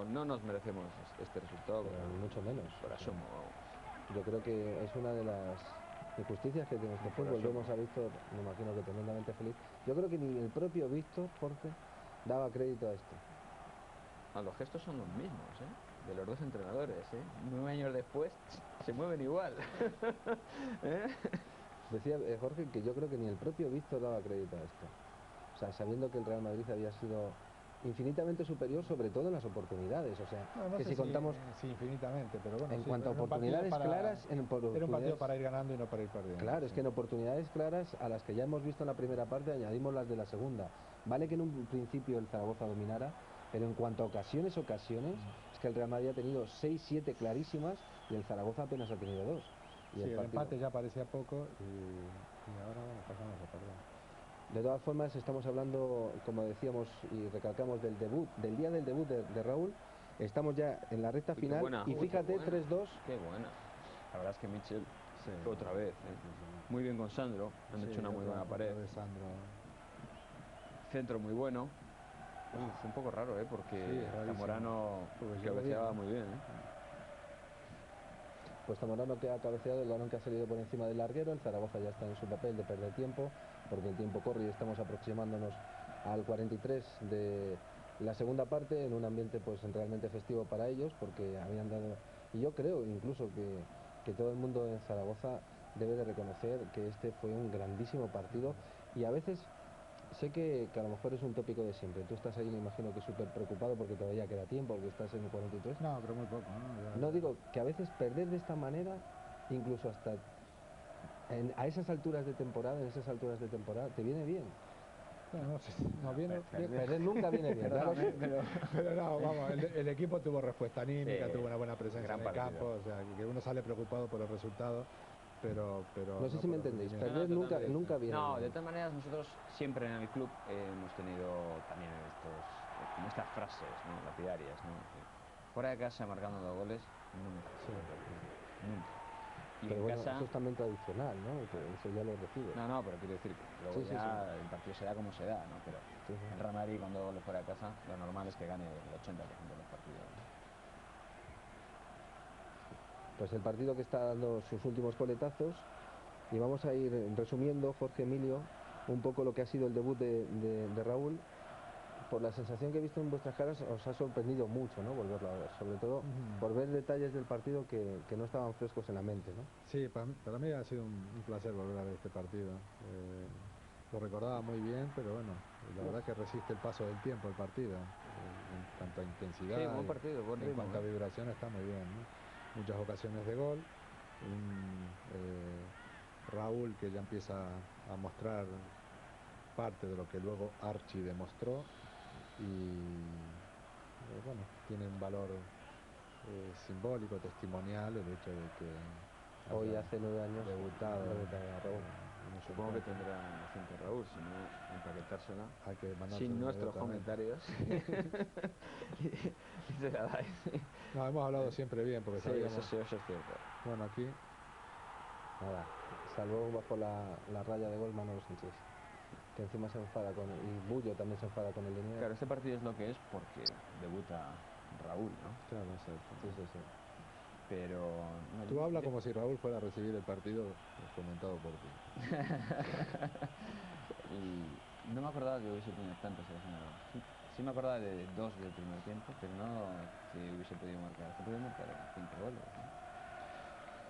No nos merecemos este resultado, Pero mucho menos. por asomo, vamos. Yo creo que es una de las injusticias que tiene este Por fútbol. asomo. Vemos a Víctor, me imagino que tremendamente feliz. Yo creo que ni el propio Víctor, Jorge, daba crédito a esto. Los gestos son los mismos, ¿eh? De los dos entrenadores, ¿eh? 9 años después se mueven igual. ¿Eh? Decía Jorge que yo creo que ni el propio Víctor daba crédito a esto. O sea, sabiendo que el Real Madrid había sido infinitamente superior, sobre todo en las oportunidades. O sea, No que sé si contamos sí, infinitamente, pero bueno. en sí, cuanto a era un partido oportunidades claras, era un partido para ir ganando y no para ir perdiendo. Claro, es sí. que en oportunidades claras, a las que ya hemos visto en la primera parte, añadimos las de la segunda. Vale que en un principio el Zaragoza dominara, pero en cuanto a ocasiones, es que el Real Madrid ha tenido 6, 7 clarísimas y el Zaragoza apenas ha tenido 2. Y Sí, el partido... empate ya parecía poco y ahora bueno, pasamos a perder. De todas formas, estamos hablando, como decíamos y recalcamos, del debut, del día del debut de Raúl. Estamos ya en la recta Qué final buena, y fíjate, 3-2. Qué buena. La verdad es que Mitchell, Sí. otra vez, ¿eh? Muy bien con Sandro, han Sí, hecho una muy otra- buena otra pared. vez Sandro. Centro muy bueno. Fue un poco raro, ¿eh? Porque Sí, rarísimo. Zamorano Porque llegó cabeceaba bien, ¿no? muy bien, ¿eh? Pues Zamorano que ha cabeceado, el balón que ha salido por encima del larguero. El Zaragoza ya está en su papel de perder tiempo, porque el tiempo corre y estamos aproximándonos al 43 de la segunda parte, en un ambiente pues realmente festivo para ellos, porque habían dado... Y yo creo incluso que todo el mundo en Zaragoza debe de reconocer que este fue un grandísimo partido. Y a veces sé que a lo mejor es un tópico de siempre. Tú estás ahí, me imagino que súper preocupado porque todavía queda tiempo, porque estás en el 43. No, pero muy poco, ¿no? No digo que a veces perder de esta manera, incluso hasta a esas alturas de temporada, te viene bien. Bueno, no sé, no viene... Perder nunca viene bien. ya lo sé. Pero no, vamos, el equipo tuvo respuesta anímica, Sí, tuvo una buena presencia gran en el partido. campo, o sea, que uno sale preocupado por el resultado, pero No sé si me por el entendéis. rendimiento. Perder nunca, totalmente. nunca viene No, de bien. todas maneras nosotros siempre en el club hemos tenido también como estas frases, ¿no? Lapidarias, ¿no? Fuera de casa marcando 2 goles, nunca. Nunca. Y Pero en bueno, casa... eso es también tradicional, ¿no? Que eso ya lo recibe. No, pero quiero decir que luego Sí, sí, ya el partido se da como se da, ¿no? Pero Sí, sí. el Real Madrid con 2 goles fuera de casa, lo normal es que gane el 80% de los partidos, ¿no? Pues el partido que está dando sus últimos coletazos, y vamos a ir resumiendo, Jorge, Emilio, un poco lo que ha sido el debut de Raúl. Por la sensación que he visto en vuestras caras, os ha sorprendido mucho, ¿no? Volverlo a ver, sobre todo por ver detalles del partido que no estaban frescos en la mente, ¿no? Sí, para mí ha sido un placer volver a ver este partido. Lo recordaba muy bien, pero bueno, la verdad que resiste el paso del tiempo el partido. En cuanto a intensidad, Sí, buen partido, buen en ritmo, cuanto a vibración está muy bien, ¿no? Muchas ocasiones de gol. Raúl que ya empieza a mostrar parte de lo que luego Archie demostró y bueno, tiene un valor simbólico, testimonial, el hecho de que Hoy haya hace 9 años debutado debutaba Raúl. en ese Supongo que encuentro. tendrá gente Raúl, si no, empaquetársela. Hay que mandárselo Sin nuestros inmediatamente. comentarios. Y se la dais. No, hemos hablado siempre bien, porque Sí, sabíamos... eso es cierto. Bueno, aquí Nada, salvó bajo la raya de gol Manolo Sánchez, que encima se enfada con... Y Bullo también se enfada con el Liniers. Claro, este partido es lo que es porque debuta Raúl, ¿no? claro, exacto. Sí, sí, sí. Pero... no, Tú hablas como si Raúl fuera a recibir el partido comentado por ti. Y no me acordaba que hubiese tenido tantas ocasiones. Sí me acordaba de 2 del primer tiempo, pero no que hubiese podido marcar. Se podía marcar 5 goles, ¿no?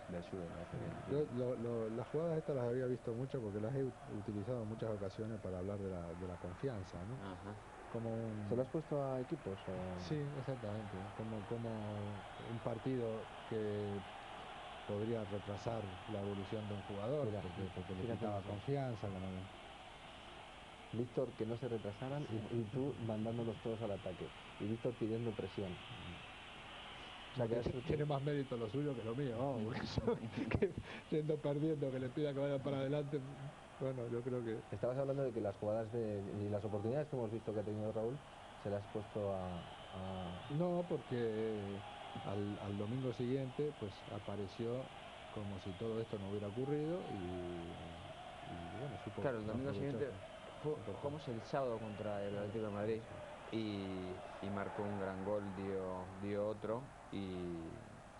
Del sur, lo hace bien. Yo las jugadas estas las había visto mucho porque las he utilizado en muchas ocasiones para hablar de la confianza, ¿no? Ajá. Como un... ¿Se lo has puesto a equipos? O... Sí, exactamente. Como un partido que podría retrasar la evolución de un jugador, Mira, porque le fíjate quitaba eso. confianza. Víctor que no se retrasaran y tú mandándolos todos al ataque. Y Víctor pidiendo presión. O sea, que tiene más mérito lo suyo que lo mío, ¿no? Porque que yendo perdiendo, que le pida que vaya para adelante, bueno, yo creo que... Estabas hablando de que las jugadas y las oportunidades que hemos visto que ha tenido Raúl, se las has puesto a... No, porque al domingo siguiente, pues apareció como si todo esto no hubiera ocurrido y bueno, supo Claro, el domingo aprovechar. siguiente jugamos el sábado contra el Atlético de Madrid y marcó un gran gol, dio otro y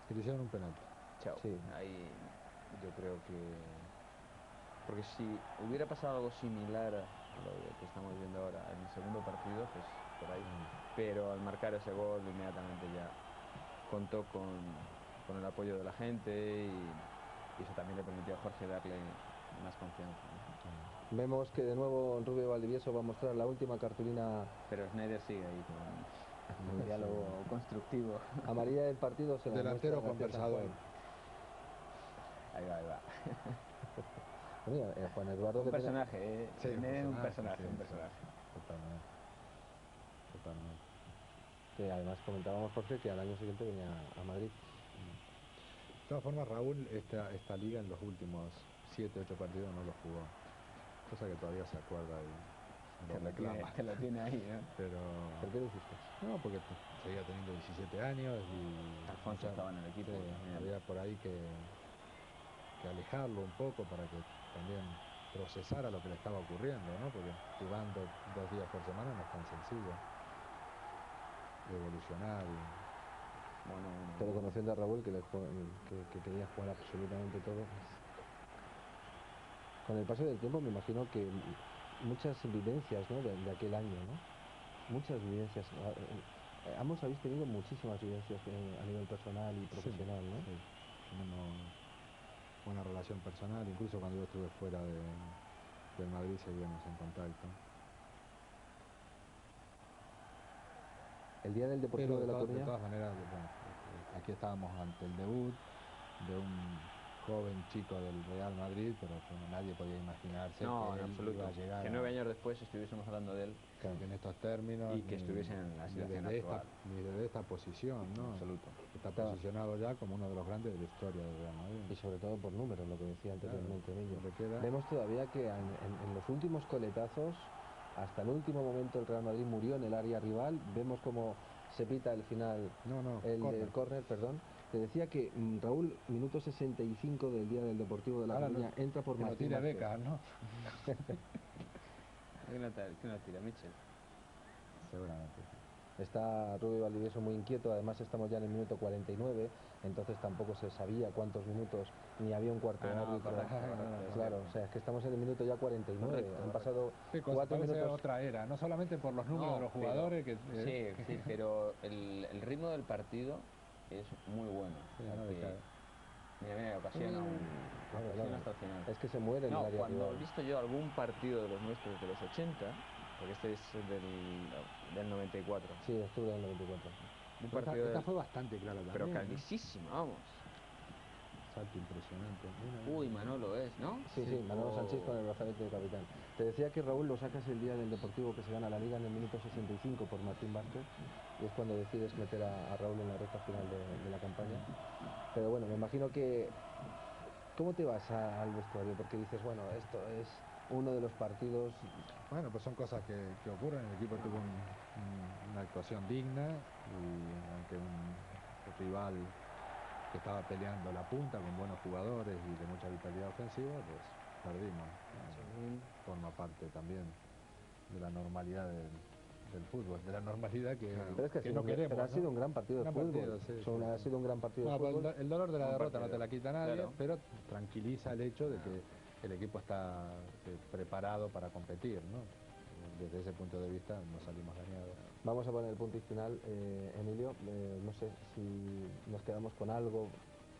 Que le hicieron un penalti. chao. Sí. Ahí yo creo que... Porque si hubiera pasado algo similar a lo que estamos viendo ahora en el segundo partido, pues por ahí. Pero al marcar ese gol inmediatamente ya contó con el apoyo de la gente y eso también le permitió a Jorge darle más confianza, ¿no? Vemos que de nuevo Rubio Valdivieso va a mostrar la última cartulina Pero Snyder sigue ahí con un diálogo constructivo. amarilla del partido. Se la Delantero muestra García San conversador. Juan. Ahí va. Bueno, Juan Eduardo Un que tiene- personaje, Sí, un personaje. Totalmente. Totalmente. que además comentábamos, Jorge, que al año siguiente venía a Madrid. De todas formas, Raúl, esta liga en los últimos 7, 8 partidos no lo jugó. Cosa que todavía se acuerda y lo reclama. Te lo tiene ahí, ¿no? Pero... ¿Por qué lo hiciste? No, porque seguía teniendo 17 años y... Alfonso estaba en el equipo. sí, también. había por ahí que alejarlo un poco para que también procesara lo que le estaba ocurriendo, ¿no? Porque jugando 2 días por semana no es tan sencillo evolucionar y... Bueno, Pero conociendo a Raúl, que quería jugar absolutamente todo. Con el paso del tiempo me imagino que muchas vivencias, ¿no? de aquel año, ¿no? Muchas vivencias. Ambos habéis tenido muchísimas vivencias a nivel personal y profesional, ¿no? Sí, tenemos buena relación personal, incluso cuando yo estuve fuera del Madrid seguíamos en contacto. El día del Deportivo Pero de La de Coruña, todas maneras, bueno, aquí estábamos ante el debut de un joven chico del Real Madrid, pero bueno, nadie podía imaginarse no, que en él absoluto. iba a llegar Que 9 años después estuviésemos hablando de él. en estos términos Y que estuviese en la situación actual. ni desde esta posición, ¿no? En absoluto. Está Claro. posicionado ya como uno de los grandes de la historia del Real Madrid. y sobre todo por números, lo que decía anteriormente Emilio. le queda- Vemos todavía que en los últimos coletazos, hasta el último momento el Real Madrid murió en el área rival. Vemos como se pita el final, el córner, perdón. Te decía que Raúl, minuto 65 del día del Deportivo de La Ahora Coruña, entra por que no Martín tire Vázquez. becas, ¿no? ¿Quién la tira? Mitchell. Seguramente. Está Rubio Valdivieso muy inquieto, además estamos ya en el minuto 49, entonces tampoco se sabía cuántos minutos, ni había un cuarto de árbitro. correcto. Claro, o sea, es que estamos en el minuto ya 49, Correcto, han pasado Sí, 4 parece minutos. otra era, no solamente por los números No, de los pero- jugadores, Sí, pero el ritmo del partido es muy bueno. Sí, O sea no que- decae. mira, ocasiona Claro, ocasiona claro. hasta el final. Es que se muere en No, el área cuando he rival. visto yo algún partido de los nuestros de los 80, porque este es del 94, Sí, octubre del 94. un Pero partido esta fue bastante clara también. pero ¿no? clarísimo, vamos. salto impresionante. Uy, Manolo es, ¿no? Sí, sí, Manolo Oh. Sánchez con el brazalete de capitán. Te decía que Raúl lo sacas el día del Deportivo que se gana la Liga en el minuto 65 por Martín Vázquez, y es cuando decides meter a Raúl en la recta final de la campaña. Pero bueno, me imagino que... ¿Cómo te vas al vestuario? Porque dices, bueno, esto es uno de los partidos... Bueno, pues son cosas que ocurren. El equipo tuvo una actuación digna y ante un rival que estaba peleando la punta con buenos jugadores y de mucha vitalidad ofensiva, pues perdimos. Forma parte también de la normalidad del fútbol, de la normalidad que, Pero es que, que no queremos. pero ha sido ¿no? un gran partido de Gran fútbol. partido, sí, Ha sido un gran partido de Bueno, fútbol. pues el dolor de la Buen derrota no partido. te la quita nadie, Claro. pero tranquiliza el hecho de que el equipo está preparado para competir, ¿no? Desde ese punto de vista no salimos dañados. Vamos a poner el punto y final, Emilio. No sé si nos quedamos con algo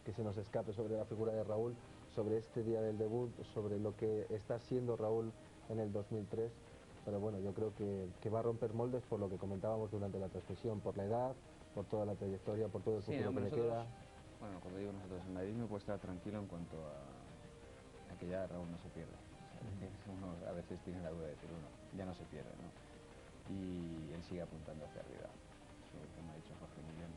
que se nos escape sobre la figura de Raúl, sobre este día del debut, sobre lo que está siendo Raúl en el 2003. Pero bueno, yo creo que va a romper moldes por lo que comentábamos durante la transmisión, por la edad, por toda la trayectoria, por todo el Sí, futuro hombre, que le queda. bueno, cuando digo nosotros, en Madrid me puedo estar tranquilo en cuanto a que ya Raúl no se pierde. O sea, uno a veces tiene la duda de decir, uno, ya no se pierde, ¿no? Y él sigue apuntando hacia arriba. Eso, como ha dicho Jorge Miguel,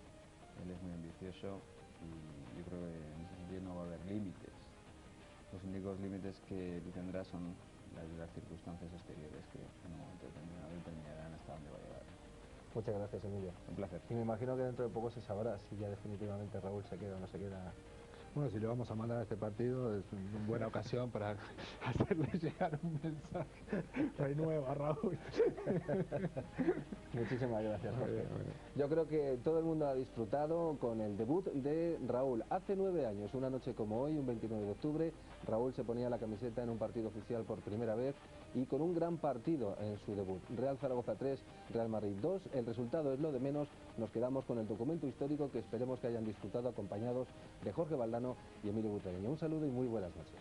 él es muy ambicioso y yo creo que en ese sentido no va a haber límites. Los únicos límites que tendrá son las circunstancias exteriores que en un momento determinado determinarán hasta dónde va a llegar. Muchas gracias, Emilio. Un placer. Y me imagino que dentro de poco se sabrá si ya definitivamente Raúl se queda o no se queda. Bueno, si le vamos a mandar a este partido es una buena ocasión para hacerle llegar un mensaje. Renueva, Raúl. Muchísimas gracias, Muy Jorge. bien, muy bien. Yo creo que todo el mundo ha disfrutado con el debut de Raúl. Hace 9 años, una noche como hoy, un 29 de octubre, Raúl se ponía la camiseta en un partido oficial por primera vez y con un gran partido en su debut. Real Zaragoza 3, Real Madrid 2. El resultado es lo de menos. Nos quedamos con el documento histórico que esperemos que hayan disfrutado acompañados de Jorge Valdano y Emilio Butragueño. Un saludo y muy buenas noches.